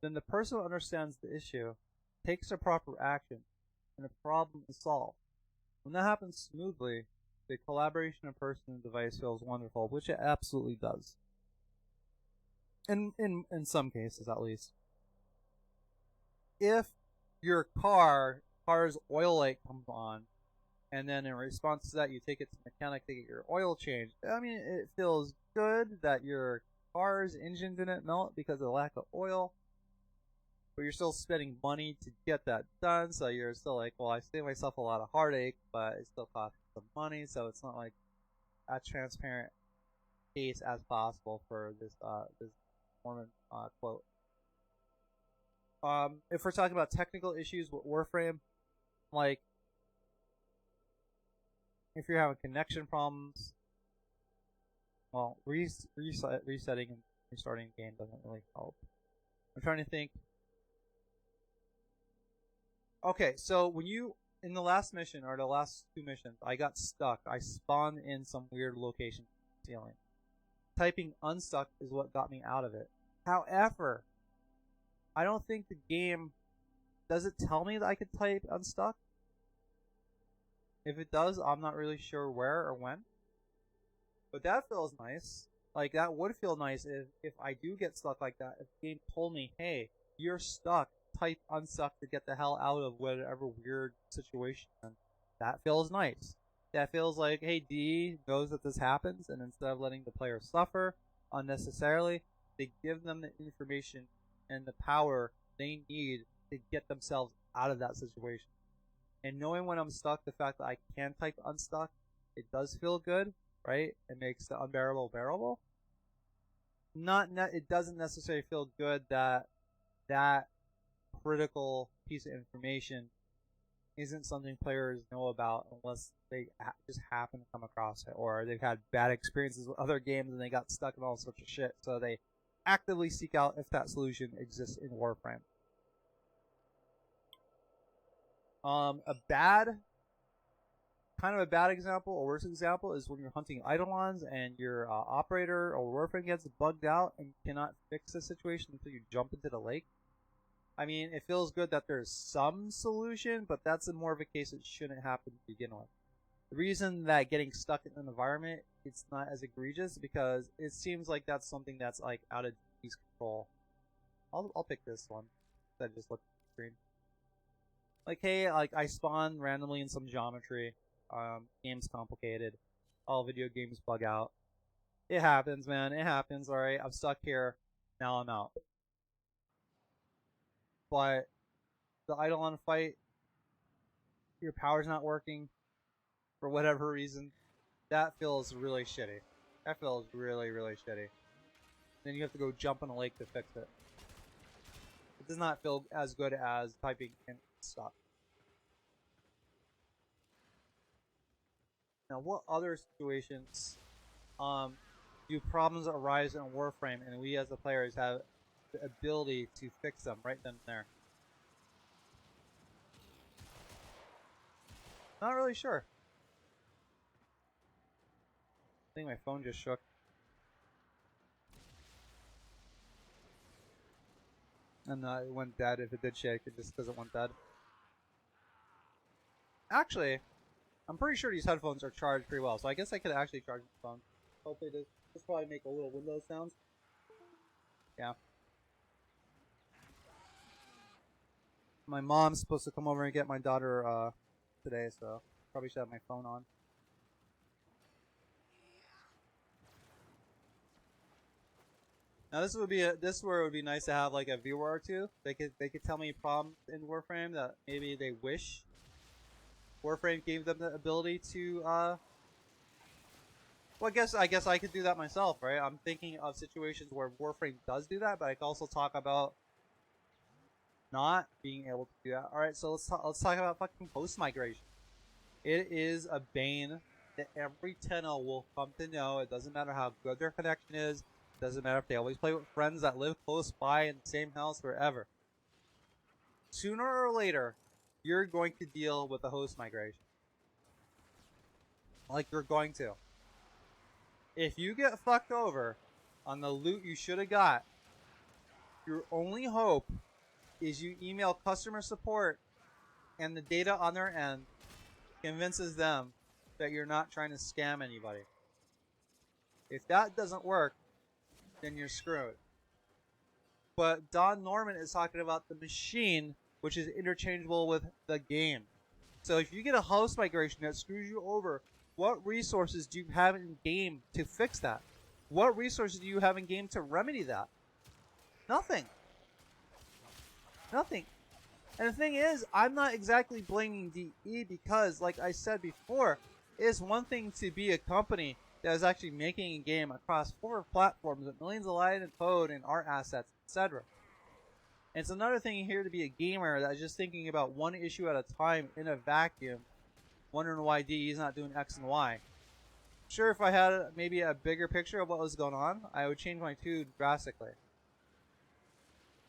then the person who understands the issue takes the proper action, and the problem is solved. When that happens smoothly, the collaboration of person and device feels wonderful," which it absolutely does. In some cases, at least. If your car's oil light comes on, and then in response to that, you take it to the mechanic to get your oil changed. I mean, it feels good that your car's engine didn't melt because of the lack of oil, but you're still spending money to get that done, so you're still like, well, I saved myself a lot of heartache, but it still costs some money, so it's not like a transparent case as possible for this Mormon quote. If we're talking about technical issues with Warframe, like if you're having connection problems, well, resetting and restarting the game doesn't really help. I'm trying to think. Okay, so when you, in the last mission, or the last two missions, I got stuck. I spawned in some weird location ceiling. Typing unstuck is what got me out of it. However, I don't think the game, does it tell me that I could type unstuck? If it does, I'm not really sure where or when. But that feels nice. Like, that would feel nice if I do get stuck like that. If the game told me, hey, you're stuck, type unstuck to get the hell out of whatever weird situation. And that feels nice. That feels like, hey, D knows that this happens, and instead of letting the player suffer unnecessarily, they give them the information and the power they need to get themselves out of that situation. And knowing when I'm stuck, the fact that I can type unstuck, it does feel good, right? It makes the unbearable bearable. It doesn't necessarily feel good that that critical piece of information isn't something players know about unless they just happen to come across it, or they've had bad experiences with other games and they got stuck in all sorts of shit. So they actively seek out if that solution exists in Warframe. A bad example, or worse example, is when you're hunting Eidolons and your operator or Warframe gets bugged out and cannot fix the situation until you jump into the lake. I mean, it feels good that there's some solution, but that's more of a case that shouldn't happen to begin with. The reason that getting stuck in an environment, it's not as egregious, because it seems like that's something that's like out of DC's control. I'll pick this one. I just looked at the screen. Like, hey, like I spawn randomly in some geometry. Game's complicated. All video games bug out. It happens, man. It happens. All right, I'm stuck here. Now I'm out. But the Eidolon fight, your power's not working for whatever reason. That feels really shitty. That feels really, really shitty. Then you have to go jump in a lake to fix it. It does not feel as good as typing in stuff. Now, what other situations do problems arise in Warframe, and we as the players have the ability to fix them right then and there? Not really sure. I think my phone just shook. And it went dead. If it did shake, it just doesn't went dead. Actually, I'm pretty sure these headphones are charged pretty well, so I guess I could actually charge the phone. Hopefully this probably make a little Windows sounds. Yeah. My mom's supposed to come over and get my daughter today, so probably should have my phone on. Now this is where it would be nice to have like a viewer or two. They could tell me problems in Warframe that maybe they wish Warframe gave them the ability to well, I guess I could do that myself, right? I'm thinking of situations where Warframe does do that, but I could also talk about not being able to do that. All right, so let's talk about fucking host migration. It is a bane that every tenno will come to know. It doesn't matter how good their connection is. It doesn't matter if they always play with friends that live close by in the same house forever. Sooner or later, you're going to deal with a host migration. Like, you're going to. If you get fucked over on the loot you should have got, your only hope is you email customer support and the data on their end convinces them that you're not trying to scam anybody. If that doesn't work, then you're screwed. But Don Norman is talking about the machine, which is interchangeable with the game. So if you get a host migration that screws you over, what resources do you have in game to fix that? What resources do you have in game to remedy that? Nothing. Nothing. And the thing is, I'm not exactly blaming DE because, like I said before, it's one thing to be a company that is actually making a game across 4 platforms with millions of lines of code and art assets, etc. And it's another thing here to be a gamer that's just thinking about one issue at a time in a vacuum, wondering why DE is not doing X and Y. Sure, if I had maybe a bigger picture of what was going on, I would change my tune drastically.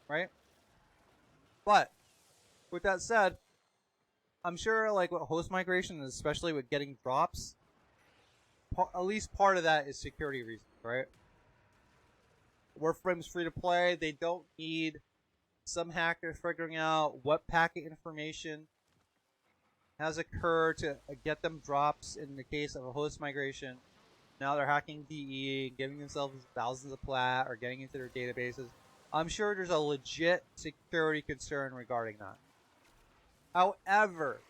Right? But with that said, I'm sure like with host migration, especially with getting drops, at least part of that is security reasons, right? Warframe's free to play. They don't need some hacker figuring out what packet information has occurred to get them drops in the case of a host migration. Now they're hacking DE, giving themselves thousands of plat, or getting into their databases. I'm sure there's a legit security concern regarding that. However,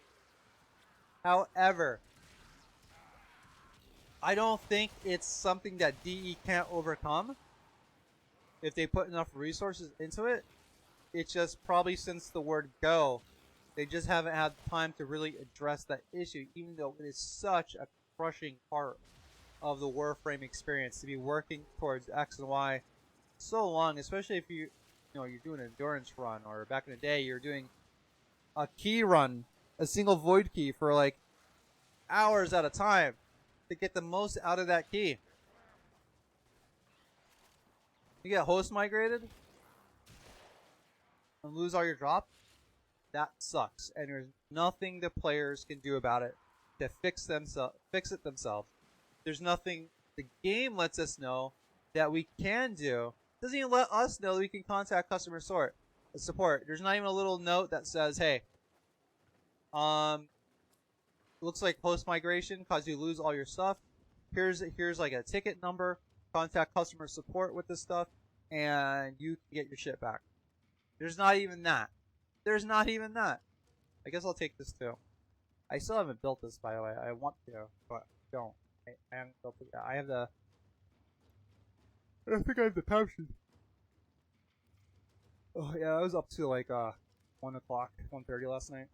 I don't think it's something that DE can't overcome if they put enough resources into it. It's just probably since the word go, they just haven't had time to really address that issue, even though it is such a crushing part of the Warframe experience to be working towards X and Y so long, especially if you're doing an endurance run, or back in the day you're doing a key run, a single void key for like hours at a time to get the most out of that key. You get host migrated and lose all your drop, that sucks, and there's nothing the players can do about it to fix it themselves. There's nothing the game lets us know that we can do. It doesn't even let us know that we can contact customer support. There's not even a little note that says, hey, looks like post migration caused you to lose all your stuff. Here's like a ticket number. Contact customer support with this stuff, and you can get your shit back. There's not even that. There's not even that. I guess I'll take this too. I still haven't built this, by the way. I want to, but don't. I haven't built it yet. I have the. I think I have the passion. Oh yeah, I was up to like 1 o'clock, 1:30 last night,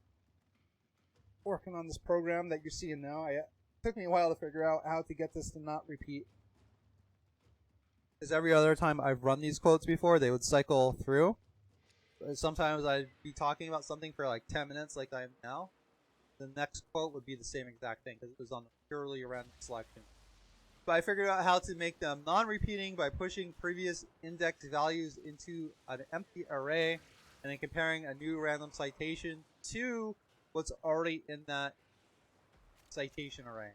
working on this program that you're seeing now. It took me a while to figure out how to get this to not repeat. Because every other time I've run these quotes before, they would cycle through. Sometimes I'd be talking about something for like 10 minutes like I am now. The next quote would be the same exact thing because it was on a purely random selection. But I figured out how to make them non-repeating by pushing previous index values into an empty array and then comparing a new random citation to what's already in that citation array.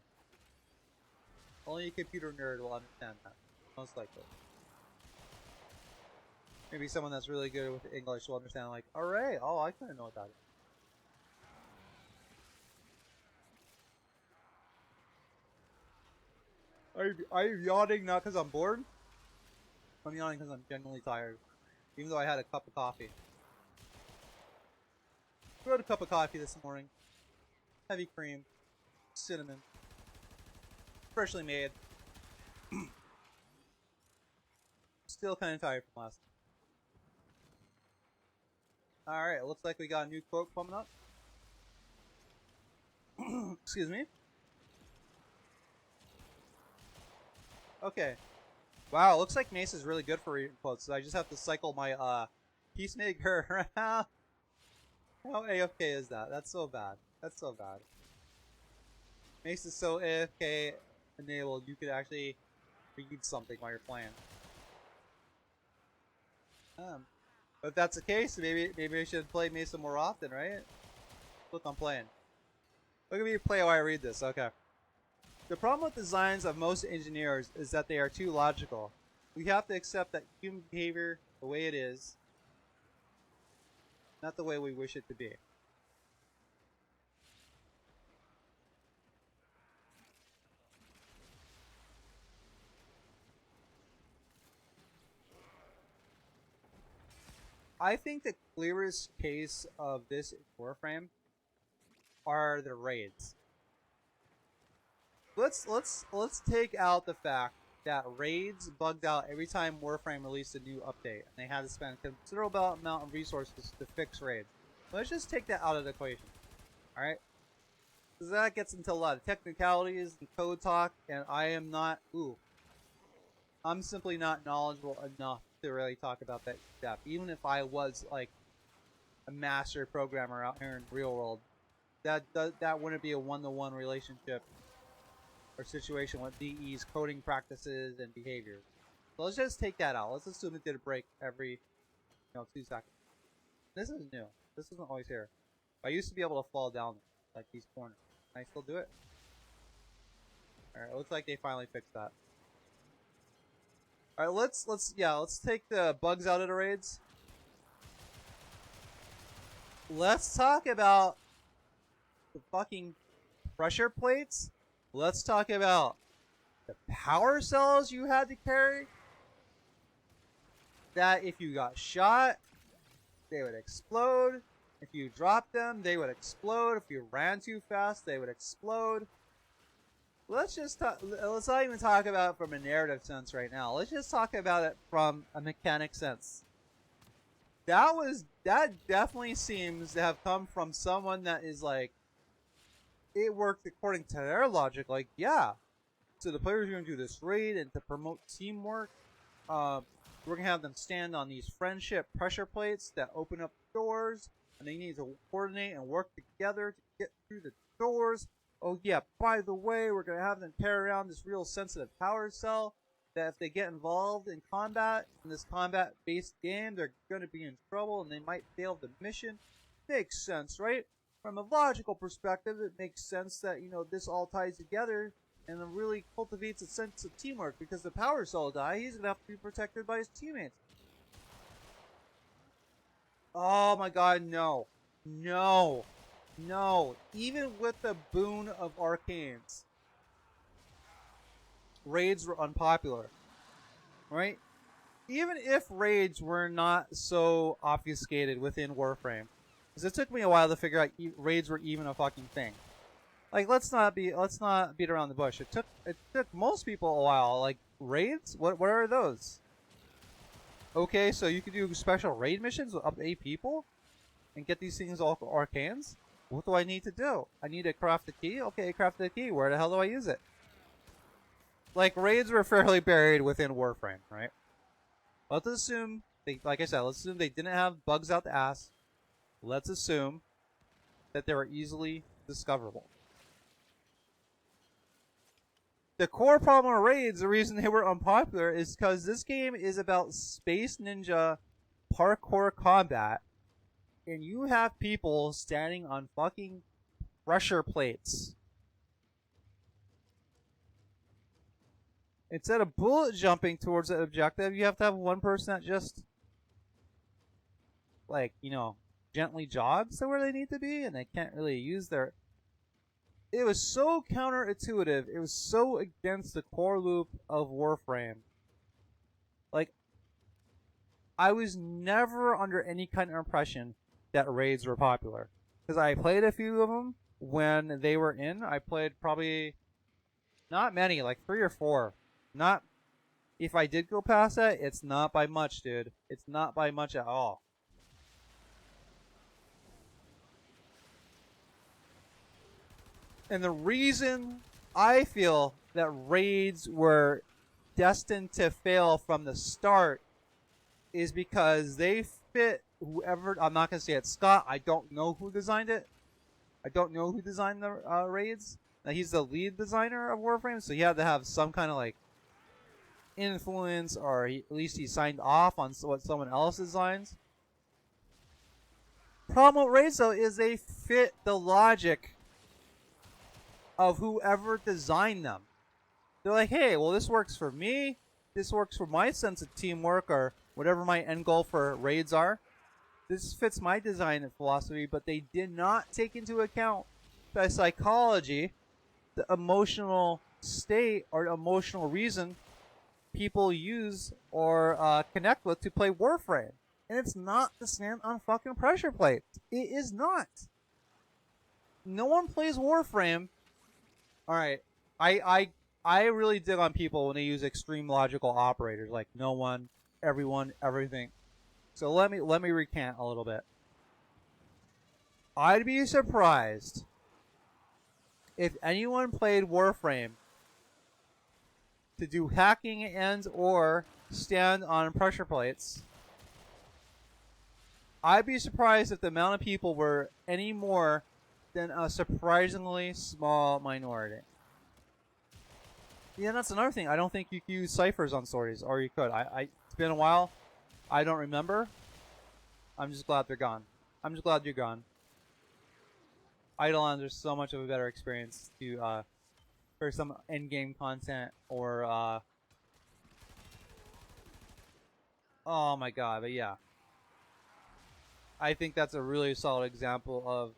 Only a computer nerd will understand that, most likely. Maybe someone that's really good with English will understand, like, array. Oh, I couldn't know what that is. Are you yawning not because I'm bored? I'm yawning because I'm genuinely tired. Even though I had a cup of coffee. I had a cup of coffee this morning. Heavy cream. Cinnamon. Freshly made. Still kind of tired from last night. Alright, looks like we got a new quote coming up. Excuse me. Okay. Wow, looks like Mace is really good for reading quotes. So I just have to cycle my Peacemaker around. How AFK is that? That's so bad. That's so bad. Mace is so AFK enabled, you could actually read something while you're playing. But if that's the case, maybe I should play Mesa more often, right? Look, I'm playing. Look at me play while I read this. Okay. The problem with designs of most engineers is that they are too logical. We have to accept that human behavior, the way it is, not the way we wish it to be. I think the clearest case of this Warframe are the raids. Let's take out the fact that raids bugged out every time Warframe released a new update, and they had to spend a considerable amount of resources to fix raids. Let's just take that out of the equation, all right? Because that gets into a lot of technicalities and code talk, and I am not. I'm simply not knowledgeable enough to really talk about that stuff. Even if I was like a master programmer out here in the real world, that wouldn't be a one-to-one relationship or situation with DE's coding practices and behaviors. So let's just take that out. Let's assume it did a break every 2 seconds. This is new. This isn't always here. I used to be able to fall down like these corners. Can I still do it? Alright, it looks like they finally fixed that. Alright, let's take the bugs out of the raids. Let's talk about the fucking pressure plates. Let's talk about the power cells you had to carry. That if you got shot, they would explode. If you dropped them, they would explode. If you ran too fast, they would explode. Let's not even talk about it from a narrative sense right now. Let's just talk about it from a mechanic sense. That definitely seems to have come from someone that is like, it worked according to their logic. Like, yeah, so the players are going to do this raid, and to promote teamwork, we're going to have them stand on these friendship pressure plates that open up doors, and they need to coordinate and work together to get through the doors. Oh yeah, by the way, we're going to have them carry around this real sensitive power cell that if they get involved in combat, in this combat-based game, they're going to be in trouble and they might fail the mission. Makes sense, right? From a logical perspective, it makes sense that, this all ties together and it really cultivates a sense of teamwork, because the power cell die, he's going to have to be protected by his teammates. Oh my god, no. No. No. Even with the boon of arcanes, raids were unpopular. Right? Even if raids were not so obfuscated within Warframe. Because it took me a while to figure out raids were even a fucking thing. Like, let's not beat around the bush. It took most people a while. Like, raids? What are those? Okay, so you can do special raid missions with up to 8 people and get these things all arcanes? What do I need to do? I need to craft the key? Okay, I crafted the key. Where the hell do I use it? Like, raids were fairly buried within Warframe, right? Let's assume, like I said, let's assume they didn't have bugs out the ass. Let's assume that they were easily discoverable. The core problem of raids, the reason they were unpopular, is because this game is about Space Ninja parkour combat, and you have people standing on fucking pressure plates. Instead of bullet jumping towards the objective, you have to have one person that just, like, gently jogs to where they need to be, and they can't really use their... It was so counterintuitive. It was so against the core loop of Warframe. Like, I was never under any kind of impression that raids were popular. Because I played a few of them when they were in. I played probably not many, like 3 or 4. Not, if I did go past that, it's not by much, dude. It's not by much at all. And the reason I feel that raids were destined to fail from the start is because they fit whoever... I'm not going to say it's Scott. I don't know who designed it. I don't know who designed the raids. Now, he's the lead designer of Warframe, so he had to have some kind of, like, influence, or at least he signed off on what someone else designs. Problem with raids, though, is they fit the logic of whoever designed them. They're like, hey, well, this works for me. This works for my sense of teamwork or whatever my end goal for raids are. This fits my design and philosophy, but they did not take into account the psychology, the emotional state, or emotional reason people use or connect with to play Warframe. And it's not to stand on fucking pressure plates. It is not. No one plays Warframe. Alright, I really dig on people when they use extreme logical operators like no one, everyone, everything. So let me recant a little bit. I'd be surprised if anyone played Warframe to do hacking and or stand on pressure plates. I'd be surprised if the amount of people were any more than a surprisingly small minority. Yeah, that's another thing. I don't think you can use ciphers on sorties, or you could. It's been a while. I don't remember. I'm just glad they're gone. I'm just glad you're gone. Eidolons are so much of a better experience to for some end-game content or oh my god, but yeah. I think that's a really solid example of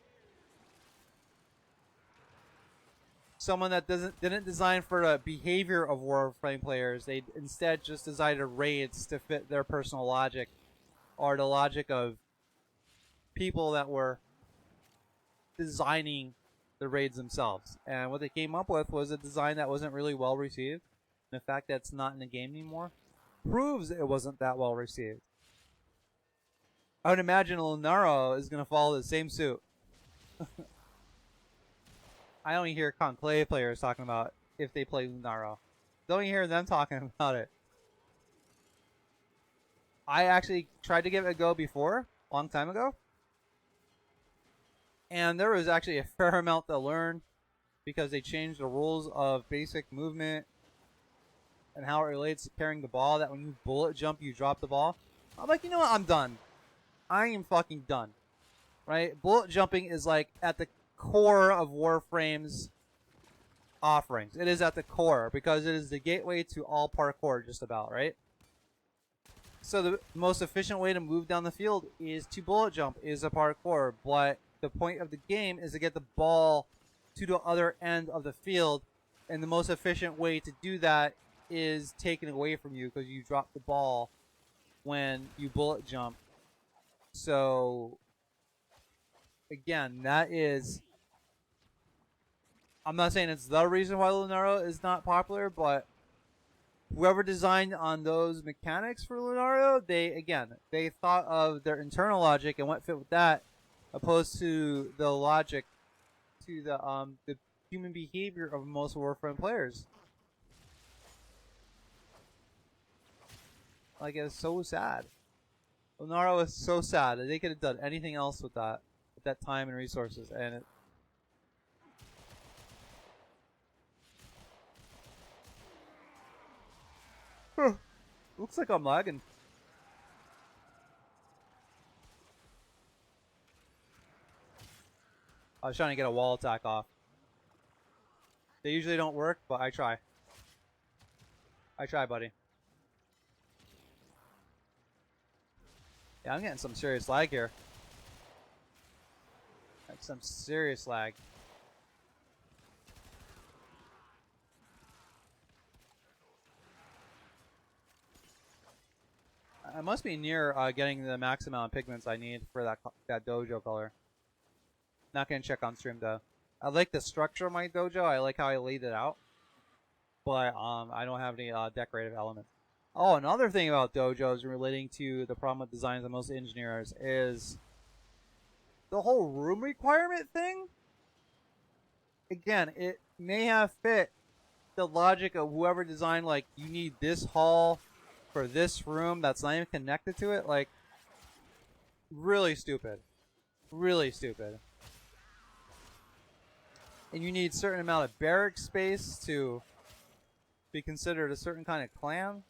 someone that didn't design for the behavior of Warframe players. They instead just designed raids to fit their personal logic or the logic of people that were designing the raids themselves. And what they came up with was a design that wasn't really well received. And the fact that it's not in the game anymore proves it wasn't that well received. I would imagine Lunaro is going to follow the same suit. I only hear Conclave players talking about if they play Lunaro. Don't even hear them talking about it. I actually tried to give it a go before, a long time ago. And there was actually a fair amount to learn because they changed the rules of basic movement and how it relates to carrying the ball, that when you bullet jump, you drop the ball. I'm like, you know what? I'm done. I am fucking done. Right? Bullet jumping is like at the core of Warframe's offerings. It is at the core because it is the gateway to all parkour, just about, right? So the most efficient way to move down the field is to bullet jump, is a parkour, but the point of the game is to get the ball to the other end of the field, and the most efficient way to do that is taken away from you because you drop the ball when you bullet jump. So again, that is, I'm not saying it's the reason why Lunaro is not popular, but whoever designed on those mechanics for Lunaro, they thought of their internal logic and what fit with that, opposed to the logic to the human behavior of most Warframe players. Like, it's so sad. Lunaro is so sad that they could have done anything else with that time and resources, and it. Looks like I'm lagging. I was trying to get a wall attack off. They usually don't work, but I try. I try, buddy. Yeah, I'm getting some serious lag here. That's some serious lag. I must be near getting the max amount of pigments I need for that dojo color. Not gonna check on stream though. I like the structure of my dojo. I like how I laid it out, but I don't have any decorative elements. Oh, another thing about dojos relating to the problem with designs of most engineers is the whole room requirement thing. Again, it may have fit the logic of whoever designed, like, you need this hall for this room that's not even connected to it. Like, really stupid. Really stupid. And you need a certain amount of barrack space to be considered a certain kind of clan.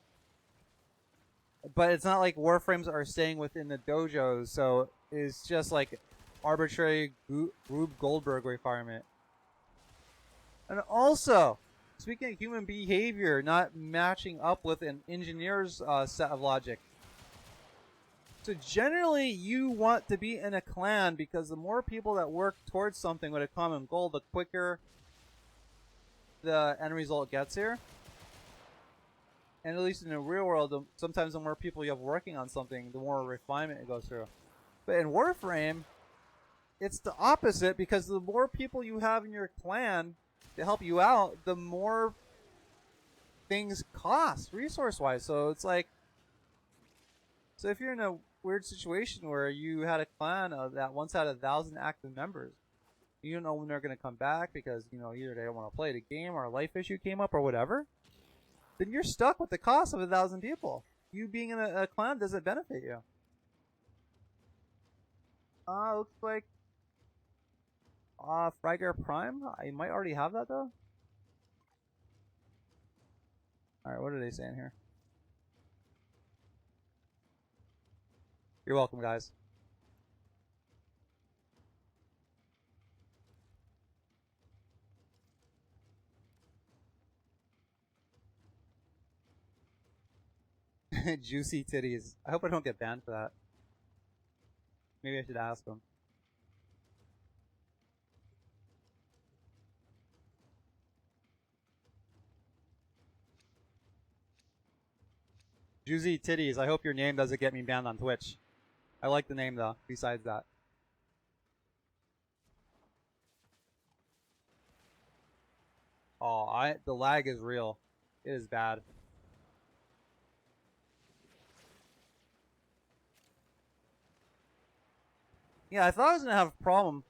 But it's not like Warframes are staying within the dojos, so it's just like arbitrary Rube Goldberg requirement. And also, speaking of human behavior not matching up with an engineer's set of logic. So generally, you want to be in a clan because the more people that work towards something with a common goal, the quicker the end result gets here. And at least in the real world, sometimes the more people you have working on something, the more refinement it goes through. But in Warframe, it's the opposite, because the more people you have in your clan to help you out, the more things cost resource-wise. So it's like, so if you're in a weird situation where you had a clan that once had 1,000 active members, you don't know when they're going to come back because, you know, either they don't want to play the game or a life issue came up or whatever, then you're stuck with the cost of 1,000 people. You being in a clan doesn't benefit you. Looks like Fragger Prime. I might already have that though. Alright, what are they saying here? You're welcome, guys. Juicy titties. I hope I don't get banned for that. Maybe I should ask them. Juicy titties. I hope your name doesn't get me banned on Twitch. I like the name though, besides that. Oh, the lag is real. It is bad. Yeah, I thought I was gonna have a problem.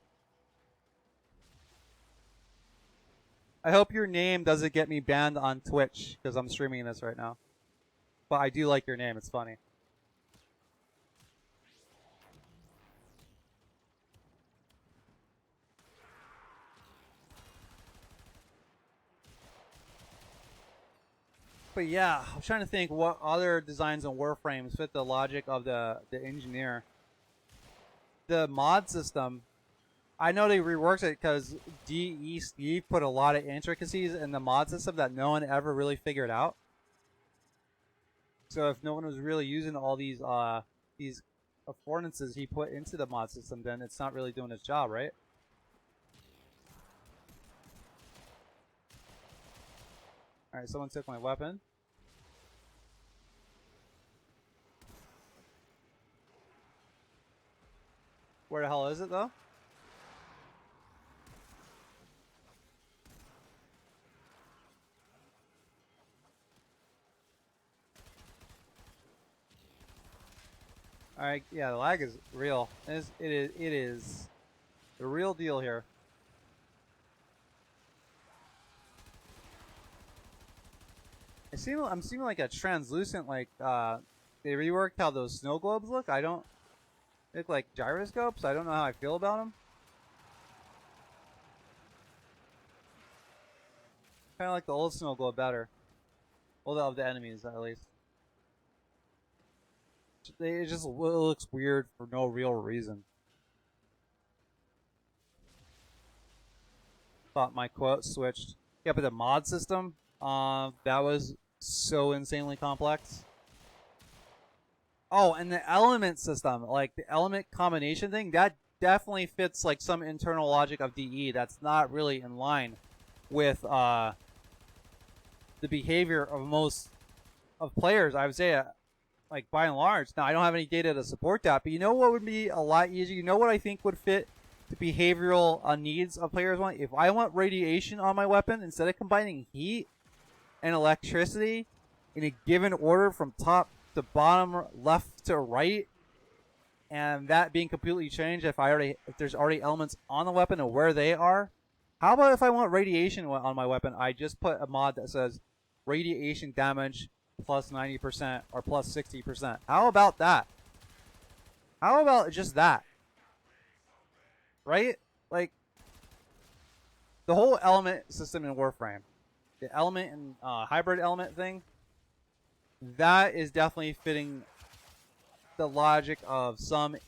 I hope your name doesn't get me banned on Twitch, because I'm streaming this right now. But I do like your name, it's funny. But yeah, I'm trying to think what other designs and Warframes fit the logic of the engineer. The mod system, I know they reworked it because DE Steve put a lot of intricacies in the mod system that no one ever really figured out. So if no one was really using all these affordances he put into the mod system, then it's not really doing its job, right? Alright, someone took my weapon. Where the hell is it, though? Alright, yeah, the lag is real. It is the real deal here. I'm seeing like a translucent, like, they reworked how those snow globes look. They look like gyroscopes. I don't know how I feel about them. Kind of like the old snow globe better. Well, of the enemies, at least. It just looks weird for no real reason. Thought my quote switched. Yeah, but the mod system, that was so insanely complex. Oh, and the element system, like the element combination thing, that definitely fits like some internal logic of DE that's not really in line with the behavior of most of players, I would say, like by and large. Now, I don't have any data to support that, but you know what would be a lot easier? You know what I think would fit the behavioral needs of players want? If I want radiation on my weapon, instead of combining heat and electricity in a given order from top to bottom, left to right, and that being completely changed if there's already elements on the weapon and where they are. How about if I want radiation on my weapon, I just put a mod that says radiation damage plus 90% or plus 60%. How about that? How about just that? Right? Like, the whole element system in Warframe, the element and hybrid element thing, that is definitely fitting the logic of someone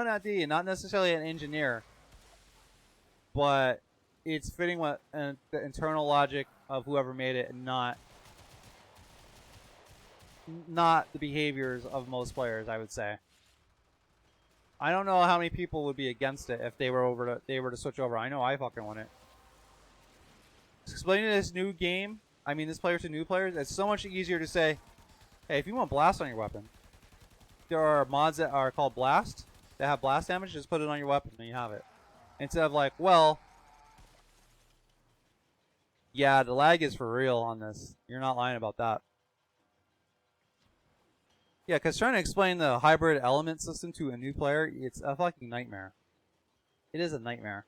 at D, not necessarily an engineer, but it's fitting what the internal logic of whoever made it, and not the behaviors of most players, I would say. I don't know how many people would be against it if they were to switch over. I know I fucking want it. Explaining this new game, I mean this player to new players, it's so much easier to say, hey, if you want blast on your weapon, there are mods that are called blast that have blast damage. Just put it on your weapon and you have it. Instead of like, well, yeah, the lag is for real on this. You're not lying about that. Yeah, because trying to explain the hybrid element system to a new player, it's a fucking nightmare. It is a nightmare.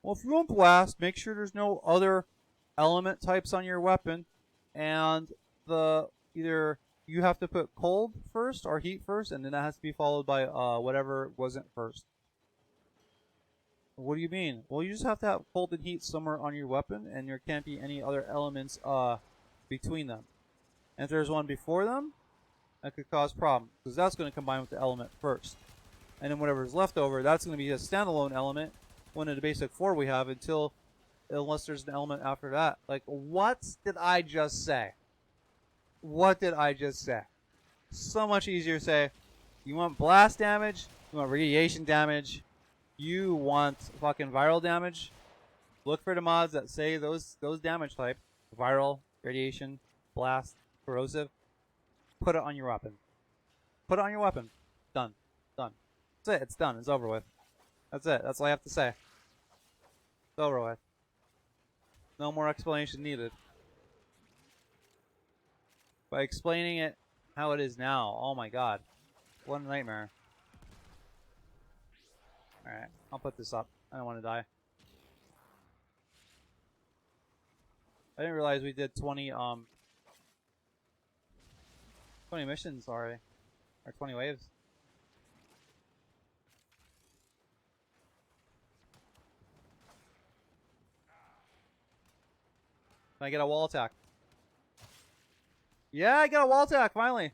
Well, if you want blast, make sure there's no other element types on your weapon, and either you have to put cold first or heat first, and then that has to be followed by whatever wasn't first. What do you mean? Well, you just have to have cold and heat somewhere on your weapon, and there can't be any other elements between them. And if there's one before them, that could cause problems, because that's going to combine with the element first. And then whatever's left over, that's going to be a standalone element, one of the basic 4 we have, unless there's an element after that. Like, what did I just say? What did I just say? So much easier to say, you want blast damage, you want radiation damage, you want fucking viral damage. Look for the mods that say those damage type, viral, radiation, blast, corrosive. Put it on your weapon. Put it on your weapon. Done. Done. That's it. It's done. It's over with. That's it. That's all I have to say. It's over with. No more explanation needed. By explaining it how it is now, oh my god. What a nightmare. Alright, I'll put this up. I don't want to die. I didn't realize we did 20 missions already. Or 20 waves. Can I get a wall attack? Yeah, I got a wall attack, finally.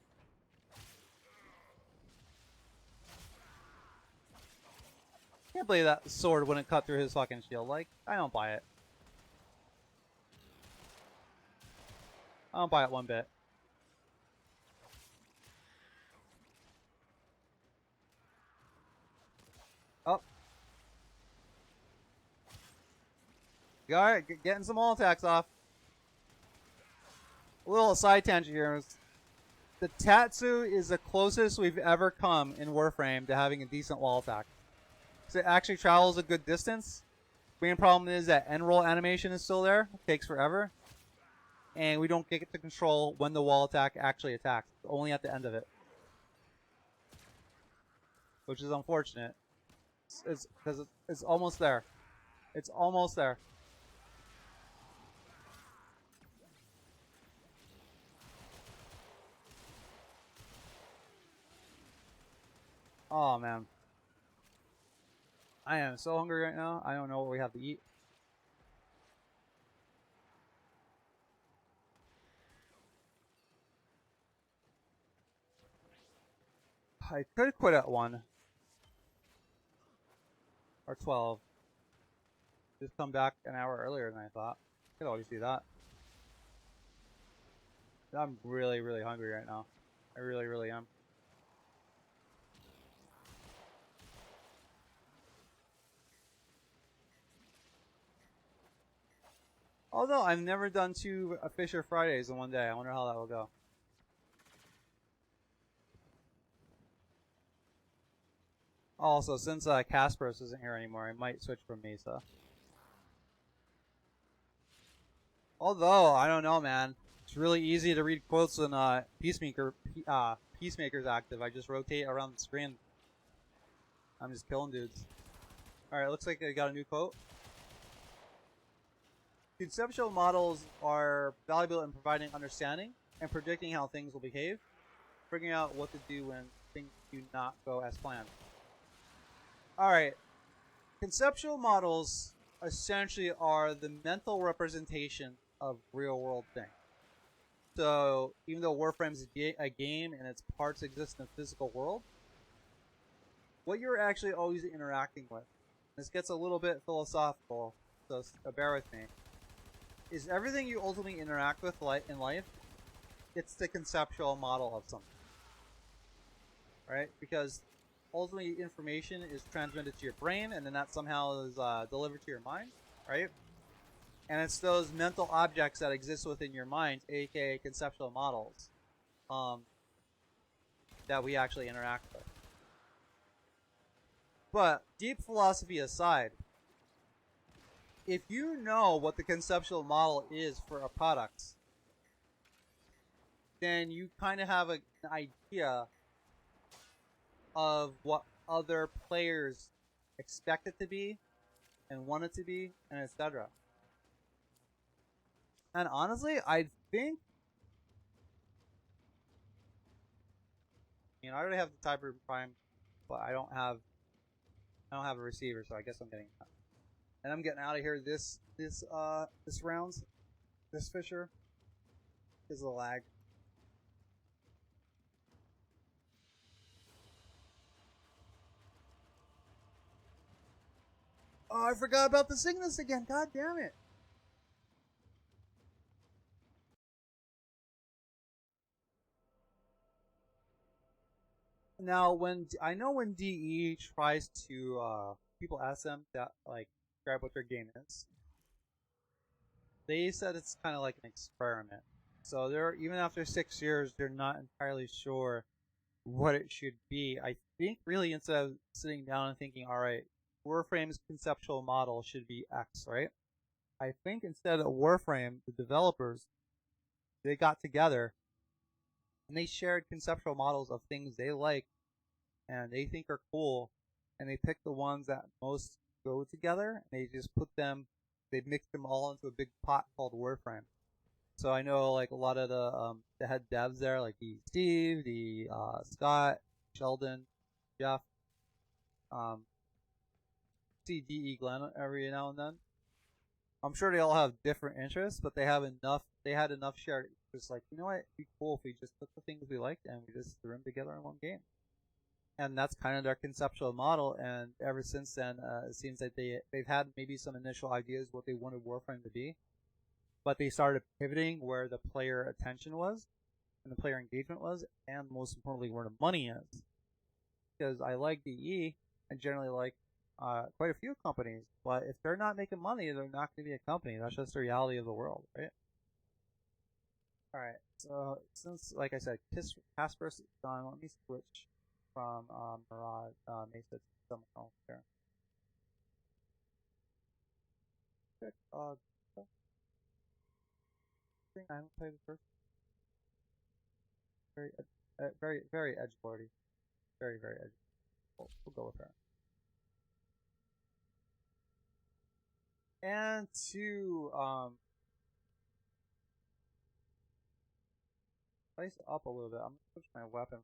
Can't believe that sword wouldn't cut through his fucking shield. Like, I don't buy it. I don't buy it one bit. Oh. Alright, getting some wall attacks off. A little side tangent here. The Tatsu is the closest we've ever come in Warframe to having a decent wall attack. So it actually travels a good distance. Main problem is that end roll animation is still there. It takes forever. And we don't get to control when the wall attack actually attacks. Only at the end of it. Which is unfortunate. It's because it's almost there. It's almost there. Oh man. I am so hungry right now. I don't know what we have to eat. I could quit at 1. Or 12. Just come back an hour earlier than I thought. Could always do that. I'm really, really hungry right now. I really, really am. Although I've never done 2 Fissure Fridays in one day. I wonder how that will go. Also, since Kasparos isn't here anymore, I might switch from Mesa. Although, I don't know, man. It's really easy to read quotes when Peacemaker's active. I just rotate around the screen. I'm just killing dudes. Alright, looks like I got a new quote. Conceptual models are valuable in providing understanding and predicting how things will behave, figuring out what to do when things do not go as planned. Alright, conceptual models essentially are the mental representation of real world things. So, even though Warframe is a game and its parts exist in the physical world, what you're actually always interacting with this gets a little bit philosophical, so bear with me, is everything you ultimately interact with in life, it's the conceptual model of something. Right? Because ultimately information is transmitted to your brain, and then that somehow is delivered to your mind, right? And it's those mental objects that exist within your mind, aka conceptual models, that we actually interact with. But deep philosophy aside, if you know what the conceptual model is for a product, then you kind of have an idea of what other players expect it to be and want it to be, and etc. And honestly, I think, I already have the Tiber Prime, but I don't have a receiver, so I guess I'm getting that. And I'm getting out of here this rounds, this Fissure, because of the lag. Oh, I forgot about the Cygnus again. God damn it. Now, when DE tries to, people ask them that, like, describe what their game is, they said it's kind of like an experiment. So they're, even after 6 years, they're not entirely sure what it should be. I think really instead of sitting down and thinking, all right, Warframe's conceptual model should be X, right? I think instead of Warframe, the developers, they got together and they shared conceptual models of things they like and they think are cool, and they picked the ones that most go together, and they just they mixed them all into a big pot called Warframe. So I know like a lot of the head devs there, like the Steve, the Scott, Sheldon, Jeff, see DE Glenn every now and then. I'm sure they all have different interests, but they had enough shared interests. Like, you know what, it'd be cool if we just took the things we liked and we just threw them together in one game. And that's kind of their conceptual model. And ever since then, it seems like they've had maybe some initial ideas what they wanted Warframe to be, but they started pivoting where the player attention was, and the player engagement was, and most importantly, where the money is. Because I like DE, and generally like quite a few companies, but if they're not making money, they're not going to be a company. That's just the reality of the world, right? All right. So since, like I said, Casper's done, let me switch from Mirage Mesa to someone else here. Good. I haven't played the first. Very edge lordy. Very edge. We'll go with her. And to spice up a little bit, I'm gonna switch my weapon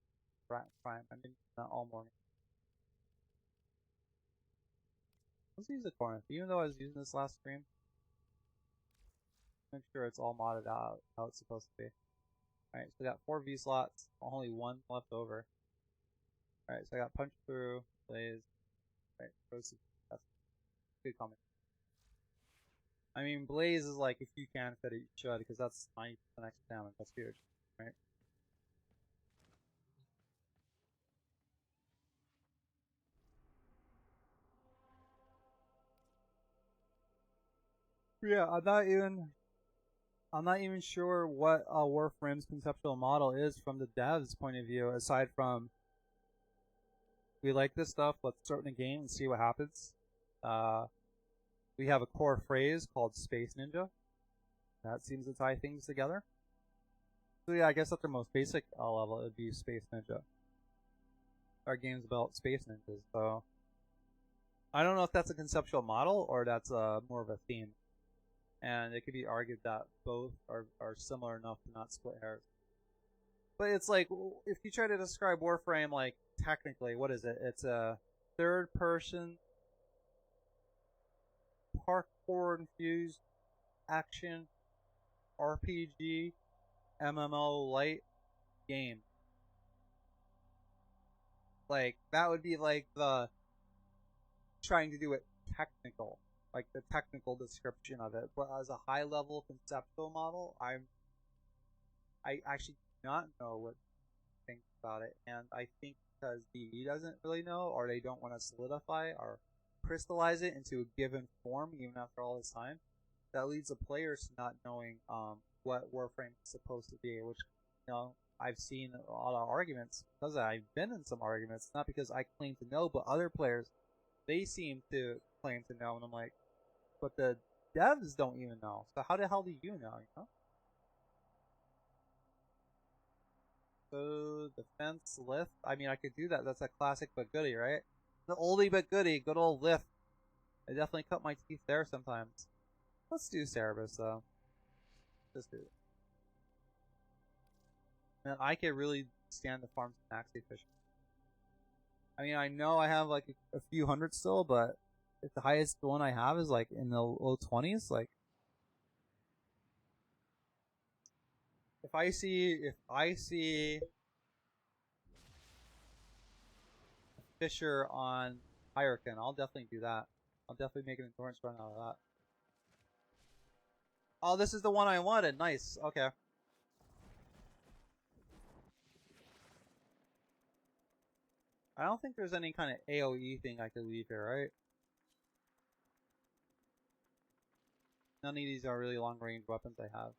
Prime. I've been using that all morning. Let's use the Corinth, even though I was using this last stream. Make sure it's all modded out how it's supposed to be. Alright, so I got 4 V slots, only 1 left over. Alright, so I got Punch Through, Blaze. Alright, that's good comment. I mean, Blaze is like, if you can fit it, you should, because that's 90% extra damage. That's huge, right? Yeah, I'm not even sure what Warframe's conceptual model is from the devs' point of view, aside from we like this stuff, let's start in a game and see what happens. We have a core phrase called Space Ninja. That seems to tie things together. So yeah, I guess at their most basic level, it would be Space Ninja. Our game's about space ninjas, so I don't know if that's a conceptual model or that's more of a theme. And it could be argued that both are similar enough to not split hairs. But it's like, if you try to describe Warframe, like, technically, what is it? It's a third-person parkour-infused action RPG MMO light game. Like, that would be like the trying to do it technical, like the technical description of it. But as a high level conceptual model, I actually do not know what to think about it, and I think because DE doesn't really know, or they don't want to solidify or crystallize it into a given form, even after all this time, that leads the players to not knowing what Warframe is supposed to be, which, I've seen a lot of arguments because I've been in some arguments, not because I claim to know, but other players, they seem to claim to know, and I'm like, but the devs don't even know. So how the hell do you know? So defense lift. I mean, I could do that. That's a classic but goodie, right? The oldie but goodie, good old lift. I definitely cut my teeth there sometimes. Let's do Cerebus though. Just do it. Man, I could really stand the farm Maxi Fish. I mean, I know I have like a few hundred still, but if the highest one I have is like in the low 20s, like if I see Fissure on Hyrcan, I'll definitely do that. I'll definitely make an endurance run out of that. Oh, this is the one I wanted. Nice. Okay. I don't think there's any kind of AoE thing I could leave here, right? None of these are really long range weapons I have.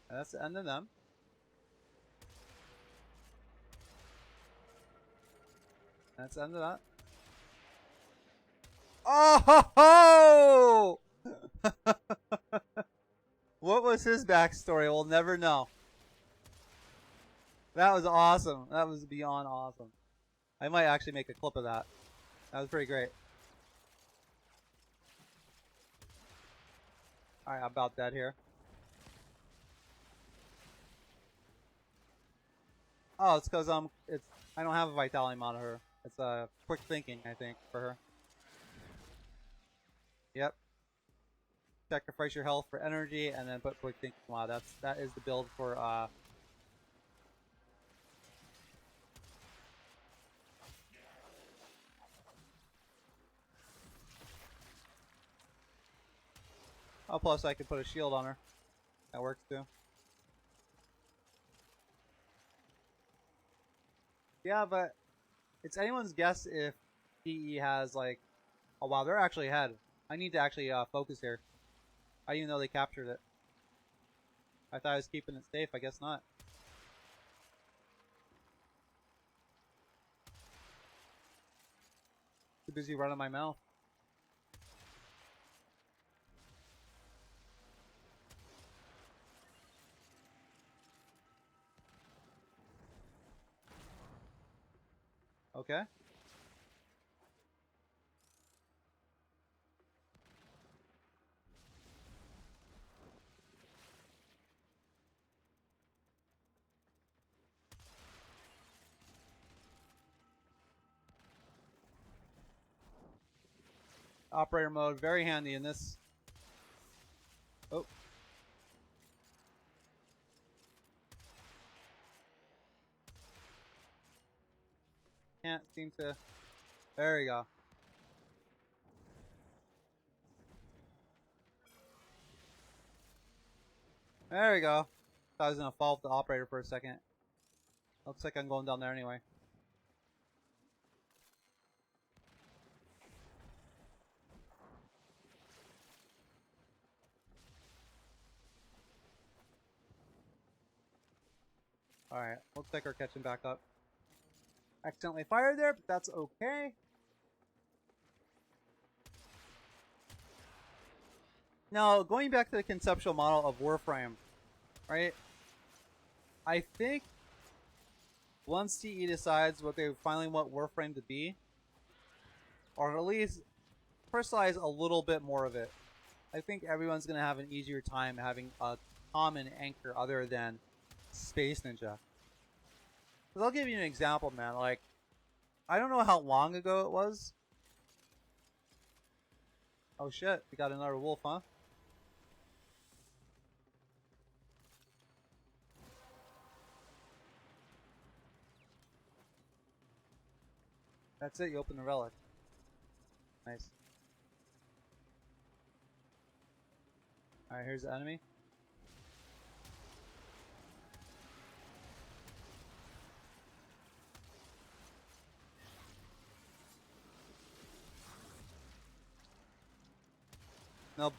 And that's the end of them. That's the end of that. Oh ho ho! What was his backstory? We'll never know. That was awesome. That was beyond awesome. I might actually make a clip of that. That was pretty great. Alright, I'm about dead here. Oh, it's because I don't have a vitality mod of her. It's quick thinking, I think, for her. Yep. Sacrifice your health for energy, and then put quick thinking mod. That is the build for Oh, plus I can put a shield on her. That works too. Yeah, but it's anyone's guess if DE has like... Oh wow, they're actually ahead. I need to actually focus here. I didn't even know they captured it. I thought I was keeping it safe. I guess not. Too busy running my mouth. Okay. Operator mode, very handy in this. Oh. Can't seem to... There we go. There we go. Thought I was gonna fall off the operator for a second. Looks like I'm going down there anyway. Alright, looks like we're catching back up. Accidentally fired there, but that's okay. Now, going back to the conceptual model of Warframe, right? I think once CE decides what they finally want Warframe to be, or at least personalize a little bit more of it, I think everyone's going to have an easier time having a common anchor other than Space Ninja. Because I'll give you an example, man. Like, I don't know how long ago it was. Oh shit, we got another wolf, huh? That's it, you open the relic. Nice. Alright, here's the enemy.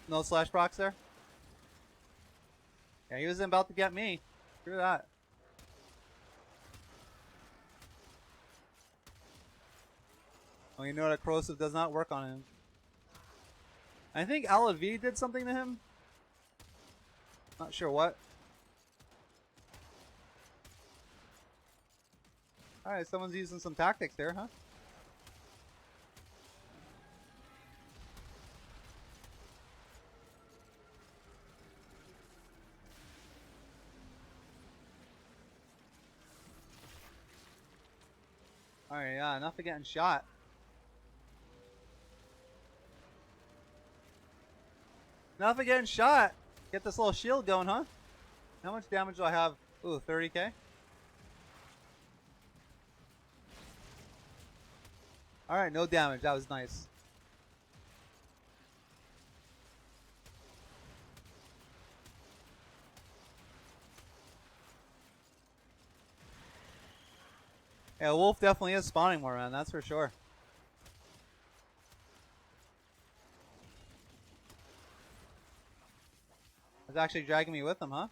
No slash procs there? Yeah, he wasn't about to get me. Screw that. Well, you know that corrosive does not work on him. I think Alavi did something to him. Not sure what. Alright, someone's using some tactics there, huh? Alright, yeah, enough of getting shot. Enough of getting shot! Get this little shield going, huh? How much damage do I have? Ooh, 30k? Alright, no damage. That was nice. Yeah, wolf definitely is spawning more, man. That's for sure. It's actually dragging me with him, huh?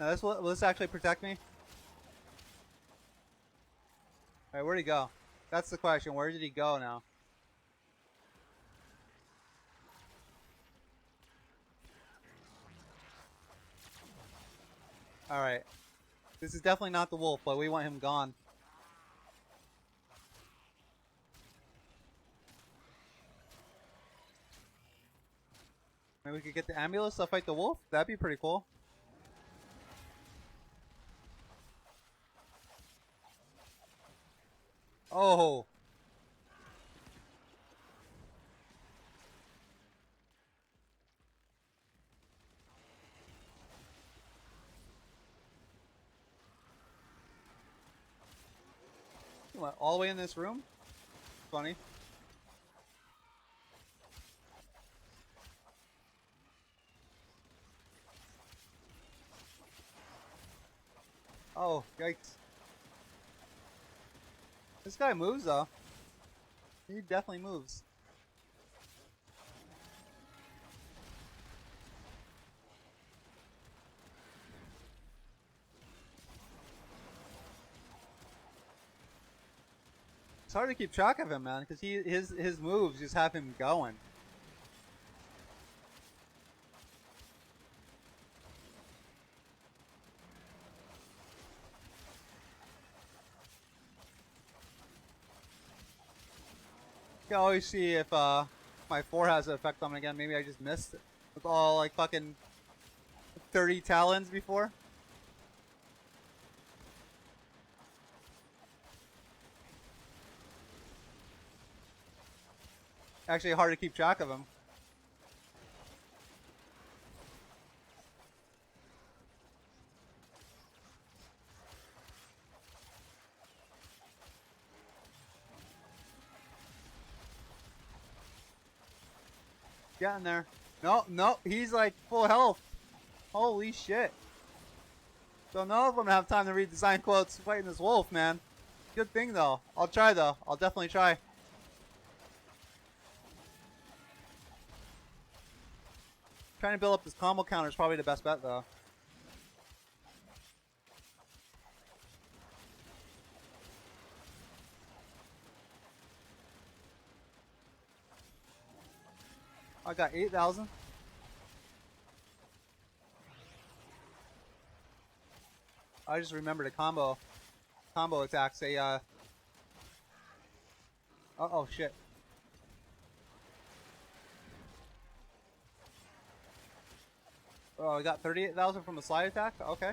Now will this actually protect me? Alright, where'd he go? That's the question. Where did he go now? Alright. This is definitely not the wolf, but we want him gone. Maybe we could get the ambulance to fight the wolf? That'd be pretty cool. Oh! What, all the way in this room? Funny. Oh, yikes. This guy moves though. He definitely moves. It's hard to keep track of him, man, because his moves just have him going. You can always see if my 4 has an effect on him again. Maybe I just missed it with all like fucking 30 talons before. Actually hard to keep track of him. Get in there. No, he's like full health. Holy shit. Don't know if I'm gonna have time to read design quotes fighting this wolf, man. Good thing though. I'll try though. I'll definitely try. Trying to build up this combo counter is probably the best bet though. I got 8,000. I just remembered a combo attack. Say, oh shit. Oh, I got 38,000 from a slide attack. Okay.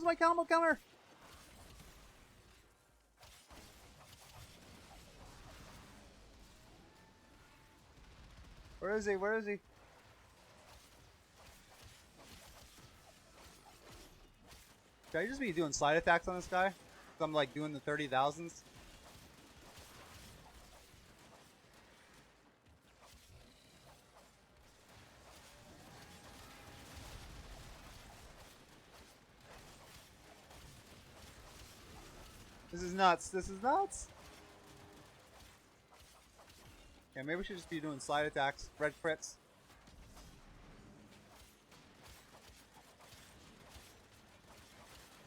Where's my combo counter? Where is he? Where is he? Should I just be doing slide attacks on this guy? Because I'm like doing the 30,000s. This is nuts. This is nuts. Yeah, maybe we should just be doing slide attacks. Red crits.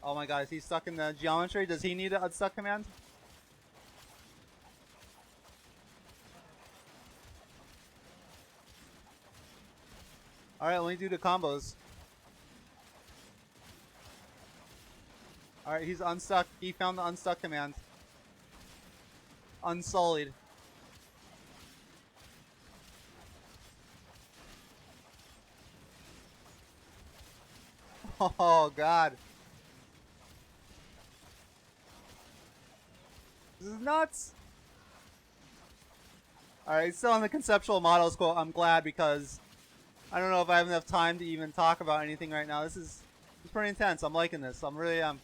Oh my god, is he stuck in the geometry? Does he need an unstuck command? Alright, let me do the combos. Alright, he's unstuck. He found the unstuck command. Unsullied. Oh god. This is nuts. Alright, still on the conceptual models quote. I'm glad because I don't know if I have enough time to even talk about anything right now. This is pretty intense. I'm liking this. I'm really I'm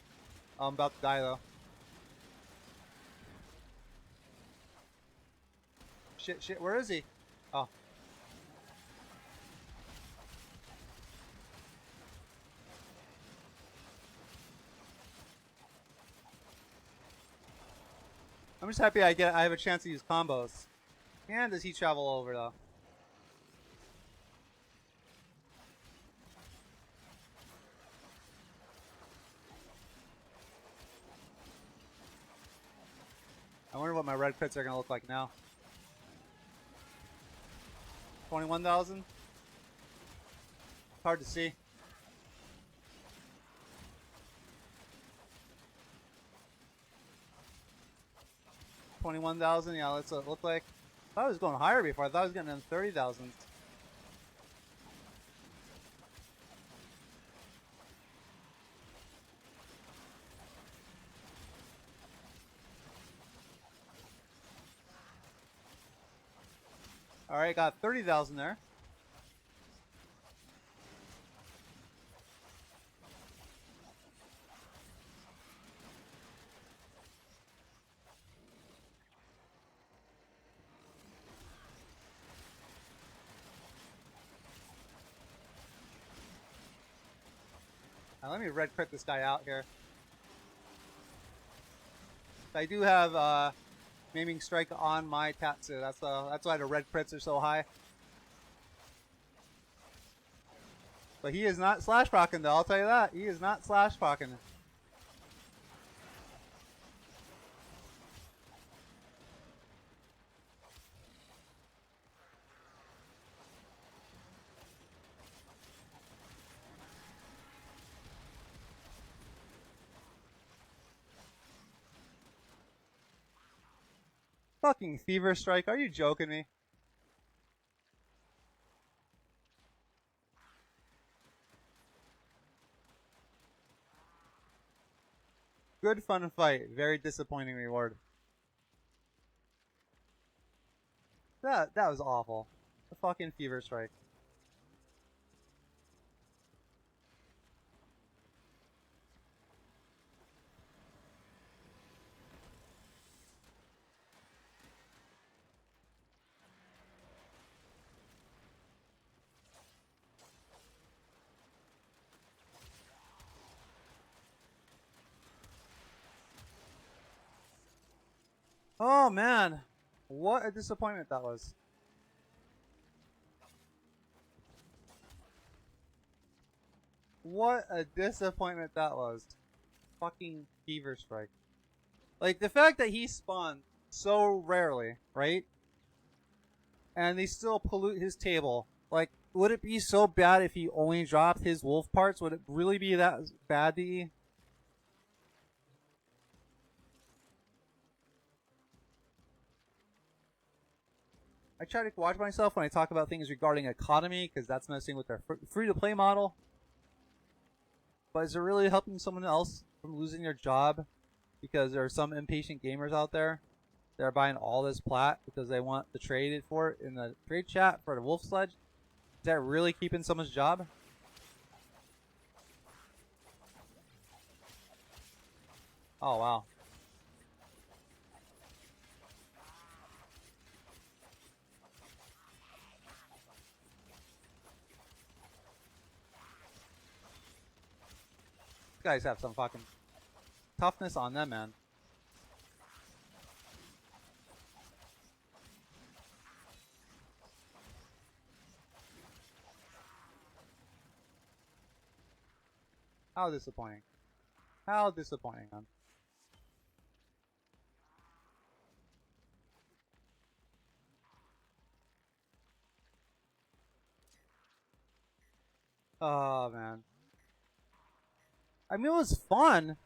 about to die though. Shit, where is he? Oh. I'm just happy I have a chance to use combos. And does he travel over though? I wonder what my red crits are gonna look like now. 21,000? Hard to see. $21,000, yeah, let's look like. I thought it was going higher before. I thought I was getting in 30,000. Alright, got 30,000 there. Now let me red crit this guy out here. I do have Maiming Strike on my Tatsu. That's why the red crits are so high. But he is not slash procking though, I'll tell you that. He is not slash procking. Fucking Fever Strike, are you joking me? Good fun fight, very disappointing reward. That was awful. The fucking Fever Strike. Oh man, what a disappointment that was. What a disappointment that was. Fucking Fever Strike. Like, the fact that he spawned so rarely, right? And they still pollute his table. Like, would it be so bad if he only dropped his wolf parts? Would it really be that bad to you? I try to watch myself when I talk about things regarding economy, because that's messing with their free-to-play model. But is it really helping someone else from losing their job? Because there are some impatient gamers out there that are buying all this plat because they want to trade it for it in the trade chat for the wolf sledge. Is that really keeping someone's job? Oh, wow. These guys have some fucking toughness on them, man. How disappointing. How disappointing, man. Oh, man. I mean, it was fun.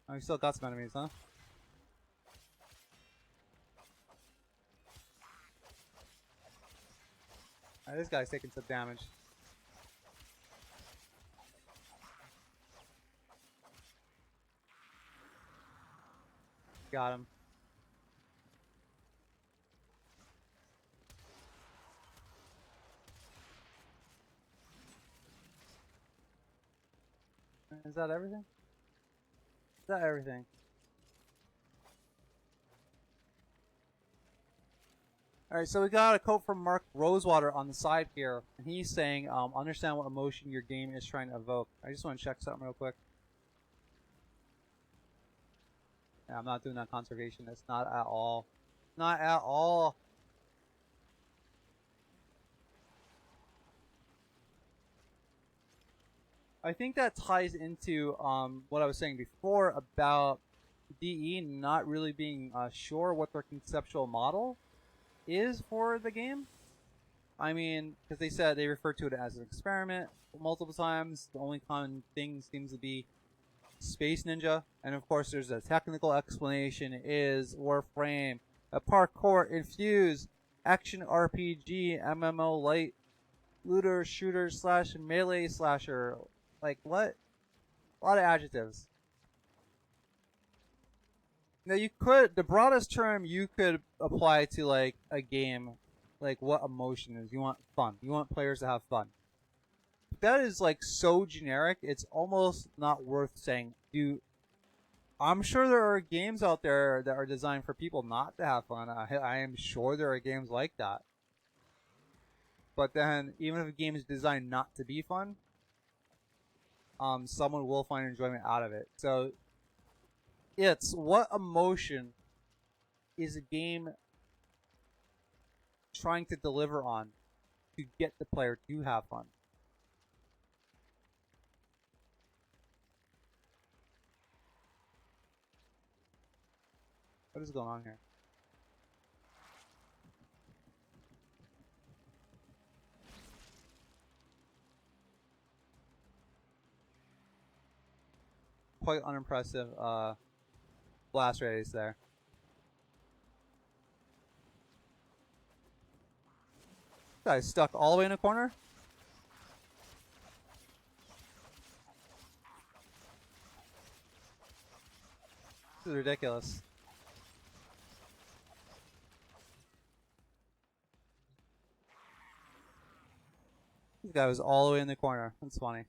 Oh, we still got some enemies, huh? Alright, this guy's taking some damage. Got him. Is that everything? Is that everything? Alright, so we got a quote from Mark Rosewater on the side here. And he's saying, understand what emotion your game is trying to evoke. I just want to check something real quick. Yeah, I'm not doing that conservation. It's not at all. Not at all. I think that ties into what I was saying before about DE not really being sure what their conceptual model is for the game. I mean, because they said they referred to it as an experiment multiple times. The only common thing seems to be Space Ninja, and of course there's a technical explanation is Warframe, a parkour infused action RPG MMO light looter shooter slash melee slasher. Like what? A lot of adjectives. Now you could, the broadest term you could apply to like a game, like what emotion is. You want fun. You want players to have fun. That is like so generic, it's almost not worth saying. I'm sure there are games out there that are designed for people not to have fun. I am sure there are games like that. But then, even if a game is designed not to be fun, someone will find enjoyment out of it. So, it's what emotion is a game trying to deliver on to get the player to have fun? What is going on here? Quite unimpressive blast radius there. Guy's stuck all the way in the corner. This is ridiculous. This guy was all the way in the corner. That's funny.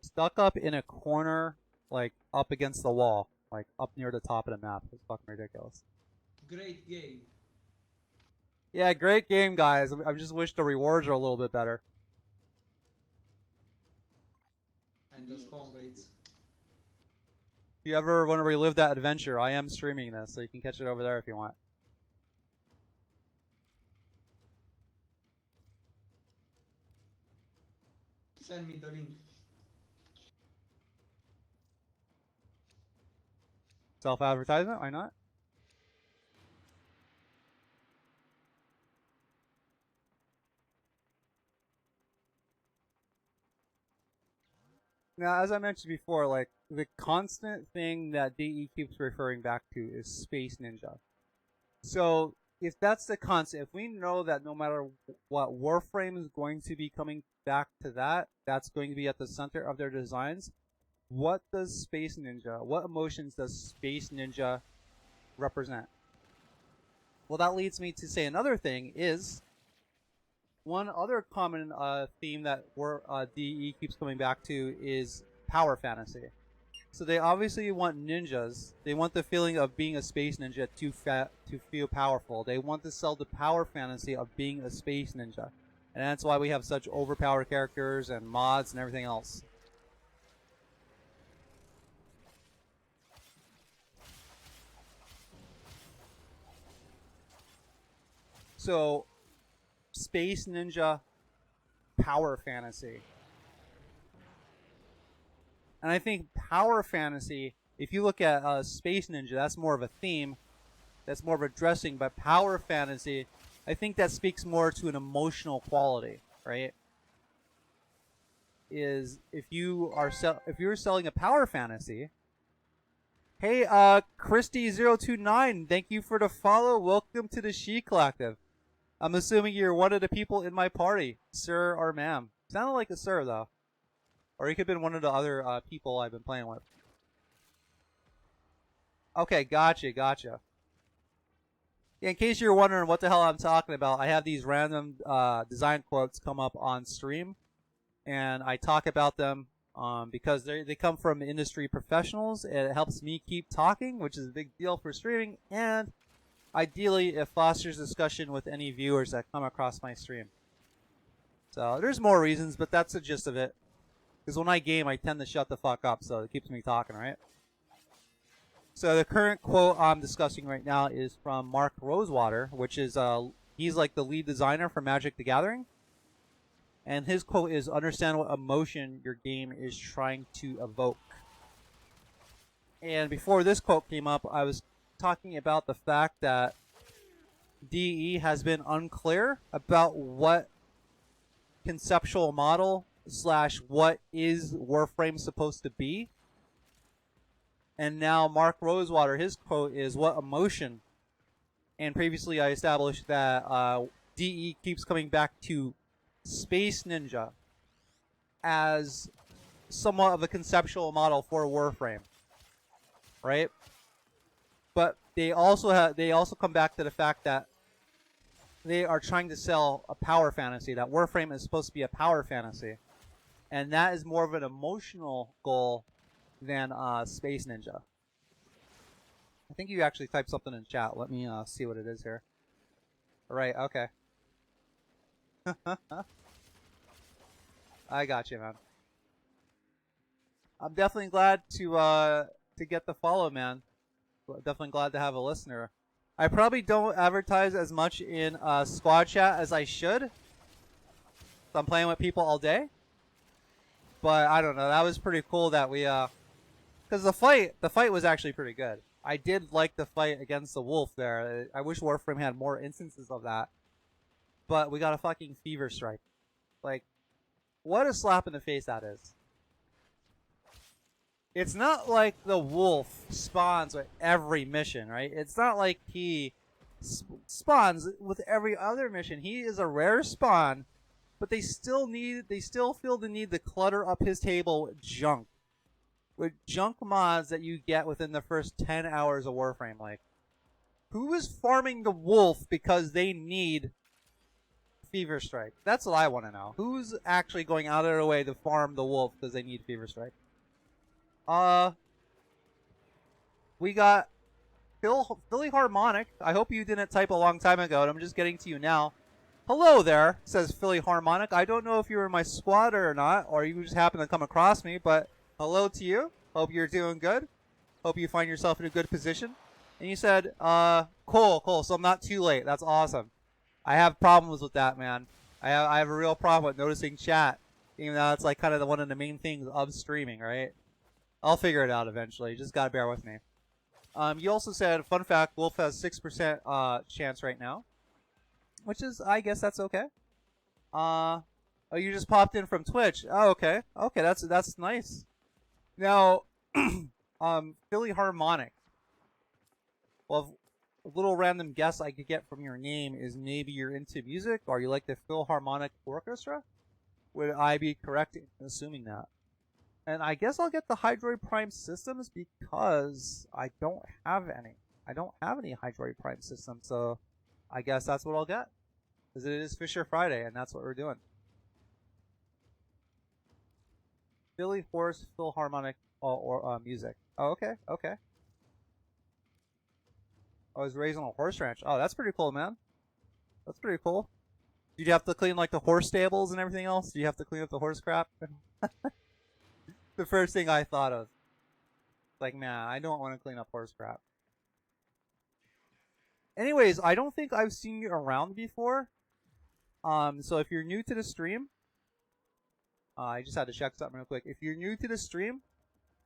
Stuck up in a corner, like up against the wall, like up near the top of the map. It's fucking ridiculous. Great game. Yeah, great game, guys. I just wish the rewards are a little bit better. And those spawn rates. If you ever want to relive that adventure, I am streaming this, so you can catch it over there if you want. Send me the link. Self-advertisement? Why not? Now, as I mentioned before, like, the constant thing that DE keeps referring back to is Space Ninja. So, if that's the constant, if we know that no matter what, Warframe is going to be coming back to that, that's going to be at the center of their designs, what does Space Ninja, what emotions does Space Ninja represent? Well, that leads me to say another thing is, one other common theme that DE keeps coming back to is power fantasy. So they obviously want ninjas. They want the feeling of being a space ninja to feel powerful. They want to sell the power fantasy of being a space ninja. And that's why we have such overpowered characters and mods and everything else. So, Space Ninja power fantasy. And I think power fantasy, if you look at Space Ninja, that's more of a theme. That's more of a dressing. But power fantasy, I think that speaks more to an emotional quality, right? Is if you're selling a power fantasy. Hey, Christy029, thank you for the follow. Welcome to the She Collective. I'm assuming you're one of the people in my party, sir or ma'am. Sounded like a sir, though. Or he could have been one of the other people I've been playing with. Okay, gotcha. Yeah, in case you're wondering what the hell I'm talking about, I have these random design quotes come up on stream. And I talk about them because they come from industry professionals. And it helps me keep talking, which is a big deal for streaming. And ideally, it fosters discussion with any viewers that come across my stream. So there's more reasons, but that's the gist of it. Because when I game, I tend to shut the fuck up, so it keeps me talking, right? So the current quote I'm discussing right now is from Mark Rosewater, which is he's like the lead designer for Magic the Gathering. And his quote is, "Understand what emotion your game is trying to evoke." And before this quote came up, I was talking about the fact that DE has been unclear about what conceptual model / what is Warframe supposed to be. And now Mark Rosewater, his quote is, "What emotion?" And previously I established that DE keeps coming back to Space Ninja as somewhat of a conceptual model for Warframe, right? But they also come back to the fact that they are trying to sell a power fantasy, that Warframe is supposed to be a power fantasy. And that is more of an emotional goal than Space Ninja. I think you actually typed something in chat. Let me see what it is here. Right, okay. I got you, man. I'm definitely glad to get the follow, man. Definitely glad to have a listener. I probably don't advertise as much in squad chat as I should. So I'm playing with people all day. But I don't know. That was pretty cool that we because the fight was actually pretty good. I did like the fight against the wolf there. I wish Warframe had more instances of that. But we got a fucking fever strike. Like, what a slap in the face that is. It's not like the wolf spawns with every mission, right? It's not like he spawns with every other mission. He is a rare spawn, but they still feel the need to clutter up his table with junk mods that you get within the first 10 hours of Warframe. Like, who is farming the wolf because they need Fever Strike? That's what I want to know. Who's actually going out of their way to farm the wolf because they need Fever Strike? We got Philly Harmonic. I hope you didn't type a long time ago, and I'm just getting to you now. Hello there, says Philly Harmonic. I don't know if you were in my squad or not, or you just happened to come across me, but hello to you. Hope you're doing good. Hope you find yourself in a good position. And you said, cool, so I'm not too late. That's awesome. I have problems with that, man. I have a real problem with noticing chat, even though it's like kind of one of the main things of streaming, right? I'll figure it out eventually. Just gotta bear with me. You also said, fun fact, Wolf has 6% chance right now, which is, I guess that's okay. A Oh, you just popped in from Twitch. Oh, okay. Okay, that's nice. Now, Philly Harmonic. Well, a little random guess I could get from your name is maybe you're into music or you like the Philharmonic Orchestra? Would I be correct in assuming that? And I guess I'll get the Hydroid Prime systems because I don't have any. I don't have any Hydroid Prime systems, so I guess that's what I'll get. Because it is Fissure Friday, and that's what we're doing. Philly Horse Philharmonic music. Oh, okay, okay. I was raised on a horse ranch. Oh, that's pretty cool, man. That's pretty cool. Did you have to clean like the horse stables and everything else? Do you have to clean up the horse crap? The first thing I thought of. Like, man, I don't want to clean up horse crap. Anyways, I don't think I've seen you around before. So if you're new to the stream, I just had to check something real quick. If you're new to the stream,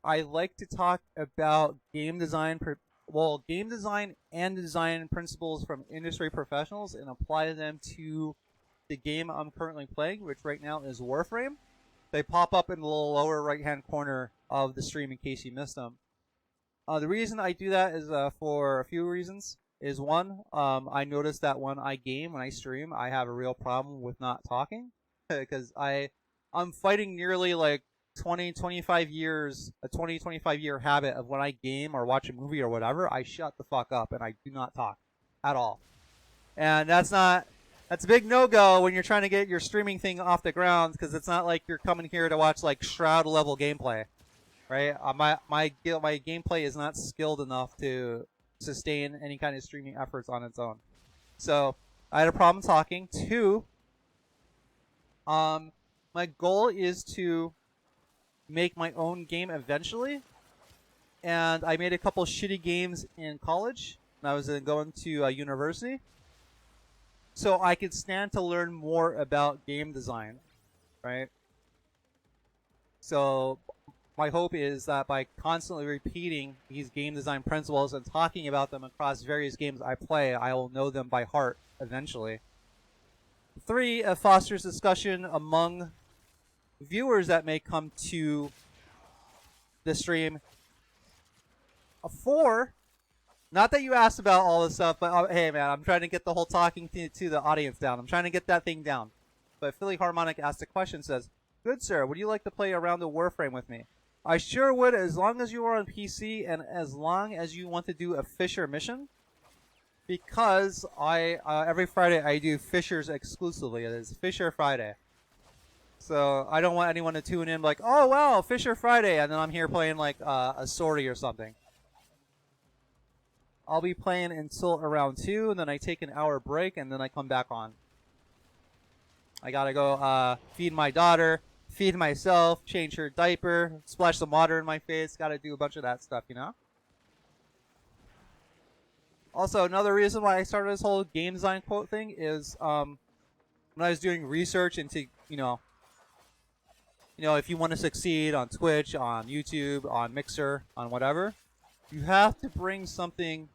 I like to talk about game design, game design and design principles from industry professionals and apply them to the game I'm currently playing, which right now is Warframe. They pop up in the lower right-hand corner of the stream in case you missed them. The reason I do that is for a few reasons. Is one, I noticed that when I stream, I have a real problem with not talking because I'm fighting nearly like 25 years, a 25 year habit of when I game or watch a movie or whatever, I shut the fuck up and I do not talk at all. And that's a big no-go when you're trying to get your streaming thing off the ground because it's not like you're coming here to watch like Shroud level gameplay, right? My gameplay is not skilled enough to sustain any kind of streaming efforts on its own. So I had a problem talking. Two, my goal is to make my own game eventually, and I made a couple shitty games in college when I was going to university, so I could stand to learn more about game design, right? So my hope is that by constantly repeating these game design principles and talking about them across various games I play, I will know them by heart eventually. Three, it fosters discussion among viewers that may come to the stream. Four, not that you asked about all this stuff, but hey man, I'm trying to get the whole talking to the audience down. I'm trying to get that thing down. But Philly Harmonic asked a question, says, "Good sir, would you like to play around the Warframe with me?" I sure would, as long as you are on PC and as long as you want to do a Fissure mission. Because every Friday I do Fissures exclusively. It is Fissure Friday. So I don't want anyone to tune in like, oh wow, Fissure Friday, and then I'm here playing like a sortie or something. I'll be playing until around 2, and then I take an hour break, and then I come back on. I gotta go feed my daughter, feed myself, change her diaper, splash some water in my face. Gotta do a bunch of that stuff, you know? Also, another reason why I started this whole game design quote thing is when I was doing research into, you know, if you want to succeed on Twitch, on YouTube, on Mixer, on whatever, you have to bring something,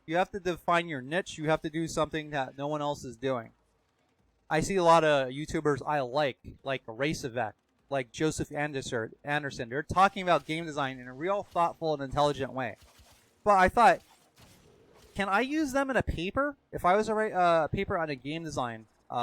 you have to define your niche, you have to do something that no one else is doing. I see a lot of YouTubers I like Racevec, like Joseph Anderson. They're talking about game design in a real thoughtful and intelligent way. But I thought, can I use them in a paper? If I was to write a paper on a game design, if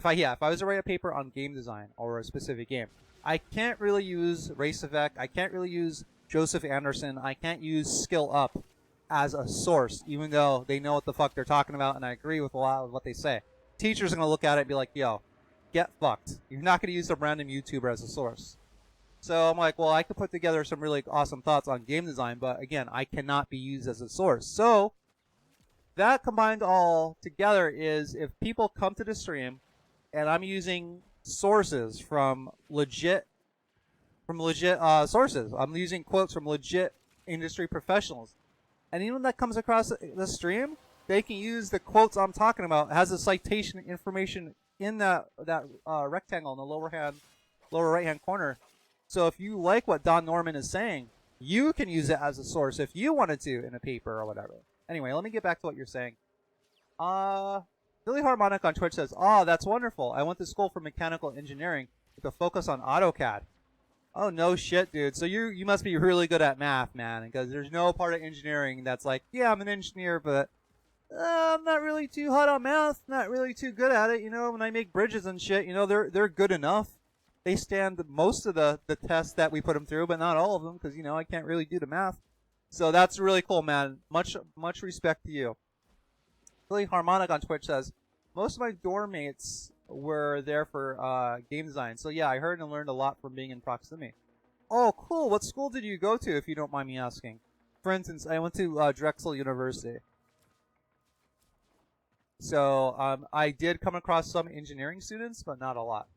I was to write a paper on game design or a specific game, I can't really use Racevec. I can't really use Joseph Anderson. I can't use Skill Up as a source, even though they know what the fuck they're talking about, and I agree with a lot of what they say. Teachers are gonna look at it and be like, "Yo, get fucked. You're not gonna use some random YouTuber as a source." So I'm like, well, I could put together some really awesome thoughts on game design, but again, I cannot be used as a source. So that combined all together is if people come to the stream and I'm using sources from legit sources, I'm using quotes from legit industry professionals, and anyone that comes across the stream, they can use the quotes I'm talking about. It has the citation information in that rectangle in the lower right hand corner. So if you like what Don Norman is saying, you can use it as a source if you wanted to in a paper or whatever. Anyway, let me get back to what you're saying. The Philly Harmonic on Twitch says, "Oh, that's wonderful. I went to school for mechanical engineering with a focus on AutoCAD." Oh no shit, dude. So you must be really good at math, man, because there's no part of engineering that's like, yeah, I'm an engineer, but I'm not really too hot on math, not really too good at it. You know, when I make bridges and shit, you know, they're good enough. They stand most of the tests that we put them through, but not all of them, because you know I can't really do the math. So that's really cool, man. Much respect to you. Philly Harmonic on Twitch says, most of my dorm mates were there for game design. So yeah, I heard and learned a lot from being in proximity. Oh, cool. What school did you go to, if you don't mind me asking? For instance, I went to Drexel University. So I did come across some engineering students, but not a lot.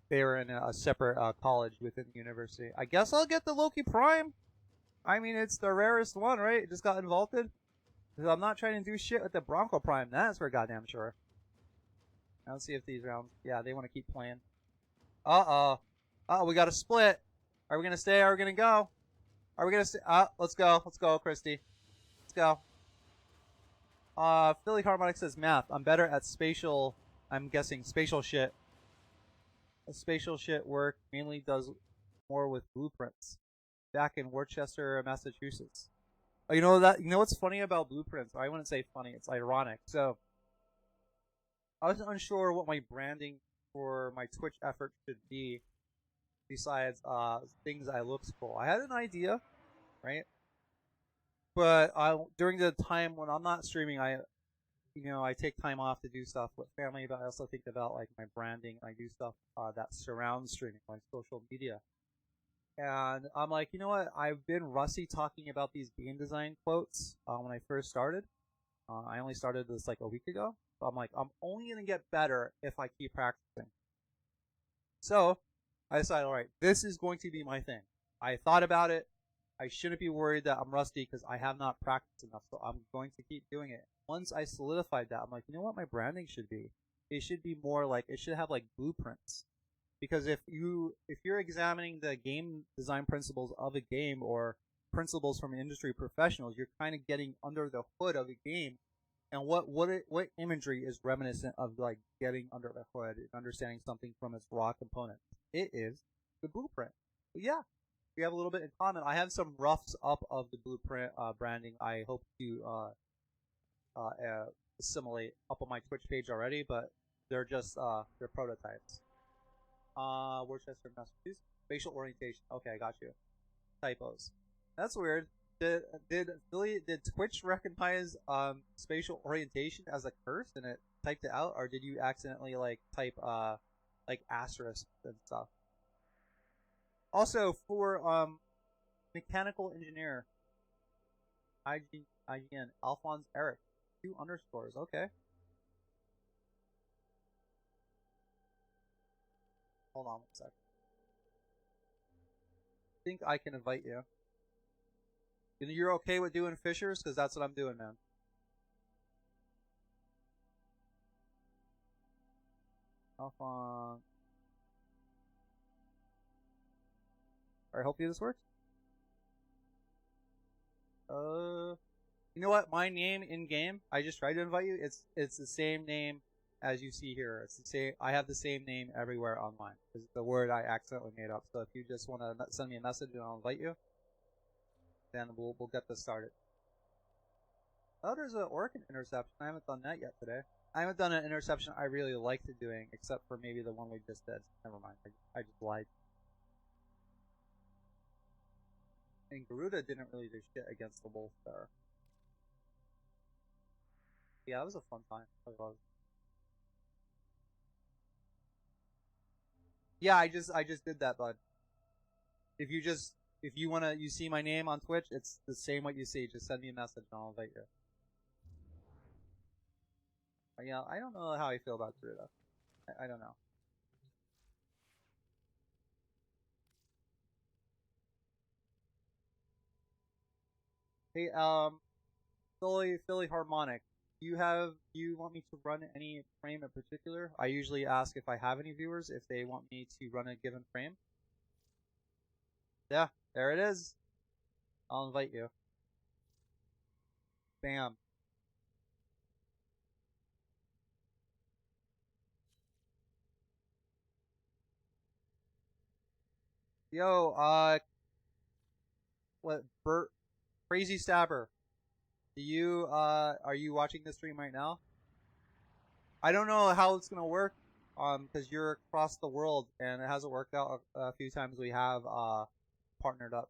They were in a separate college within the university. I guess I'll get the Loki Prime. I mean, it's the rarest one, right? It just got involted. Because I'm not trying to do shit with the Bronco Prime. That's for goddamn sure. Let's see if these rounds... Yeah, they want to keep playing. Uh-oh. Uh-oh, we got a split. Are we going to stay? Are we going to go? Are we going to stay? Let's go. Let's go, Christy. Let's go. Philly Harmonic says math. I'm better at spatial... I'm guessing spatial shit. Spatial shit work mainly does more with blueprints. Back in Worcester, Massachusetts. Oh, you know what's funny about blueprints? I wouldn't say funny. It's ironic. So, I was unsure what my branding for my Twitch effort should be. Besides, things I looked cool. I had an idea, right? But during the time when I'm not streaming, I take time off to do stuff with family. But I also think about like my branding. I do stuff that surrounds streaming, like social media. And I'm like, you know what? I've been rusty talking about these game design quotes when I first started. I only started this like a week ago. So I'm like, I'm only going to get better if I keep practicing. So I decided, all right, this is going to be my thing. I thought about it. I shouldn't be worried that I'm rusty because I have not practiced enough. So I'm going to keep doing it. Once I solidified that, I'm like, you know what my branding should be? It should be more like, it should have like blueprints. Because if you're examining the game design principles of a game or principles from industry professionals, you're kind of getting under the hood of a game. And what imagery is reminiscent of like getting under the hood and understanding something from its raw components? It is the blueprint. But yeah, we have a little bit in common. I have some roughs up of the blueprint branding. I hope to assimilate up on my Twitch page already, but they're just they're prototypes. Worcester, Massachusetts. Spatial orientation. Okay, I got you. Typos. That's weird. Did Twitch recognize spatial orientation as a curse and it typed it out, or did you accidentally like type like asterisk and stuff? Also for mechanical engineer, IGN Alphonse Eric 2 underscores. Okay. Hold on one sec. I think I can invite you. You're okay with doing fissures? Because that's what I'm doing, man. Alphonse. Alright, hopefully this works. You know what? My name in game, I just tried to invite you. It's the same name as you see here. It's the same. I have the same name everywhere online. It's the word I accidentally made up. So if you just want to send me a message and I'll invite you, then we'll get this started. Oh, there's an Orkin interception. I haven't done that yet today. I haven't done an interception I really liked doing, except for maybe the one we just did. Never mind. I just lied. And Garuda didn't really do shit against the wolf there. Yeah, it was a fun time. It was. Yeah, I just did that, bud. If you see my name on Twitch, it's the same what you see. Just send me a message and I'll invite you. Yeah, I don't know how I feel about Garuda. I don't know. Hey, Philly Harmonic. Do you want me to run any frame in particular? I usually ask if I have any viewers if they want me to run a given frame. Yeah, there it is. I'll invite you. Bam. Yo, what, Bert, Crazy Stabber, do you, are you watching this stream right now? I don't know how it's gonna work, because you're across the world, and it hasn't worked out a few times we have, partnered up.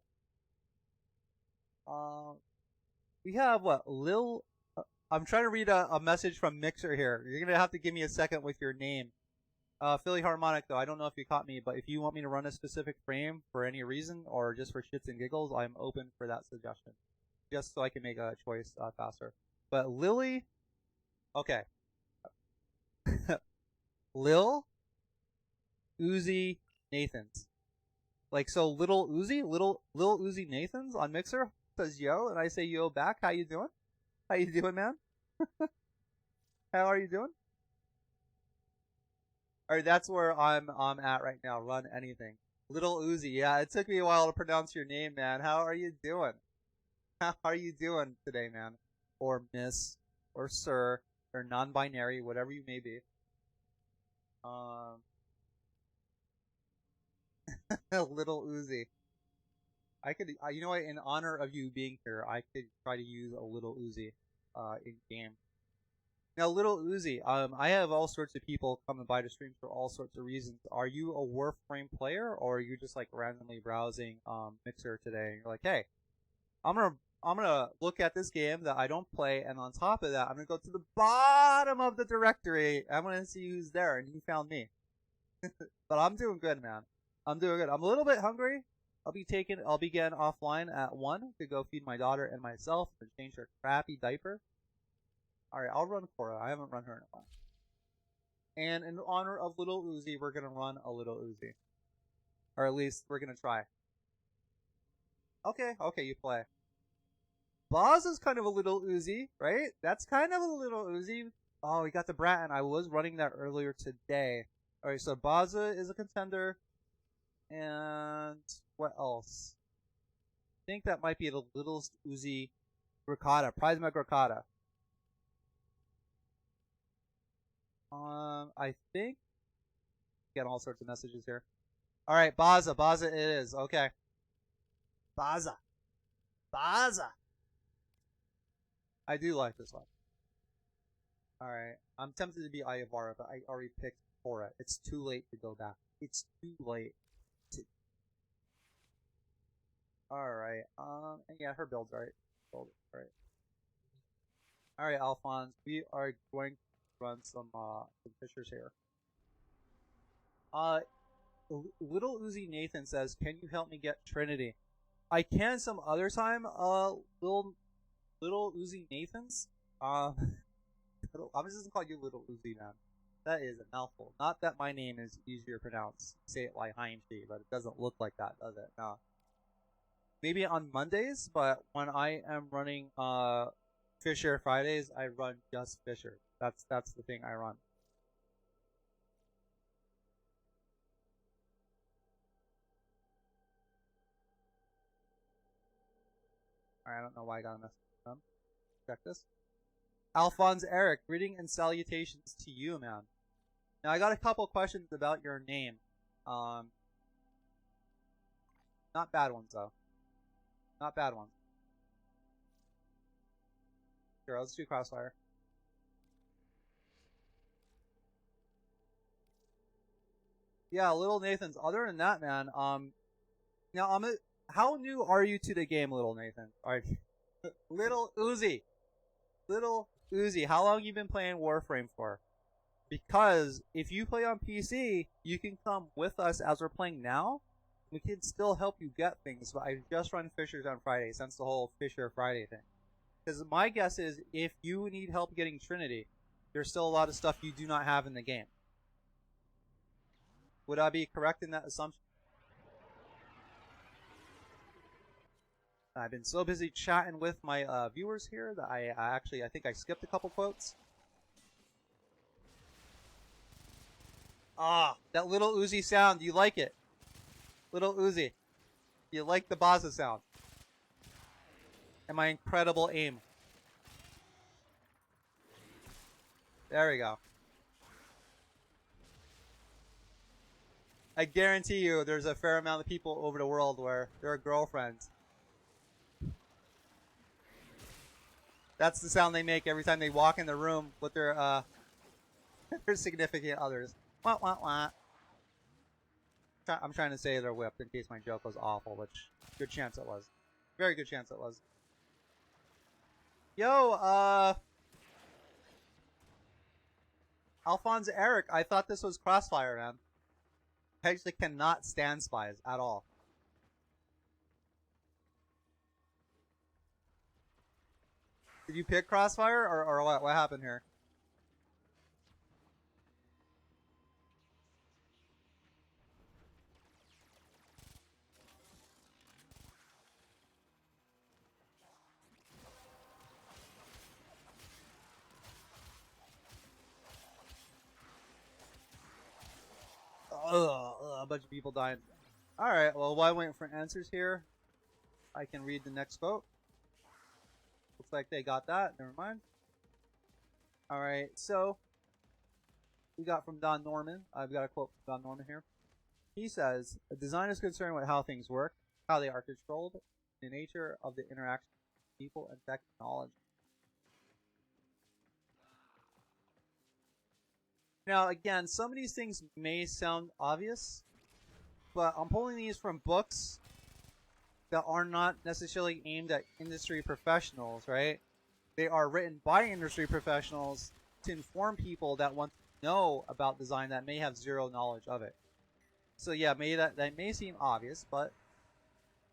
We have, what, I'm trying to read a message from Mixer here. You're gonna have to give me a second with your name. Philly Harmonic, though, I don't know if you caught me, but if you want me to run a specific frame for any reason, or just for shits and giggles, I'm open for that suggestion. Just so I can make a choice faster. But Lily, okay. Lil Uzi Nathans. Like, so Little Uzi, Lil Uzi Nathans on Mixer says yo, and I say yo back. How you doing? How you doing, man? How are you doing? Alright, that's where I'm at right now. Run anything. Little Uzi, yeah, it took me a while to pronounce your name, man. How are you doing? How are you doing today, man? Or miss, or sir, or non-binary, whatever you may be. Little Uzi. I could, you know what, in honor of you being here, I could try to use a Little Uzi, in game. Now, Little Uzi, I have all sorts of people coming by to stream for all sorts of reasons. Are you a Warframe player, or are you just like randomly browsing, Mixer today, and you're like, hey, I'm gonna look at this game that I don't play, and on top of that, I'm gonna go to the bottom of the directory. I'm gonna see who's there, and you found me. But I'm doing good, man. I'm doing good. I'm a little bit hungry. I'll be getting offline at 1 to go feed my daughter and myself and change her crappy diaper. Alright, I'll run Cora. I haven't run her in a while. And in honor of Little Uzi, we're gonna run a Little Uzi. Or at least, we're gonna try. Okay, you play. Boz is kind of a Little Uzi, right? That's kind of a Little Uzi. Oh, we got the Bratton. I was running that earlier today. Alright, so Baza is a contender. And what else? I think that might be the littlest Uzi Ricotta. Prisma Ricotta. I think. Getting all sorts of messages here. Alright, Baza. Baza it is. Okay. Baza. Baza. I do like this one. Alright. I'm tempted to be Ayavara, but I already picked Cora. It's too late to go back. It's too late. Alright, and yeah, her build's right. Alright, Alphonse, we are going to run some fissures here. Little Uzi Nathan says, can you help me get Trinity? I can some other time, little Uzi Nathans. I'm just gonna call you Little Uzi, man. That is a mouthful. Not that my name is easier to pronounce. Say it like Lihim, but it doesn't look like that, does it? No. Maybe on Mondays, but when I am running Fissure Fridays, I run just Fissure. That's the thing I run. Alright, I don't know why I got a message from them. Check this. Alphonse Eric, greeting and salutations to you, man. Now I got a couple questions about your name. Not bad ones though. Not bad ones. Sure, let's do Crossfire. Yeah, Little Nathan's. Other than that, man, now how new are you to the game, Little Nathan? Alright. Little Uzi. Little Uzi, how long you been playing Warframe for? Because if you play on PC, you can come with us as we're playing now. We can still help you get things, but I just run Fissures on Friday, since the whole Fissure Friday thing. Because my guess is, if you need help getting Trinity, there's still a lot of stuff you do not have in the game. Would I be correct in that assumption? I've been so busy chatting with my viewers here that I think I skipped a couple quotes. Ah, that Little Uzi sound, do you like it? Little Uzi, you like the Baza sound? And my incredible aim. There we go. I guarantee you there's a fair amount of people over the world where there are girlfriends. That's the sound they make every time they walk in the room with their their significant others. Wah, wah, wah. I'm trying to say they're whipped in case my joke was awful, which good chance it was. Very good chance it was. Yo, Alphonse Eric, I thought this was Crossfire, man. I actually cannot stand spies at all. Did you pick Crossfire or what? What happened here? A bunch of people died. Alright, well, while I'm waiting for answers here, I can read the next quote. Looks like they got that. Never mind. Alright, so we got from Don Norman. I've got a quote from Don Norman here. He says, "A design is concerned with how things work, how they are controlled, the nature of the interaction with people and technology." Now, again, some of these things may sound obvious, but I'm pulling these from books that are not necessarily aimed at industry professionals, right? They are written by industry professionals to inform people that want to know about design that may have zero knowledge of it. So yeah, maybe that may seem obvious, but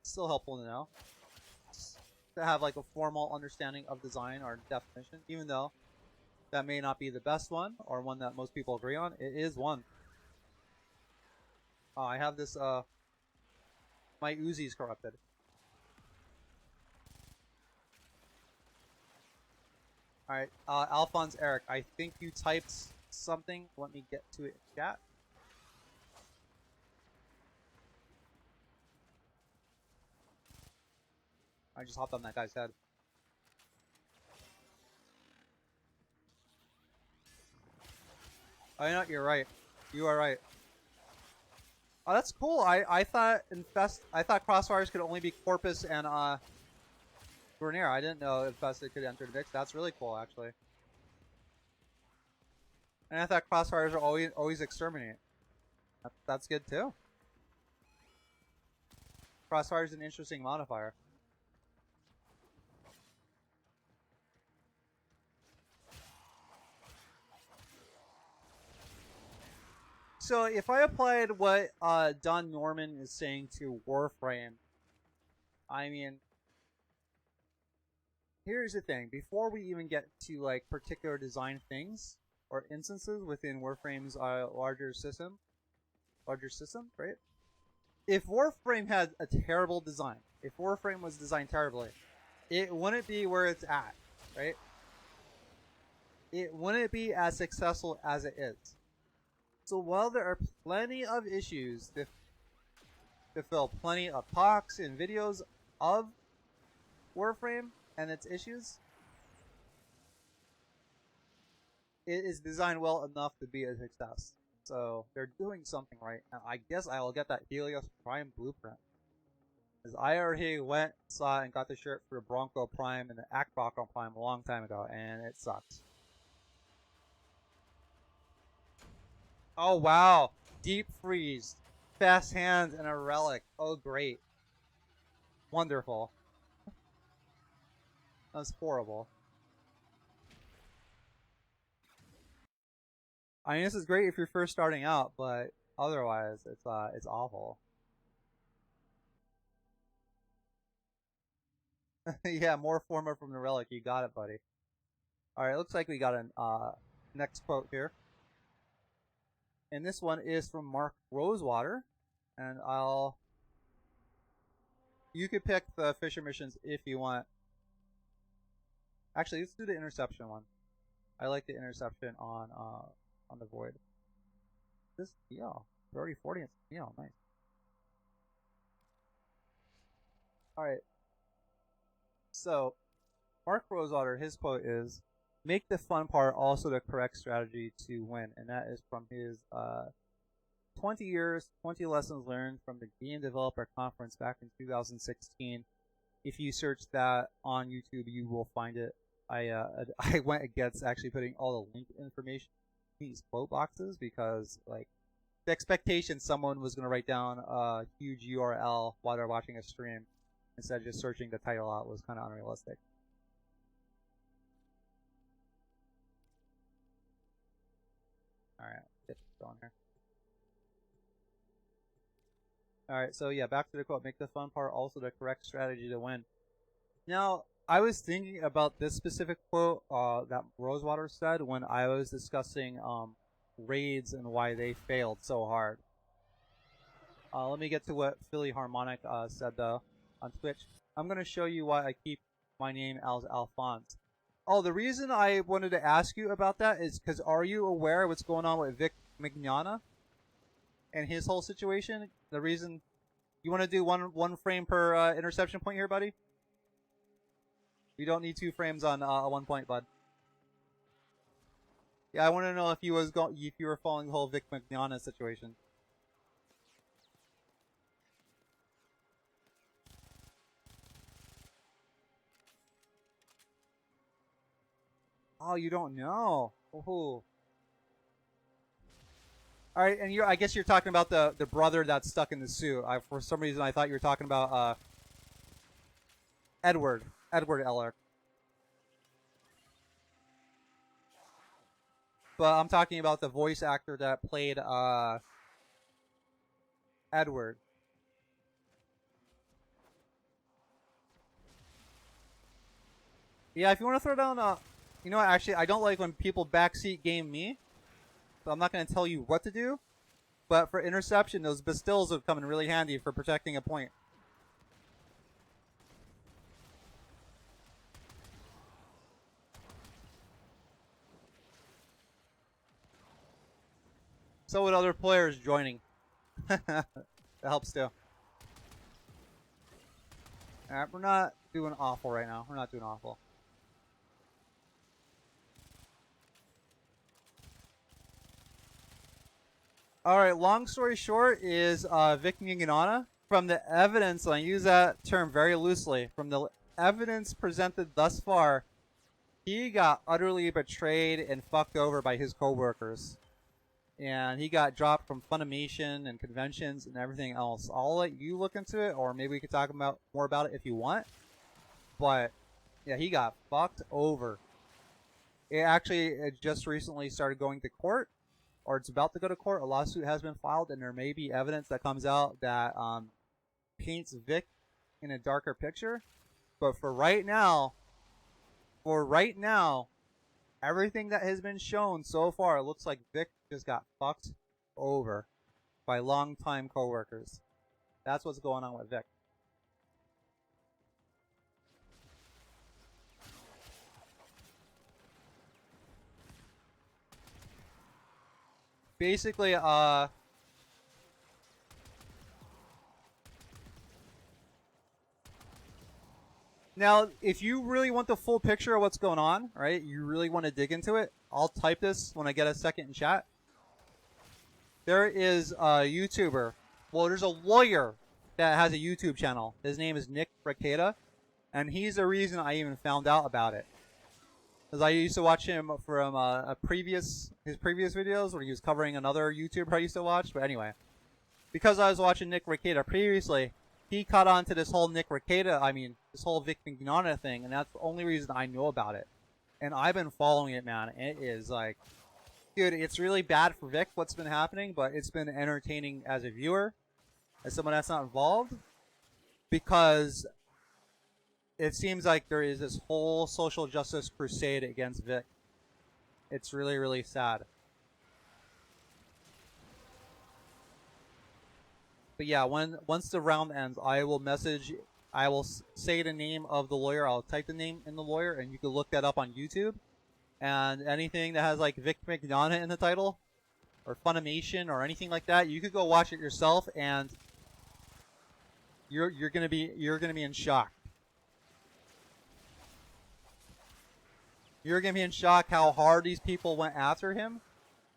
it's still helpful to know. To have like a formal understanding of design or definition, even though that may not be the best one or one that most people agree on, it is one. I have this, my Uzi's corrupted. Alright, Alphonse Eric, I think you typed something. Let me get to it in chat. I just hopped on that guy's head. Oh, you know what? You're right. You are right. Oh, that's cool. I thought I thought crossfires could only be Corpus and Vernier. I didn't know Infested could enter the mix. That's really cool, actually. And I thought crossfires are always exterminate. That's good too. Crossfire is an interesting modifier. So if I applied what Don Norman is saying to Warframe, I mean, here's the thing. Before we even get to like particular design things or instances within Warframe's larger system, right? If Warframe had a terrible design, if Warframe was designed terribly, it wouldn't be where it's at, right? It wouldn't be as successful as it is. So while there are plenty of issues to fill plenty of talks and videos of Warframe and its issues, it is designed well enough to be a success. So they're doing something right. And I guess I will get that Helios Prime blueprint. Because I already went, saw, and got the shirt for Bronco Prime and the Act Bronco Prime a long time ago, and it sucks. Oh wow! Deep freeze, fast hands, and a relic. Oh great. Wonderful. That's horrible. I mean, this is great if you're first starting out, but otherwise, it's awful. Yeah, more former from the relic. You got it, buddy. All right, looks like we got an next quote here, and this one is from Mark Rosewater, and you could pick the Fissure missions if you want. Actually, let's do the interception one. I like the interception on the void. This, yeah, 30, 40, yeah, nice. Alright. So, Mark Rosewater, his quote is, "Make the fun part also the correct strategy to win." And that is from his 20 years, 20 lessons learned from the Game Developer Conference back in 2016. If you search that on YouTube, you will find it. I went against actually putting all the link information in these quote boxes because, like, the expectation someone was going to write down a huge URL while they're watching a stream instead of just searching the title out was kind of unrealistic. Alright, get this going here. Alright, so yeah, back to the quote. Make the fun part also the correct strategy to win. Now, I was thinking about this specific quote that Rosewater said when I was discussing raids and why they failed so hard. Let me get to what Philly Harmonic said though on Twitch. I'm going to show you why I keep my name as Alphonse. Oh, the reason I wanted to ask you about that is because are you aware of what's going on with Vic Mignogna and his whole situation? The reason you want to do one frame per interception point here, buddy? You don't need 2 frames on 1 point, bud. Yeah, I want to know if you were following the whole Vic Mignogna situation. Oh, you don't know. Ooh. All right, and I guess you're talking about the brother that's stuck in the suit. For some reason, I thought you were talking about Edward Eller. But I'm talking about the voice actor that played Edward. Yeah, if you want to throw down you know what, actually, I don't like when people backseat game me. So I'm not going to tell you what to do. But for interception, those Bastilles would come in really handy for protecting a point. So would other players joining. That helps too. Alright, we're not doing awful right now. We're not doing awful. Alright, long story short is Vic Mignogna. From the evidence, and I use that term very loosely, from the evidence presented thus far, he got utterly betrayed and fucked over by his co-workers. And he got dropped from Funimation and conventions and everything else. I'll let you look into it, or maybe we could talk about more about it if you want. But yeah, he got fucked over. It just recently started going to court, or it's about to go to court. A lawsuit has been filed, and there may be evidence that comes out that paints Vic in a darker picture. But for right now, everything that has been shown so far, it looks like Vic just got fucked over by longtime coworkers. That's what's going on with Vic. Basically, now, if you really want the full picture of what's going on, right, you really want to dig into it, I'll type this when I get a second in chat. There is a YouTuber. Well, there's a lawyer that has a YouTube channel. His name is Nick Rekieta, and he's the reason I even found out about it. Because I used to watch him from his previous videos where he was covering another YouTuber I used to watch. But anyway, because I was watching Nick Rekieta previously, he caught on to this whole this whole Vic Mignogna thing, and that's the only reason I know about it. And I've been following it, man. It is like, dude, it's really bad for Vic what's been happening, but it's been entertaining as a viewer, as someone that's not involved, because it seems like there is this whole social justice crusade against Vic. It's really, really sad. But yeah, once the round ends, I will say the name of the lawyer. I'll type the name in the lawyer, and you can look that up on YouTube. And anything that has like Vic Mignogna in the title, or Funimation, or anything like that, you could go watch it yourself, and you're gonna be in shock. You're gonna be in shock how hard these people went after him.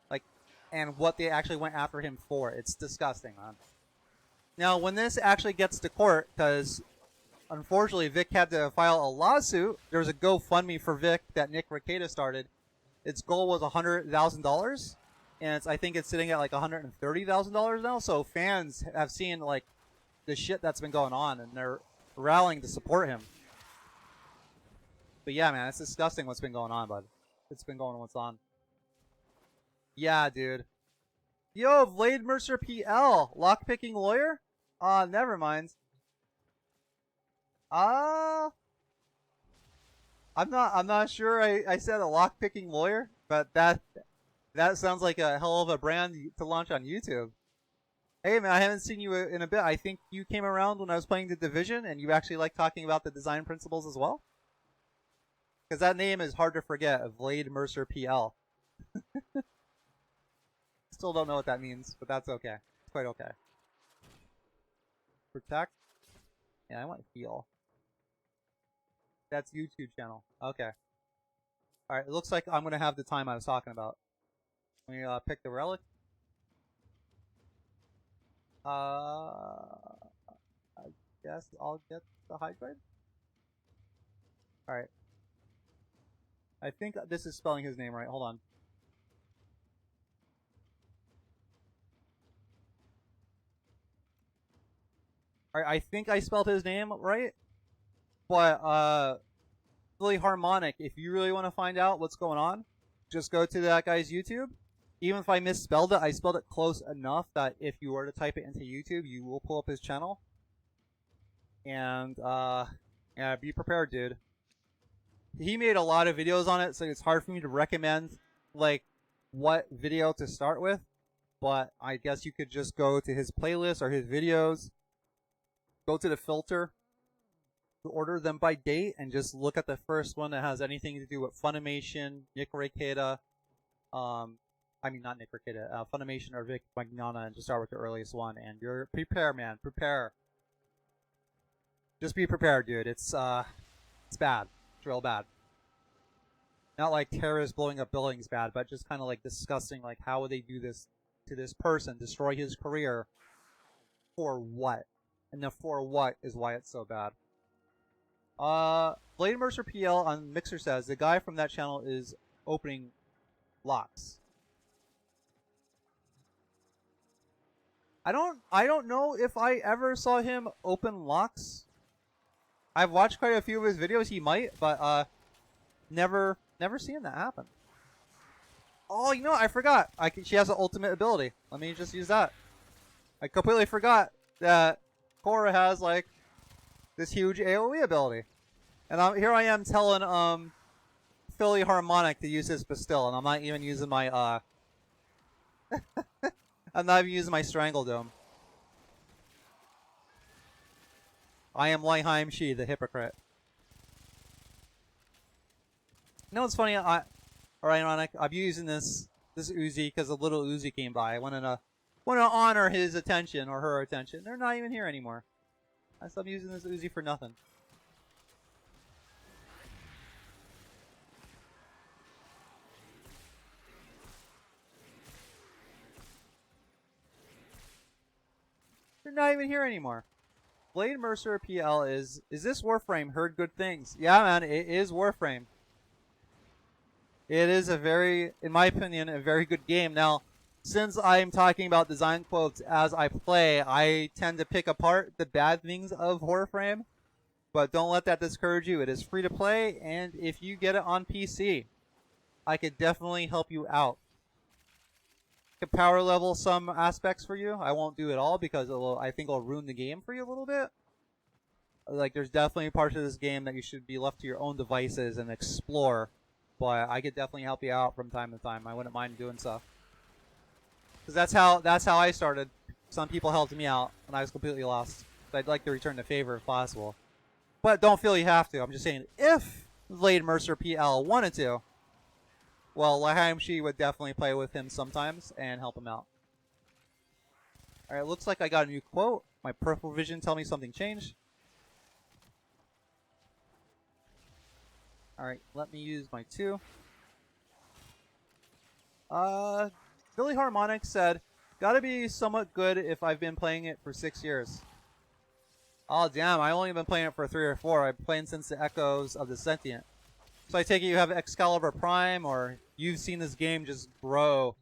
Like, and what they actually went after him for. It's disgusting, man. Now, when this actually gets to court, because unfortunately Vic had to file a lawsuit, there was a GoFundMe for Vic that Nick Rekieta started. Its goal was $100,000, and I think it's sitting at like $130,000 now. So fans have seen like the shit that's been going on, and they're rallying to support him. But yeah, man, it's disgusting what's been going on, bud. It's been going on what's on. Yeah, dude. Yo, Vlade Mercer PL, lockpicking lawyer? Never mind. I'm not sure I said a lockpicking lawyer, but that sounds like a hell of a brand to launch on YouTube. Hey man, I haven't seen you in a bit. I think you came around when I was playing The Division, and you actually like talking about the design principles as well? Because that name is hard to forget, Vlade Mercer PL. Still don't know what that means, but that's okay. It's quite okay. Protect? Yeah, I want heal. That's YouTube channel. Okay. Alright, it looks like I'm going to have the time I was talking about. Let me pick the relic. I guess I'll get the hydride. Alright. I think this is spelling his name right. Hold on. Alright, I think I spelled his name right. But, really harmonic. If you really want to find out what's going on, just go to that guy's YouTube. Even if I misspelled it, I spelled it close enough that if you were to type it into YouTube, you will pull up his channel. And, yeah, be prepared, dude. He made a lot of videos on it, so it's hard for me to recommend, like, what video to start with. But I guess you could just go to his playlist or his videos. Go to the filter, order them by date, and just look at the first one that has anything to do with Funimation, Nick Rekieta, I mean not Nick Rekieta, Funimation or Vic Magnana, and just start with the earliest one. And you're prepare, man, prepare. Just be prepared, dude. It's bad. It's real bad. Not like terrorists blowing up buildings bad, but just kind of like disgusting. Like, how would they do this to this person? Destroy his career for what? And the for what is why it's so bad. Blade Mercer PL on Mixer says the guy from that channel is opening locks. I don't know if I ever saw him open locks. I've watched quite a few of his videos. He might, but never seen that happen. Oh, you know what? I forgot. She has an ultimate ability. Let me just use that. I completely forgot that Korra has like this huge AoE ability. And here I am telling Philly Harmonic to use his Bastille, and I'm not even using my I'm not even using my Strangle Dome. I am Lihim She, the hypocrite. You know what's funny? Or ironic? I'm using this Uzi because a little Uzi came by. I wanted to honor his attention or her attention. They're not even here anymore. I stopped using this Uzi for nothing. They're not even here anymore. Blade Mercer PL is this Warframe? Heard good things. Yeah, man, it is Warframe. It is a very, in my opinion, a very good game. Now, since I'm talking about design quotes as I play, I tend to pick apart the bad things of Warframe. But don't let that discourage you. It is free to play, and if you get it on PC, I could definitely help you out. I could power level some aspects for you. I won't do it all because I think it'll ruin the game for you a little bit. Like, there's definitely parts of this game that you should be left to your own devices and explore. But I could definitely help you out from time to time. I wouldn't mind doing so. Because that's how I started. Some people helped me out, and I was completely lost. So I'd like to return the favor if possible. But don't feel you have to. I'm just saying, if Blade Mercer PL wanted to, well, Lihim She would definitely play with him sometimes and help him out. Alright, looks like I got a new quote. My peripheral vision tell me something changed. Alright, let me use my 2. Philly Harmonic said, gotta be somewhat good if I've been playing it for 6 years. Oh, damn, I only been playing it for 3 or 4. I've been playing since the Echoes of the Sentient. So I take it you have Excalibur Prime, or you've seen this game just grow.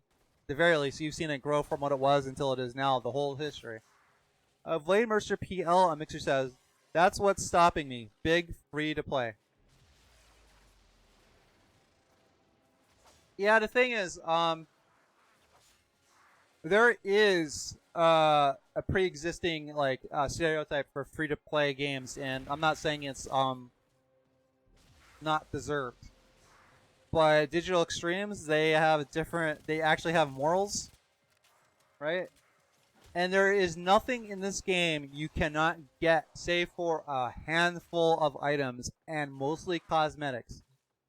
At the very least, you've seen it grow from what it was until it is now, the whole history. Blade Mercer PL on Mixer says, that's what's stopping me. Big free to play. Yeah, the thing is, there is a pre-existing like stereotype for free-to-play games, and I'm not saying it's not deserved. But Digital Extremes, they have different. They actually have morals, right? And there is nothing in this game you cannot get, save for a handful of items and mostly cosmetics.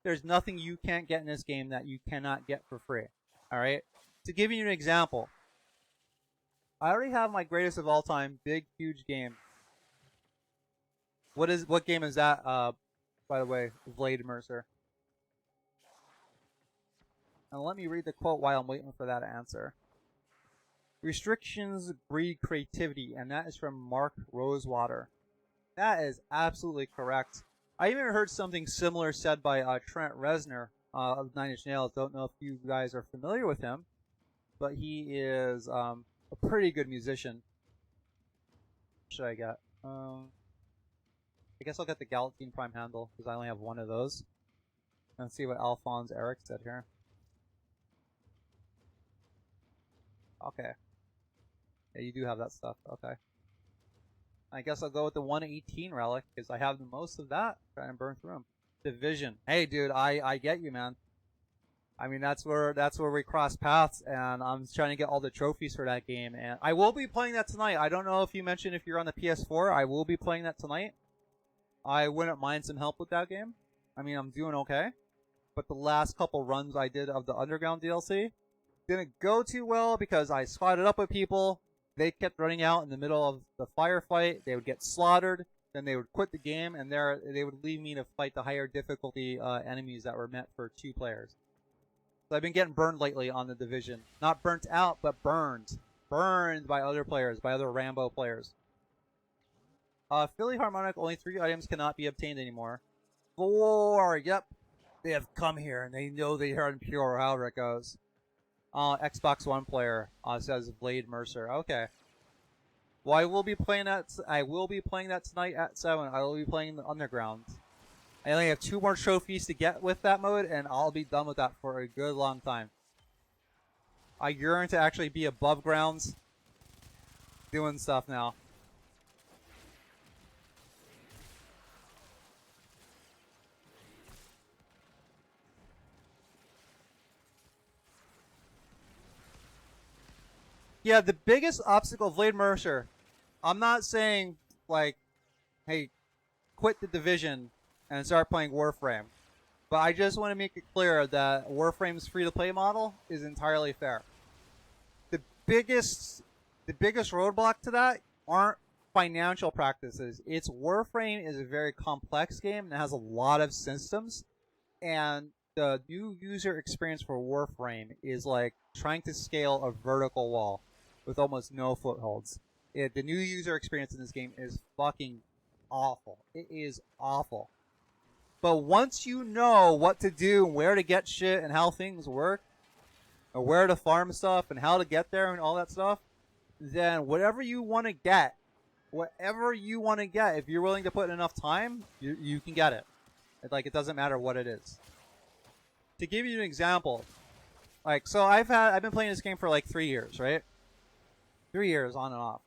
There's nothing you can't get in this game that you cannot get for free. All right. To give you an example, I already have my greatest of all time, big, huge game. What game is that? By the way, Blade Mercer. And let me read the quote while I'm waiting for that answer. Restrictions breed creativity, and that is from Mark Rosewater. That is absolutely correct. I even heard something similar said by Trent Reznor of Nine Inch Nails. Don't know if you guys are familiar with him, but he is a pretty good musician. What should I get? I guess I'll get the Galatine Prime handle because I only have one of those. Let's see what Alphonse Eric said here. Okay. Yeah, you do have that stuff. Okay. I guess I'll go with the 118 relic because I have the most of that. Trying to burn through them. Division. Hey, dude, I get you, man. I mean, that's where we cross paths, and I'm trying to get all the trophies for that game. And I will be playing that tonight. I don't know if you mentioned if you're on the PS4. I will be playing that tonight. I wouldn't mind some help with that game. I mean, I'm doing okay. But the last couple runs I did of the Underground DLC didn't go too well because I spotted up with people. They kept running out in the middle of the firefight. They would get slaughtered. Then they would quit the game, and they would leave me to fight the higher difficulty enemies that were meant for 2 players. So I've been getting burned lately on the Division. Not burnt out, but burned. Burned by other players, by other Rambo players. Philly Harmonic, only 3 items cannot be obtained anymore. 4, yep. They have come here, and they know they are impure, however it goes. Xbox One player says Blade Mercer. Okay. Well, I will be playing that tonight at 7. I will be playing the Underground. I only have 2 more trophies to get with that mode, and I'll be done with that for a good long time. I yearn to actually be above grounds doing stuff now. Yeah, the biggest obstacle of Blade Mercer, I'm not saying, like, hey, quit the Division and start playing Warframe. But I just want to make it clear that Warframe's free-to-play model is entirely fair. The biggest roadblock to that aren't financial practices. It's Warframe is a very complex game and it has a lot of systems. And the new user experience for Warframe is like trying to scale a vertical wall with almost no footholds. The new user experience in this game is fucking awful. It is awful. But once you know what to do and where to get shit and how things work, or where to farm stuff and how to get there and all that stuff, then whatever you want to get, if you're willing to put in enough time, you can get it. Like, it doesn't matter what it is. To give you an example, like, so I've been playing this game for like 3 years, right? 3 years on and off.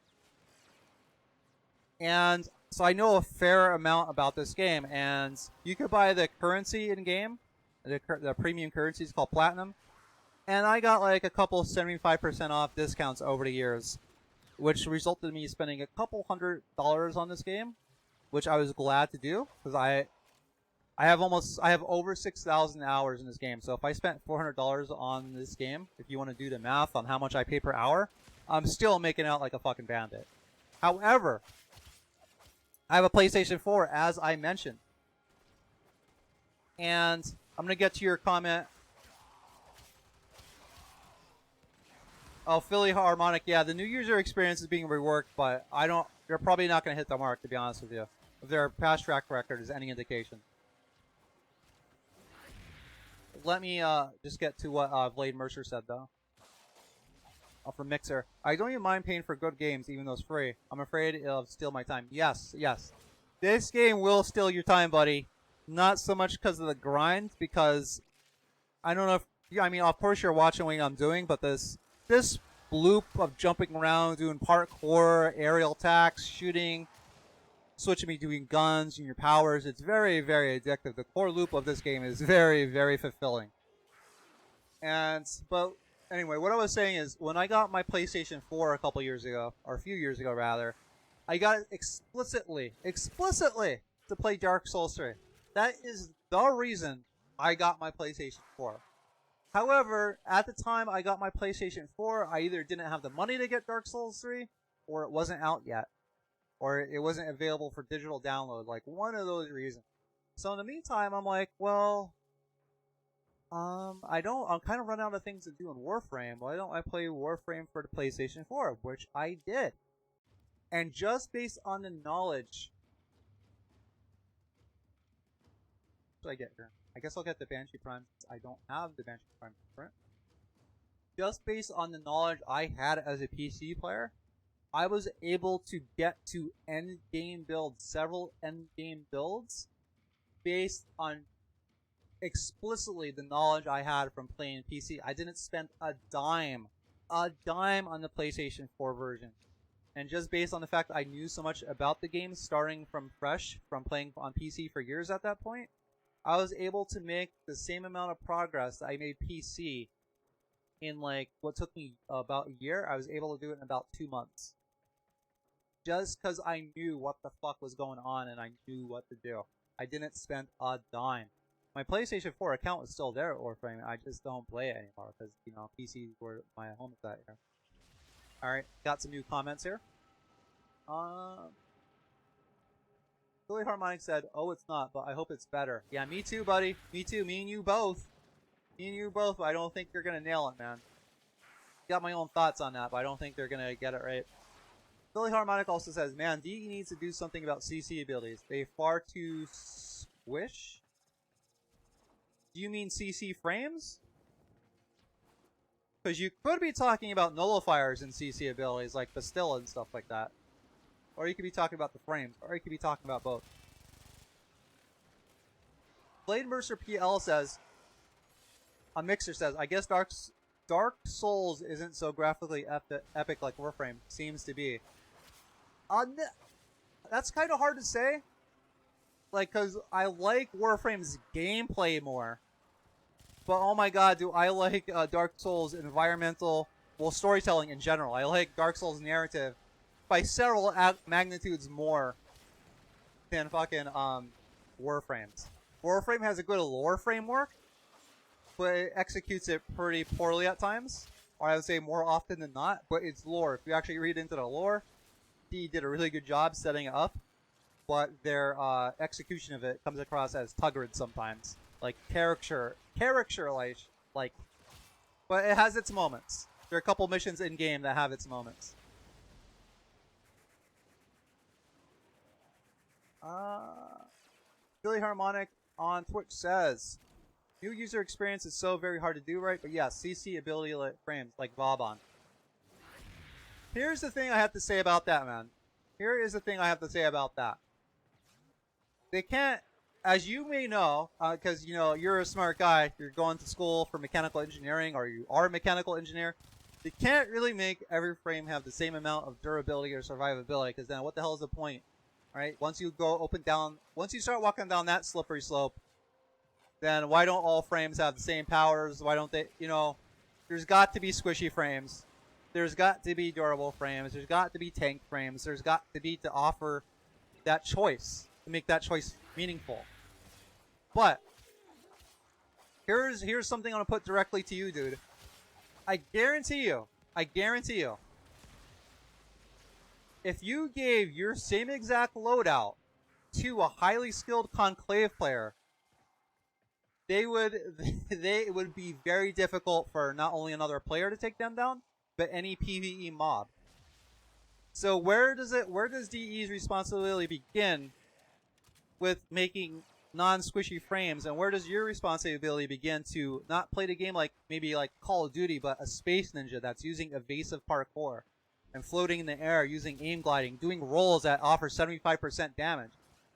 And so I know a fair amount about this game, and you could buy the currency in game, the premium currency is called Platinum, and I got like a couple 75% off discounts over the years, which resulted in me spending a couple $100 on this game, which I was glad to do because I have over 6,000 hours in this game. So if I spent $400 on this game, if you want to do the math on how much I pay per hour, I'm still making out like a fucking bandit. However, I have a PlayStation 4, as I mentioned. And I'm going to get to your comment. Oh, Philly Harmonic. Yeah, the new user experience is being reworked, but I don't. They're probably not going to hit the mark, to be honest with you. If their past track record is any indication. Let me just get to what Blade Mercer said though. From Mixer, I don't even mind paying for good games, even though it's free. I'm afraid it'll steal my time. Yes, yes. This game will steal your time, buddy. Not so much because of the grind, because I don't know if I mean, of course you're watching what I'm doing, but this loop of jumping around, doing parkour, aerial attacks, shooting, switching between guns and your powers, it's very, very addictive. The core loop of this game is very, very fulfilling. But anyway, what I was saying is, when I got my PlayStation 4 a couple years ago, or a few years ago rather, I got it explicitly to play Dark Souls 3. That is the reason I got my PlayStation 4. However, at the time I got my PlayStation 4, I either didn't have the money to get Dark Souls 3, or it wasn't out yet, or it wasn't available for digital download, like one of those reasons. So in the meantime, I'm like, well, I'm kind of run out of things to do in Warframe. Why don't I play Warframe for the PlayStation 4? Which I did. And just based on the knowledge... What should I get here? I guess I'll get the Banshee Prime since I don't have the Banshee Prime current. Just based on the knowledge I had as a PC player, I was able to get to end-game builds, several end-game builds, based on explicitly the knowledge I had from playing PC. I didn't spend a dime on the PlayStation 4 version. And just based on the fact that I knew so much about the game starting from fresh, from playing on PC for years at that point, I was able to make the same amount of progress that I made PC in like what took me about a year. I was able to do it in about 2 months. Just because I knew what the fuck was going on and I knew what to do. I didn't spend a dime. My PlayStation 4 account is still there at Warframe. I just don't play it anymore because, you know, PC is where my home is at here. Alright, got some new comments here. Billy Harmonic said, oh, it's not, but I hope it's better. Yeah, me too, buddy. Me too. Me and you both. Me and you both, but I don't think they're going to nail it, man. Got my own thoughts on that, but I don't think they're going to get it right. Billy Harmonic also says, man, DE needs to do something about CC abilities. They far too squish? Do you mean CC frames? Because you could be talking about nullifiers in CC abilities, like Bastilla and stuff like that. Or you could be talking about the frames. Or you could be talking about both. Blade Mercer PL says, a Mixer says, I guess Dark Souls isn't so graphically epic like Warframe seems to be. That's kind of hard to say. Like, because I like Warframe's gameplay more. But oh my god, do I like Dark Souls environmental, well, storytelling in general. I like Dark Souls narrative by several magnitudes more than fucking Warframe's. Warframe has a good lore framework, but it executes it pretty poorly at times. Or I would say more often than not, but it's lore. If you actually read into the lore, he did a really good job setting it up, but their execution of it comes across as tuggered sometimes. Like caricature like, but it has its moments. There are a couple missions in game that have its moments. Billy Harmonic on Twitch says, new user experience is so very hard to do right, but yeah, CC ability frames like Vauban. Here's the thing I have to say about that, man. Here is the thing I have to say about that. They can't, as you may know, because you know you're a smart guy, you're going to school for mechanical engineering, or you are a mechanical engineer. They can't really make every frame have the same amount of durability or survivability, because then what the hell is the point? Right? Once you go once you start walking down that slippery slope, then why don't all frames have the same powers? Why don't they, you know, there's got to be squishy frames. There's got to be durable frames. There's got to be tank frames. There's got to be to offer that choice, to make that choice meaningful. But here's something I'm gonna put directly to you, dude. I guarantee you, if you gave your same exact loadout to a highly skilled Conclave player, it would be very difficult for not only another player to take them down, but any PvE mob. So where does DE's responsibility begin with making non-squishy frames, and where does your responsibility begin to not play the game like maybe like Call of Duty, but a space ninja that's using evasive parkour and floating in the air, using aim gliding, doing rolls that offer 75% damage?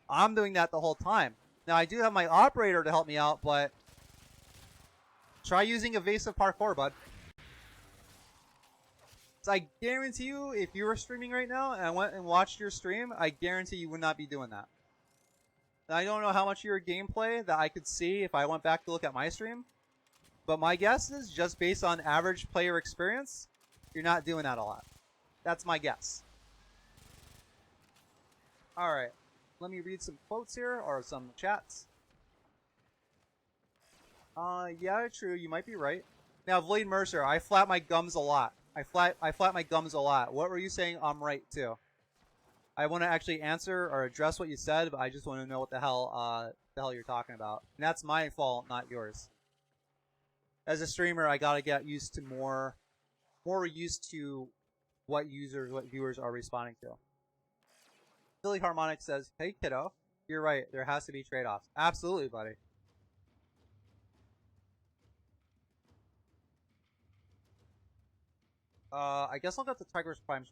I'm doing that the whole time. Now I do have my operator to help me out, but try using evasive parkour, bud. So I guarantee you, if you were streaming right now and I went and watched your stream, I guarantee you would not be doing that. And I don't know how much of your gameplay that I could see if I went back to look at my stream, but my guess is, just based on average player experience, you're not doing that a lot. That's my guess. Alright, let me read some quotes here, or some chats. Yeah, true, you might be right. Now, Vlade Mercer, I flap my gums a lot. I flap my gums a lot. What were you saying I'm right too? I want to actually answer or address what you said, but I just want to know what the hell you're talking about. And that's my fault, not yours. As a streamer, I gotta get used to more used to what viewers are responding to. Philly Harmonic says, "Hey kiddo, you're right. There has to be trade-offs." Absolutely, buddy. I guess I'll get the Tiger's Prime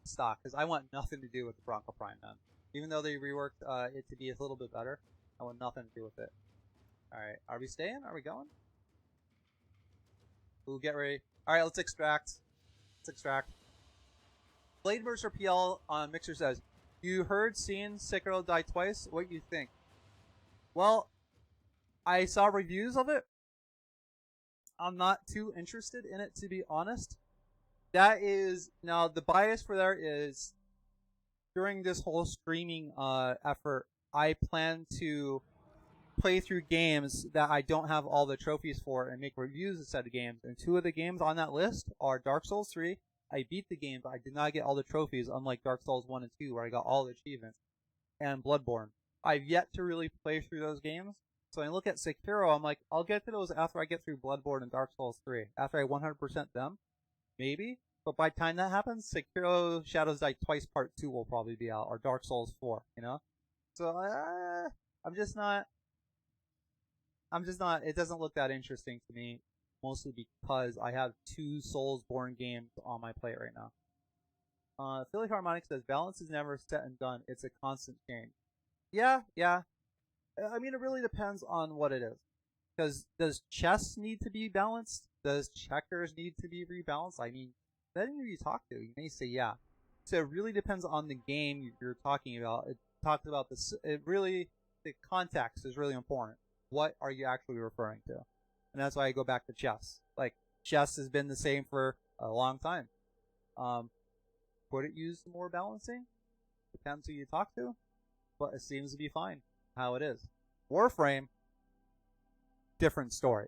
stock, because I want nothing to do with the Bronco Prime, man. Even though they reworked it to be a little bit better, I want nothing to do with it. Alright, are we staying? Are we going? Ooh, get ready. Alright, let's extract. Blade Mercer PL on Mixer says, "You heard seeing Sekiro die twice? What do you think?" Well, I saw reviews of it. I'm not too interested in it, to be honest. That is, now the bias for there is, during this whole streaming effort, I plan to play through games that I don't have all the trophies for and make reviews instead of games. And 2 of the games on that list are Dark Souls 3. I beat the game, but I did not get all the trophies, unlike Dark Souls 1 and 2, where I got all the achievements. And Bloodborne. I've yet to really play through those games. So when I look at Sekiro, I'm like, I'll get to those after I get through Bloodborne and Dark Souls 3. After I 100% them, maybe. But by the time that happens, Sekiro Shadows Die Twice Part 2 will probably be out, or Dark Souls 4, you know? So, I'm just not, it doesn't look that interesting to me, mostly because I have 2 Soulsborne games on my plate right now. Philly Harmonic says, "Balance is never set and done, it's a constant change." Yeah. I mean, it really depends on what it is. Because does chess need to be balanced? Does checkers need to be rebalanced? I mean, depending who you talk to, you may say yeah. So it really depends on the game you're talking about. It talks about this. The context is really important. What are you actually referring to? And that's why I go back to chess. Like, chess has been the same for a long time. Could it use more balancing? Depends who you talk to. But it seems to be fine how it is. Warframe, different story.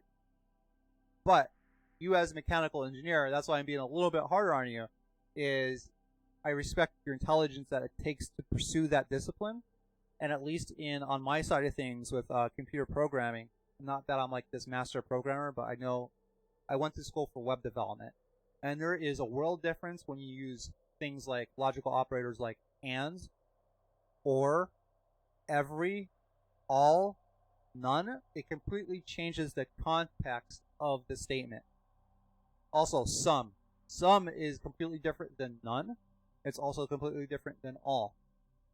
But you as a mechanical engineer, that's why I'm being a little bit harder on you, is I respect your intelligence that it takes to pursue that discipline. And at least on my side of things with computer programming, not that I'm like this master programmer, but I know I went to school for web development. And there is a world difference when you use things like logical operators like and, or, every, all, none. It completely changes the context of the statement. Also, some. Some is completely different than none. It's also completely different than all.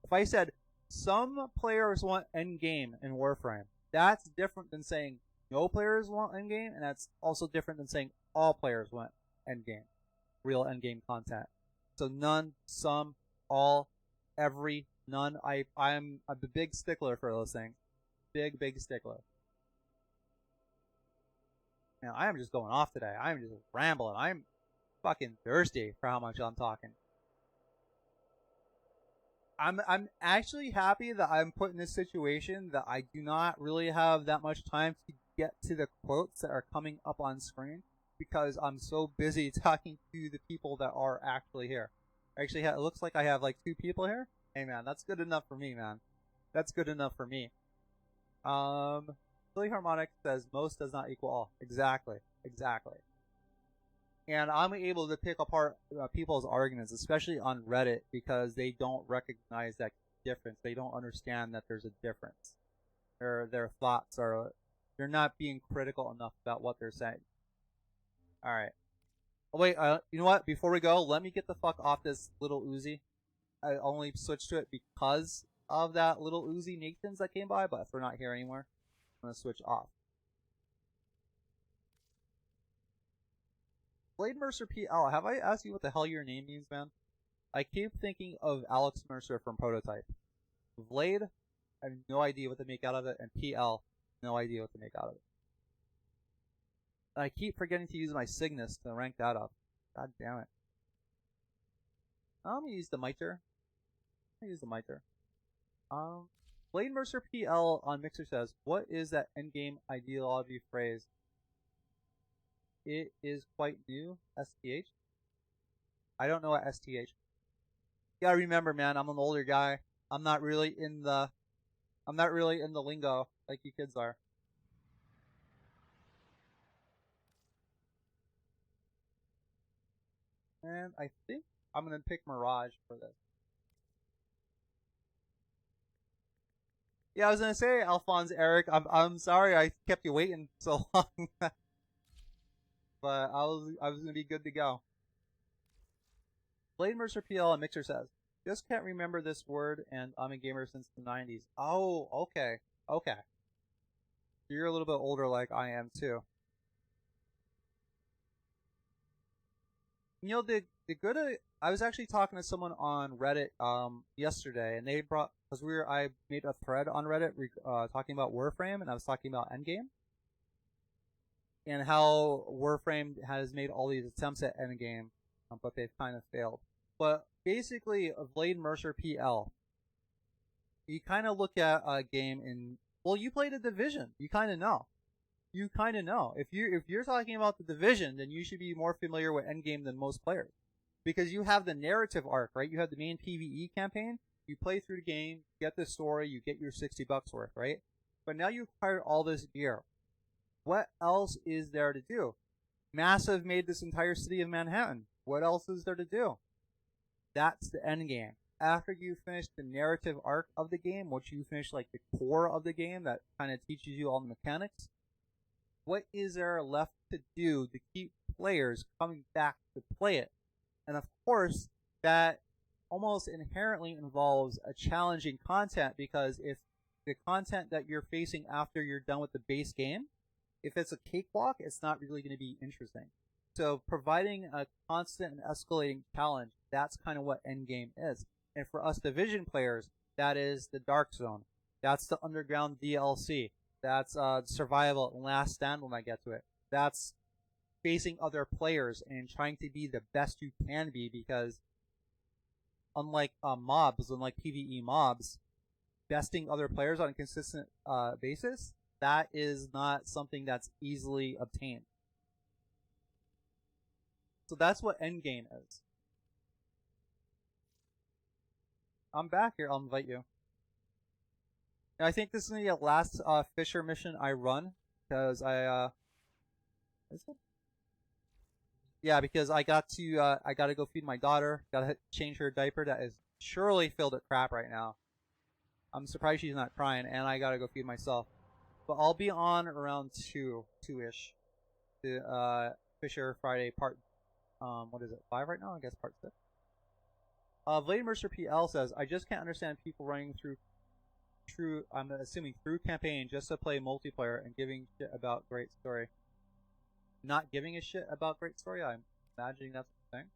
If I said, some players want endgame in Warframe, that's different than saying no players want endgame, and that's also different than saying all players want endgame, real endgame content. So none, some, all, every, none. I'm a big stickler for those things. Big stickler. Now, I am just going off today. I'm just rambling. I'm fucking thirsty for how much I'm talking. I'm actually happy that I'm put in this situation that I do not really have that much time to get to the quotes that are coming up on screen, because I'm so busy talking to the people that are actually here. Actually, it looks like I have like 2 people here. Hey man, that's good enough for me, man. That's good enough for me. Philly Harmonic says most does not equal all. Exactly. And I'm able to pick apart people's arguments, especially on Reddit, because they don't recognize that difference. They don't understand that there's a difference. Their thoughts are, they're not being critical enough about what they're saying. All right. Oh, wait, you know what? Before we go, let me get the fuck off this little Uzi. I only switched to it because of that little Uzi Nathan's that came by, but if we're not here anymore, I'm gonna switch off. Blade Mercer PL, have I asked you what the hell your name means, man? I keep thinking of Alex Mercer from Prototype. Blade, I have no idea what to make out of it, and PL, no idea what to make out of it. And I keep forgetting to use my Cygnus to rank that up. God damn it. I'm gonna use the Mitre. Blade Mercer PL on Mixer says, what is that endgame ideology phrase? It is quite new. STH? I don't know what STH. You gotta remember, man, I'm an older guy. I'm not really in the lingo like you kids are. And I think I'm gonna pick Mirage for this. Yeah, I was gonna say, Alphonse Eric, I'm sorry I kept you waiting so long. But I was gonna be good to go. Blade Mercer PL and Mixer says, just can't remember this word, and I'm a gamer since the 90s. Oh, okay. You're a little bit older like I am too. You know, I was actually talking to someone on Reddit yesterday, and they brought, because I made a thread on Reddit talking about Warframe, and I was talking about Endgame, and how Warframe has made all these attempts at Endgame, but they've kind of failed. But basically, Blade Mercer PL, you kind of look at a game in, well, you played a Division, you kind of know. If you're talking about the Division, then you should be more familiar with Endgame than most players, because you have the narrative arc, right? You have the main PvE campaign. You play through the game, you get the story, you get your $60 worth, right? But now you've acquired all this gear. What else is there to do? Massive made this entire city of Manhattan. What else is there to do? That's the end game. After you finish the narrative arc of the game, once you finish like the core of the game that kind of teaches you all the mechanics, what is there left to do to keep players coming back to play it? And of course, that almost inherently involves a challenging content, because if the content that you're facing after you're done with the base game, if it's a cakewalk, it's not really going to be interesting. So providing a constant and escalating challenge, that's kind of what Endgame is. And for us Division players, that is the Dark Zone. That's the Underground DLC. That's Survival and Last Stand when I get to it. That's facing other players and trying to be the best you can be, because unlike PvE mobs, besting other players on a consistent basis, that is not something that's easily obtained. So that's what Endgame is. I'm back here. I'll invite you. And I think this is going to be the last Fissure mission I run, because is it? Yeah, because I got to go feed my daughter. Got to change her diaper that is surely filled with crap right now. I'm surprised she's not crying, and I got to go feed myself. But I'll be on around 2-ish. The Fissure Friday part, what is it, 5 right now? I guess part 6. Blade Mercer PL says, I just can't understand people running I'm assuming through campaign just to play multiplayer and giving shit about great story. Not giving a shit about great story? I'm imagining that's the thing.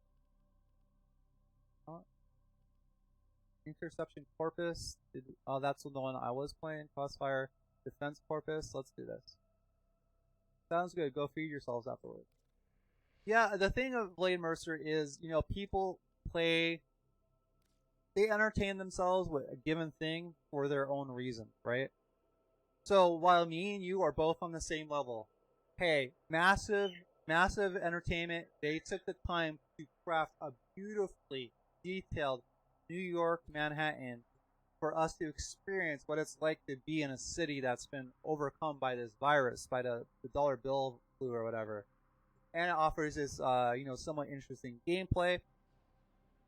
Interception Corpus. That's the one I was playing. Crossfire Defense Corpus. Let's do this. Sounds good. Go feed yourselves afterwards. Yeah, the thing of Blade Mercer is, people play, they entertain themselves with a given thing for their own reason, right? So while me and you are both on the same level, hey, massive entertainment. They took the time to craft a beautifully detailed New York, Manhattan, for us to experience what it's like to be in a city that's been overcome by this virus, by the dollar bill flu or whatever. and it offers this, you know, somewhat interesting gameplay.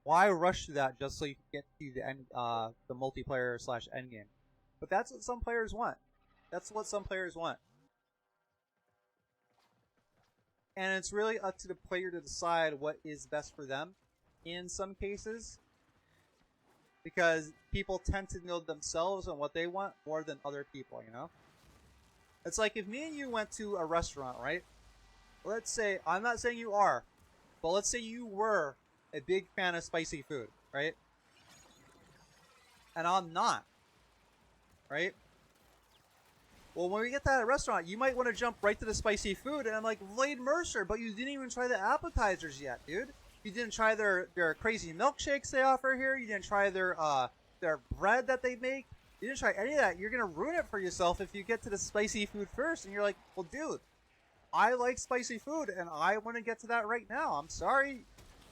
Why rush to that just so you can get to the end, the multiplayer slash endgame? But that's what some players want. That's what some players want. And it's really up to the player to decide what is best for them in some cases. Because people tend to know themselves and what they want more than other people, you know? It's like if me and you went to a restaurant, right? Let's say, I'm not saying you are, but let's say you were a big fan of spicy food, right? And I'm not, right? Well, when we get to that restaurant, you might want to jump right to the spicy food, and I'm like, Vlade Mercer, but you didn't even try the appetizers yet, dude. You didn't try their crazy milkshakes they offer here. You didn't try their bread that they make. You didn't try any of that. You're gonna ruin it for yourself if you get to the spicy food first, and you're like, well, dude, I like spicy food, and I want to get to that right now. I'm sorry.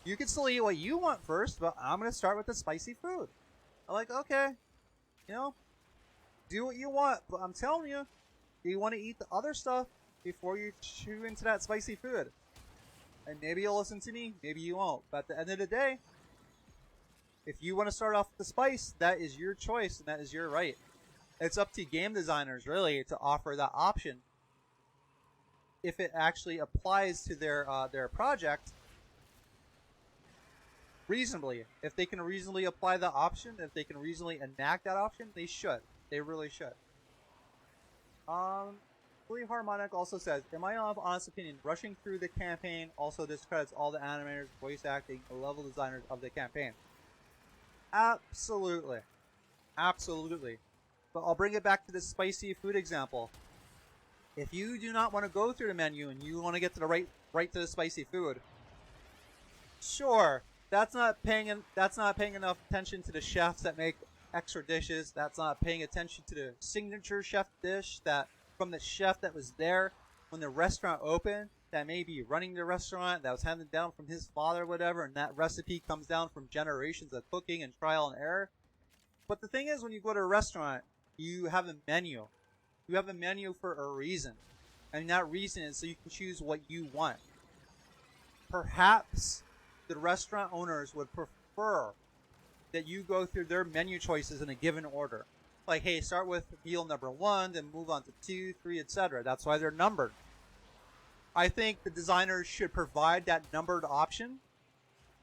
You can still eat what you want first, but I'm going to start with the spicy food. I'm like, okay, you know, do what you want, but I'm telling you, you want to eat the other stuff before you chew into that spicy food. And maybe you'll listen to me, maybe you won't. But at the end of the day, if you want to start off with the spice, that is your choice, and that is your right. It's up to game designers, really, to offer that option. If it actually applies to their project reasonably. If they can reasonably apply that option, if they can reasonably enact that option, they should. They really should. Fully Harmonic also says, in my honest opinion, rushing through the campaign also discredits all the animators, voice acting, and level designers of the campaign. Absolutely. Absolutely. But I'll bring it back to the spicy food example. If you do not want to go through the menu and you want to get to the right to the spicy food, sure, that's not paying enough attention to the chefs that make extra dishes. That's not paying attention to the signature chef dish that from the chef that was there when the restaurant opened, that may be running the restaurant, that was handed down from his father or whatever, and that recipe comes down from generations of cooking and trial and error. But the thing is, when you go to a restaurant, you have a menu. You have a menu for a reason. And that reason is so you can choose what you want. Perhaps the restaurant owners would prefer that you go through their menu choices in a given order. Like, hey, start with meal number 1, then move on to 2, 3, etc. That's why they're numbered. I think the designers should provide that numbered option.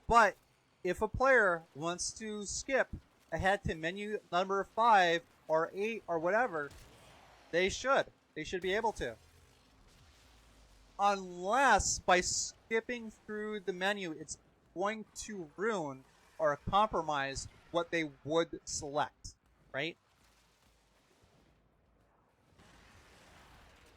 But if a player wants to skip ahead to menu number 5 or 8 or whatever, they should. They should be able to. Unless by skipping through the menu, it's going to ruin or compromise what they would select, right?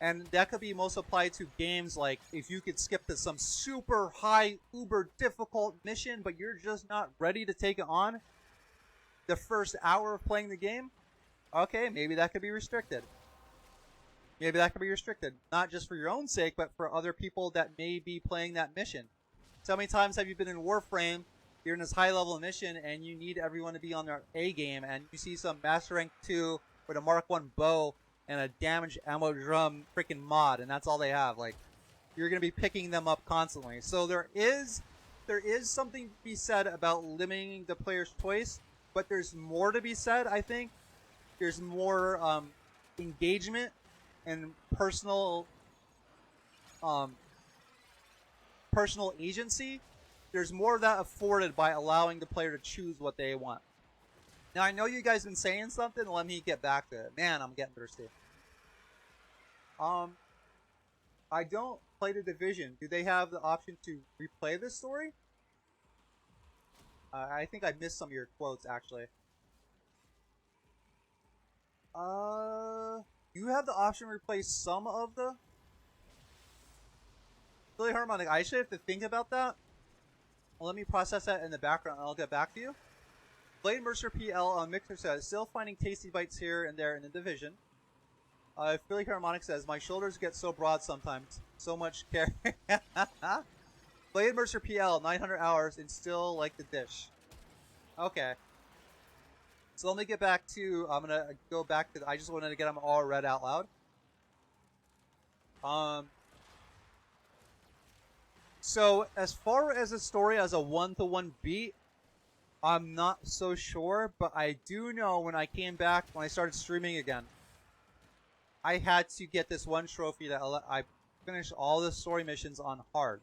And that could be most applied to games like if you could skip to some super high, uber difficult mission, but you're just not ready to take it on the first hour of playing the game. Okay, maybe that could be restricted. Maybe that could be restricted. Not just for your own sake, but for other people that may be playing that mission. So how many times have you been in Warframe, you're in this high level mission, and you need everyone to be on their A game, and you see some Master Rank 2 with a Mark 1 bow and a damaged ammo drum freaking mod, and that's all they have. Like, you're going to be picking them up constantly. So there is something to be said about limiting the player's choice, but there's more to be said, I think. There's more engagement and personal agency. There's more of that afforded by allowing the player to choose what they want. Now, I know you guys been saying something. Let me get back to it. Man, I'm getting thirsty. I don't play the Division. Do they have the option to replay this story? I think I missed some of your quotes, actually. You have the option to replace some of the... Really harmonic. I should have to think about that. Well, let me process that in the background and I'll get back to you. Blade Mercer PL on Mixer says, still finding tasty bites here and there in the Division. Philly Harmonic says, my shoulders get so broad sometimes. So much care. Blade Mercer PL, 900 hours and still like the dish. Okay. So let me get back to, I'm going to go back to, I just wanted to get them all read out loud. So as far as a story as a one-to-one beat, I'm not so sure, but I do know when I came back, when I started streaming again, I had to get this one trophy that I finished all the story missions on hard.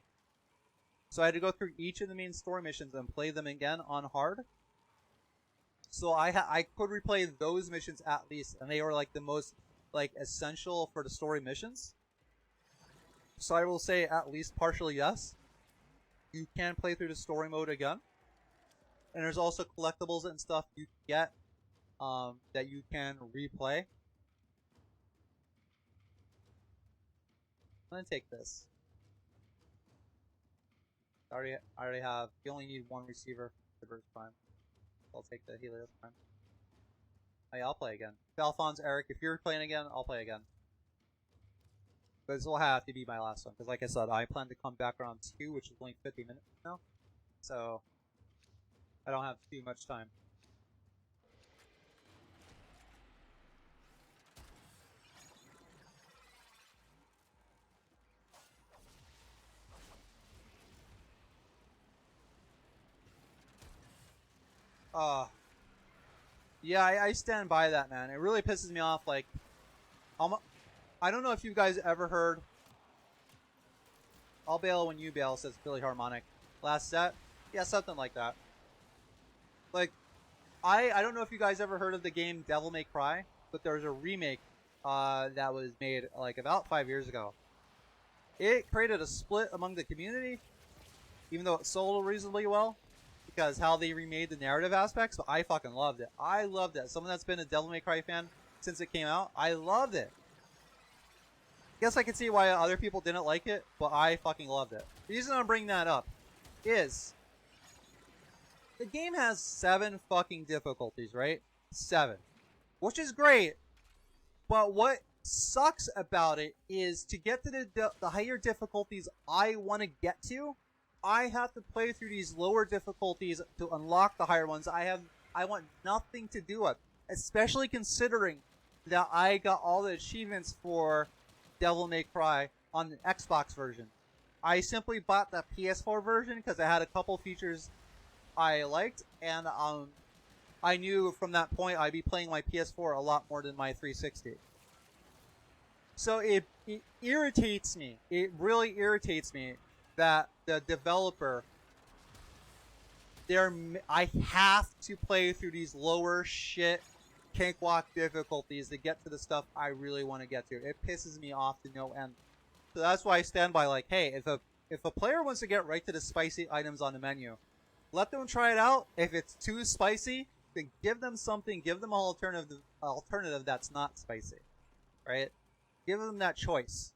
So I had to go through each of the main story missions and play them again on hard. So I could replay those missions at least, and they were like the most like essential for the story missions. So I will say at least partially yes. You can play through the story mode again. And there's also collectibles and stuff you get that you can replay. I'm gonna take this. I already have. You only need one receiver for the Burst Prime. I'll take the Helios Prime. Hey, I'll play again. Alphonse, Eric, if you're playing again, I'll play again. But this will have to be my last one, because like I said, I plan to come back around 2, which is only 50 minutes now. So, I don't have too much time. Yeah, I stand by that, man. It really pisses me off. Like, I don't know if you guys ever heard. I'll bail when you bail, says Billy Harmonic. Last set? Yeah, something like that. Like, I don't know if you guys ever heard of the game Devil May Cry, but there's a remake that was made like about 5 years ago. It created a split among the community, even though it sold reasonably well, because how they remade the narrative aspects, but I fucking loved it. I loved it. Someone that's been a Devil May Cry fan since it came out, I loved it. Guess I can see why other people didn't like it, but I fucking loved it. The reason I'm bringing that up is the game has 7 fucking difficulties, right? 7. Which is great, but what sucks about it is to get to the higher difficulties I want to get to, I have to play through these lower difficulties to unlock the higher ones. I want nothing to do with, especially considering that I got all the achievements for Devil May Cry on the Xbox version. I simply bought the PS4 version because it had a couple features I liked, and I knew from that point I'd be playing my PS4 a lot more than my 360. So it irritates me. It really irritates me that the developer, I have to play through these lower shit cakewalk difficulties to get to the stuff I really want to get to. It pisses me off to no end. So that's why I stand by like, hey, if a player wants to get right to the spicy items on the menu, let them try it out. If it's too spicy, then give them something. Give them an alternative that's not spicy, right? Give them that choice.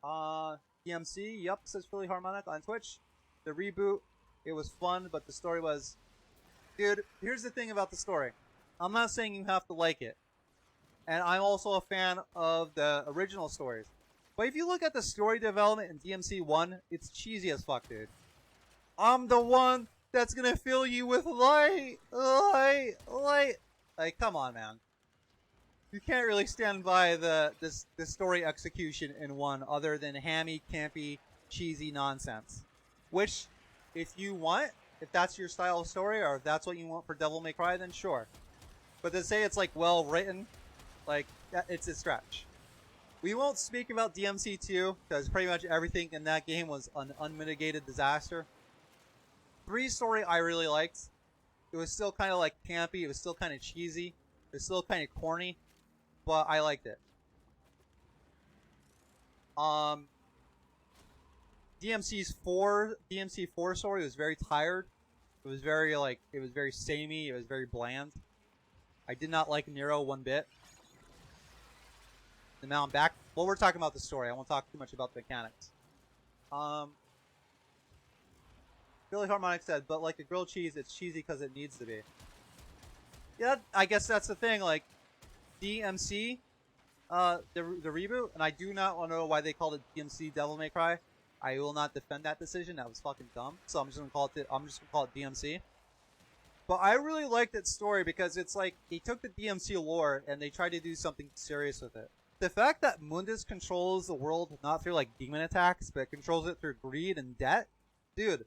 DMC, yup, says Philly Harmonic on Twitch. The reboot, it was fun, but the story was... Dude, here's the thing about the story. I'm not saying you have to like it. And I'm also a fan of the original stories. But if you look at the story development in DMC 1, it's cheesy as fuck, dude. I'm the one that's gonna fill you with light. Like, come on, man. You can't really stand by the story execution in 1 other than hammy, campy, cheesy nonsense. Which, if you want, if that's your style of story, or if that's what you want for Devil May Cry, then sure. But to say it's like well written, like it's a stretch. We won't speak about DMC 2 because pretty much everything in that game was an unmitigated disaster. 3 story I really liked. It was still kind of like campy. It was still kind of cheesy. It was still kind of corny, but I liked it. DMC 4 story was very tired. It was very samey. It was very bland. I did not like Nero one bit. And now I'm back. Well, we're talking about the story. I won't talk too much about the mechanics. Billy Harmonic said, but like a grilled cheese, it's cheesy because it needs to be. Yeah, I guess that's the thing. Like, DMC, the reboot, and I do not want to know why they called it DMC Devil May Cry. I will not defend that decision. That was fucking dumb. So I'm just gonna call it DMC. But I really liked that story because it's like they took the DMC lore and they tried to do something serious with it. The fact that Mundus controls the world not through like demon attacks, but controls it through greed and debt, dude,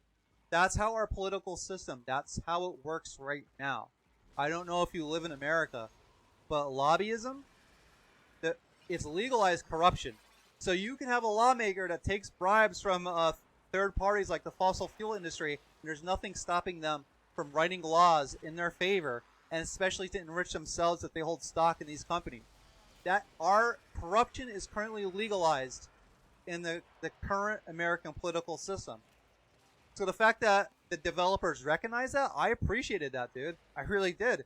that's how our political system, that's how it works right now. I don't know if you live in America, but lobbyism, it's legalized corruption. So you can have a lawmaker that takes bribes from third parties like the fossil fuel industry, and there's nothing stopping them from writing laws in their favor, and especially to enrich themselves if they hold stock in these companies. That our corruption is currently legalized in the current American political system. So the fact that the developers recognize that, I appreciated that, dude. I really did.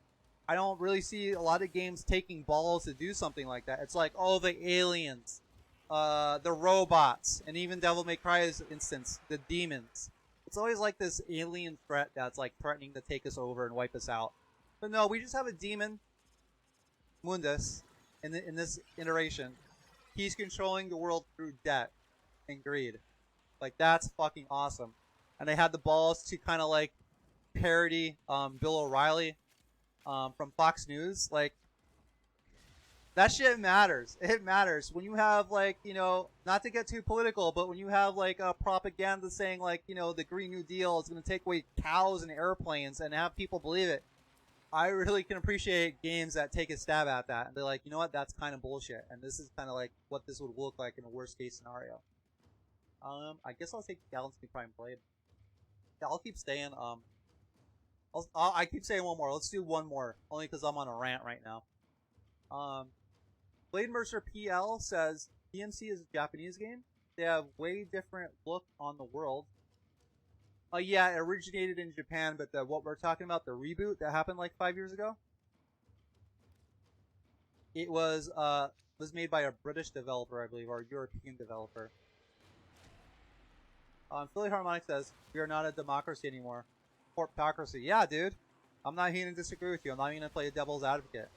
I don't really see a lot of games taking balls to do something like that. It's like, oh, the aliens, the robots, and even Devil May Cry's instance, the demons. It's always like this alien threat that's like threatening to take us over and wipe us out. But no, we just have a demon, Mundus, in this iteration. He's controlling the world through debt and greed. Like, that's fucking awesome. And they had the balls to kind of like parody Bill O'Reilly from Fox News. Like, that shit matters. It matters when you have, like, you know, not to get too political, but when you have like a propaganda saying like, you know, the Green New Deal is going to take away cows and airplanes and have people believe it. I really can appreciate games that take a stab at that and be like, you know what, that's kind of bullshit, and this is kind of like what this would look like in a worst case scenario. I guess I'll take Galaxy Prime Blade. Yeah, I'll keep staying. I keep saying one more. Let's do one more, only because I'm on a rant right now. Blade Mercer PL says DMC is a Japanese game. They have way different look on the world. Yeah, it originated in Japan, but what we're talking about, the reboot that happened like 5 years ago, it was made by a British developer, I believe, or a European developer. Philly Harmonic says, we are not a democracy anymore. Corptocracy. Yeah, dude. I'm not here to disagree with you. I'm not even going to play a devil's advocate.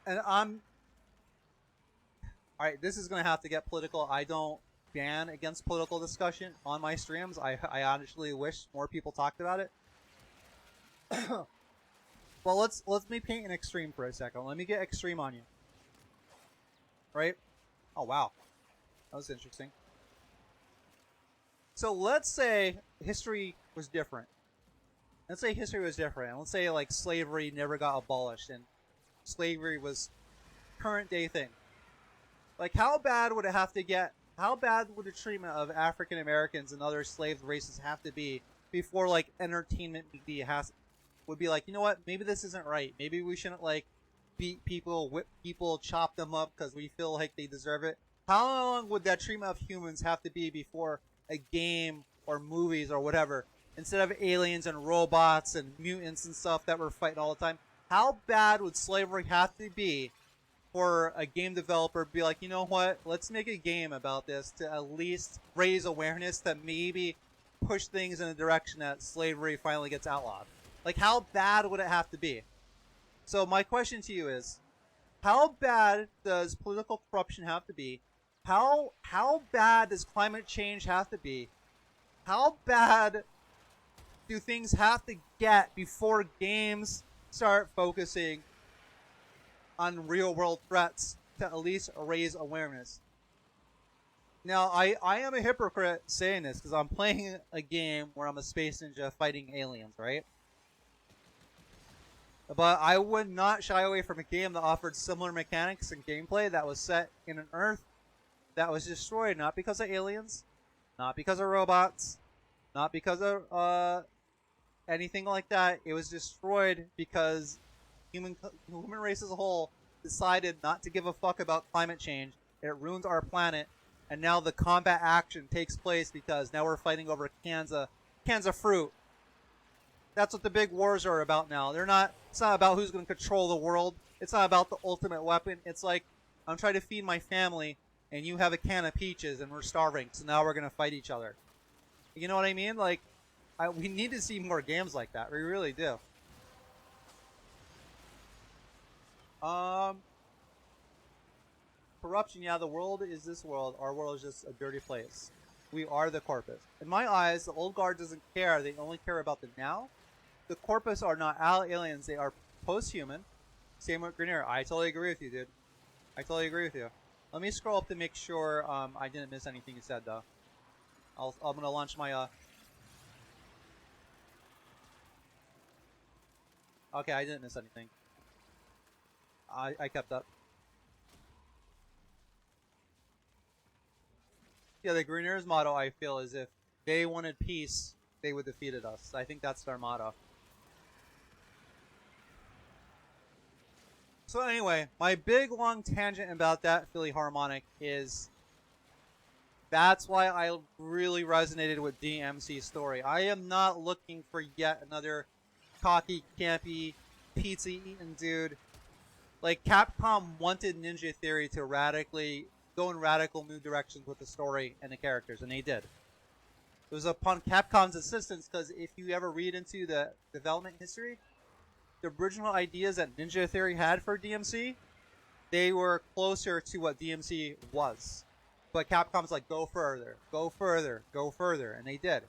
And alright, this is going to have to get political. I don't ban against political discussion on my streams. I honestly wish more people talked about it. Well, let's me paint an extreme for a second. Let me get extreme on you. Right? Oh, wow. That was interesting. So let's say history was different. Let's say history was different. And let's say like slavery never got abolished and slavery was current day thing. Like, how bad would it have to get? How bad would the treatment of African Americans and other slave races have to be before like entertainment media would be like, you know what? Maybe this isn't right. Maybe we shouldn't like beat people, whip people, chop them up because we feel like they deserve it. How long would that treatment of humans have to be before a game or movies or whatever, instead of aliens and robots and mutants and stuff that we're fighting all the time, how bad would slavery have to be for a game developer to be like, you know what, let's make a game about this to at least raise awareness, to maybe push things in a direction that slavery finally gets outlawed? Like, how bad would it have to be? So my question to you is, how bad does political corruption have to be? How bad does climate change have to be? How bad do things have to get before games start focusing on real world threats to at least raise awareness? Now, I am a hypocrite saying this because I'm playing a game where I'm a space ninja fighting aliens, right? But I would not shy away from a game that offered similar mechanics and gameplay that was set in an Earth that was destroyed not because of aliens, not because of robots, not because of anything like that. It was destroyed because human race as a whole decided not to give a fuck about climate change. It ruins our planet, and now the combat action takes place because now we're fighting over cans of fruit. That's what the big wars are about now. It's not about who's going to control the world. It's not about the ultimate weapon. It's like, I'm trying to feed my family, and you have a can of peaches, and we're starving, so now we're going to fight each other. You know what I mean? Like, we need to see more games like that. We really do. Corruption, yeah, the world is this world. Our world is just a dirty place. We are the corpus. In my eyes, the old guard doesn't care. They only care about the now. The corpus are not aliens. They are post-human. Same with Grenier. I totally agree with you, dude. I totally agree with you. Let me scroll up to make sure I didn't miss anything you said, though. I'm gonna launch my Okay, I didn't miss anything. I kept up. Yeah, the Greniers motto, I feel, is if they wanted peace, they would have defeated us. I think that's their motto. So anyway, my big long tangent about that Philly harmonic is that's why I really resonated with DMC's story. I am not looking for yet another cocky, campy, pizza-eating dude. Like, Capcom wanted Ninja Theory to go in radical new directions with the story and the characters, and they did. It was upon Capcom's insistence, because if you ever read into the development history, the original ideas that Ninja Theory had for DMC, they were closer to what DMC was. But Capcom's like, go further, go further, go further, and they did.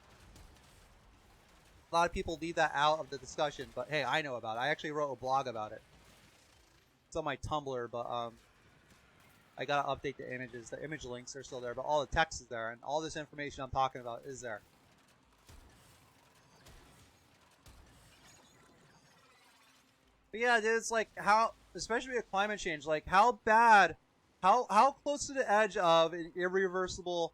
A lot of people leave that out of the discussion, but hey, I know about it. I actually wrote a blog about it. It's on my Tumblr, but I gotta update the images. The image links are still there, but all the text is there, and all this information I'm talking about is there. But yeah, dude, it's like how, especially with climate change, like how bad, how close to the edge of an irreversible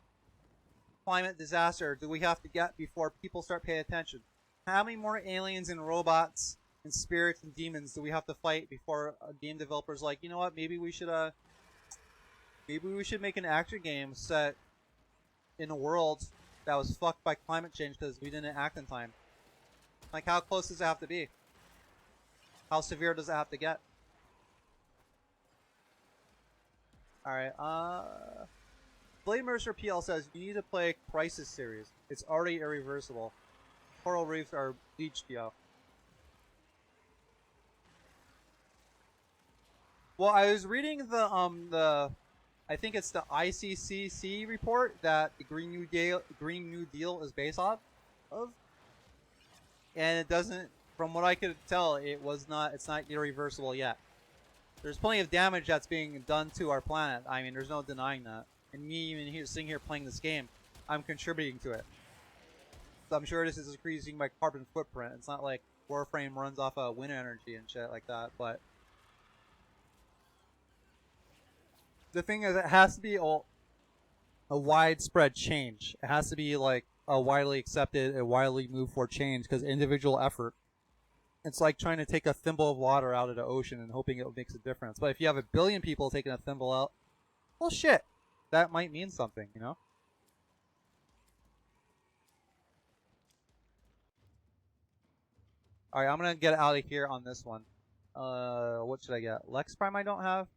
climate disaster do we have to get before people start paying attention? How many more aliens and robots and spirits and demons do we have to fight before a game developer's like, you know what, maybe we should make an action game set in a world that was fucked by climate change because we didn't act in time. Like, how close does it have to be? How severe does it have to get? Alright, Blade Mercer PL says, you need to play Crisis series. It's already irreversible. Coral reefs are bleached, yo. Well, I was reading the I think it's the ICCC report that the Green New Deal is based off of. And it doesn't, from what I could tell, it's not irreversible yet. There's plenty of damage that's being done to our planet. I mean, there's no denying that. And me even sitting here playing this game, I'm contributing to it. So I'm sure this is increasing my carbon footprint. It's not like Warframe runs off of wind energy and shit like that, but the thing is, it has to be a widespread change. It has to be like a widely accepted, a widely moved for change, because individual effort, it's like trying to take a thimble of water out of the ocean and hoping it makes a difference. But if you have 1 billion people taking a thimble out, well, shit, that might mean something, you know? Alright, I'm gonna get out of here on this one. What should I get? Lex Prime I don't have?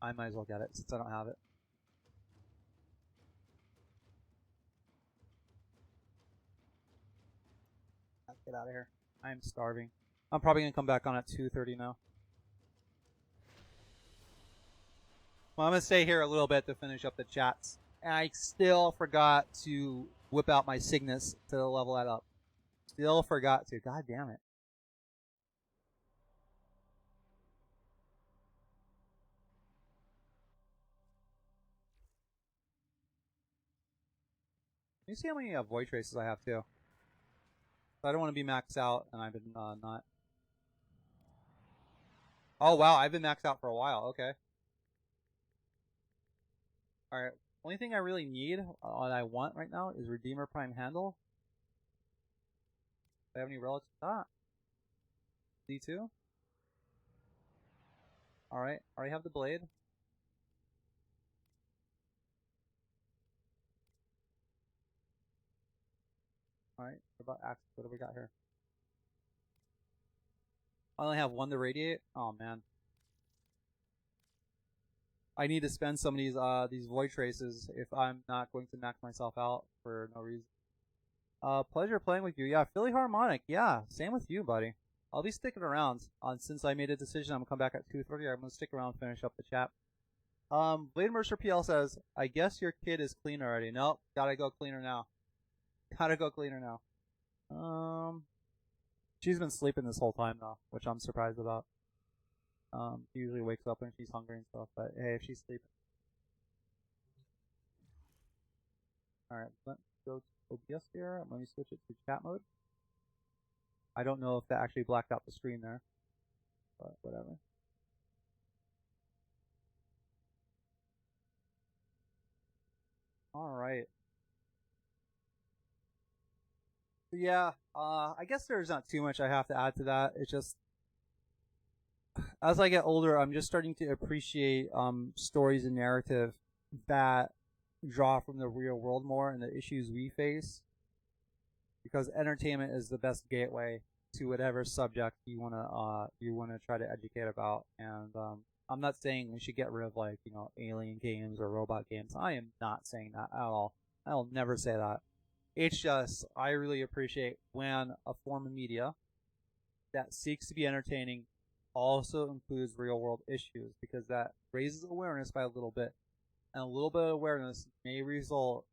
I might as well get it since I don't have it. Let's get out of here. I am starving. I'm probably gonna come back on at 2:30 now. Well, I'm gonna stay here a little bit to finish up the chats. And I still forgot to whip out my Cygnus to level that up. Still forgot to. God damn it. Let me see how many void traces I have too. I don't want to be maxed out, and I've been not. Oh wow, I've been maxed out for a while. Okay. All right. Only thing I really need, what I want right now, is Redeemer Prime Handle. Do I have any relics with that? D2. All right. Already have the blade. All right. What about axe? What do we got here? I only have 1 to radiate. Oh man. I need to spend some of these void traces if I'm not going to max myself out for no reason. Pleasure playing with you. Yeah, Philly Harmonic. Yeah, same with you, buddy. I'll be sticking around. Since I made a decision, I'm gonna come back at 2:30. I'm gonna stick around and finish up the chat. Blade Mercer PL says, I guess your kid is clean already. Nope, gotta go cleaner now. Gotta go cleaner now. She's been sleeping this whole time though, which I'm surprised about. She usually wakes up when she's hungry and stuff, but hey, if she's sleeping. Alright, let's go to OBS here. Let me switch it to chat mode. I don't know if that actually blacked out the screen there, but whatever. Alright. So yeah, I guess there's not too much I have to add to that. It's just, as I get older, I'm just starting to appreciate stories and narrative that draw from the real world more and the issues we face, because entertainment is the best gateway to whatever subject you wanna try to educate about. And I'm not saying we should get rid of, like, you know, alien games or robot games. I am not saying that at all. I'll never say that. It's just, I really appreciate when a form of media that seeks to be entertaining also includes real world issues, because that raises awareness by a little bit, and a little bit of awareness may result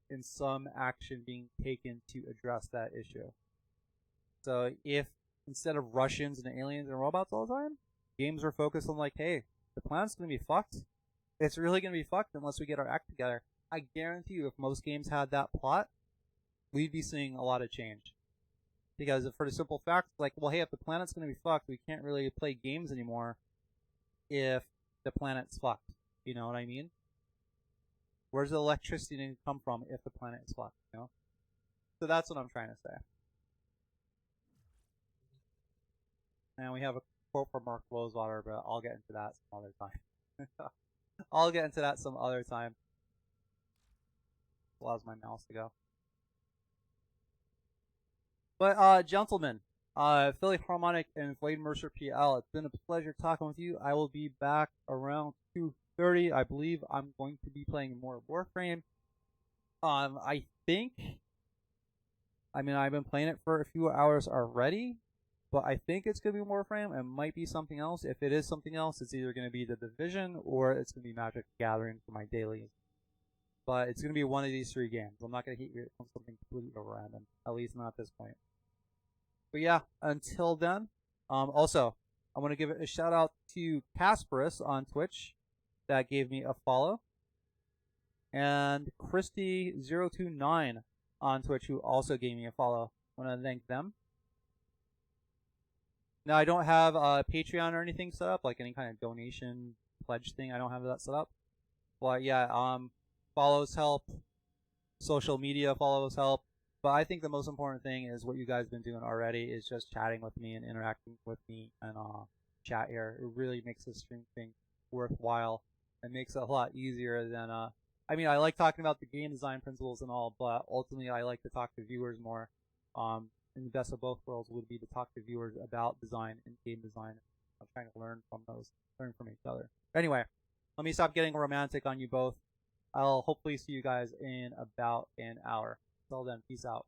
in some action being taken to address that issue. So if instead of Russians and aliens and robots all the time, games are focused on, like, hey, the planet's gonna be fucked. It's really gonna be fucked unless we get our act together. I guarantee you, if most games had that plot, we'd be seeing a lot of change. Because for the simple fact, like, well, hey, if the planet's gonna be fucked, we can't really play games anymore if the planet's fucked. You know what I mean? Where's the electricity going to come from if the planet is fucked, you know? So that's what I'm trying to say. And we have a quote from Mark Rosewater, but I'll get into that some other time. I'll get into that some other time. Allows my mouse to go. But, gentlemen, Philly Harmonic and Void Mercer PL, it's been a pleasure talking with you. I will be back around 2:30. I believe I'm going to be playing more Warframe. I think, I mean, I've been playing it for a few hours already, but I think it's going to be Warframe. It might be something else. If it is something else, it's either going to be The Division or it's going to be Magic the Gathering for my dailies. But it's going to be one of these three games. I'm not going to hit you on something completely random, at least not at this point. But yeah, until then, also, I want to give a shout out to Kasparus on Twitch that gave me a follow, and Christy029 on Twitch who also gave me a follow. I want to thank them. Now, I don't have a Patreon or anything set up, like any kind of donation pledge thing. I don't have that set up. But yeah, follows help, social media follows help. But I think the most important thing is what you guys have been doing already is just chatting with me and interacting with me and chat here. It really makes this stream thing worthwhile. It makes it a lot easier than I mean, I like talking about the game design principles and all, but ultimately I like to talk to viewers more. And the best of both worlds would be to talk to viewers about design and game design. I'm trying to learn from each other. Anyway, let me stop getting romantic on you both. I'll hopefully see you guys in about an hour. Until then, peace out.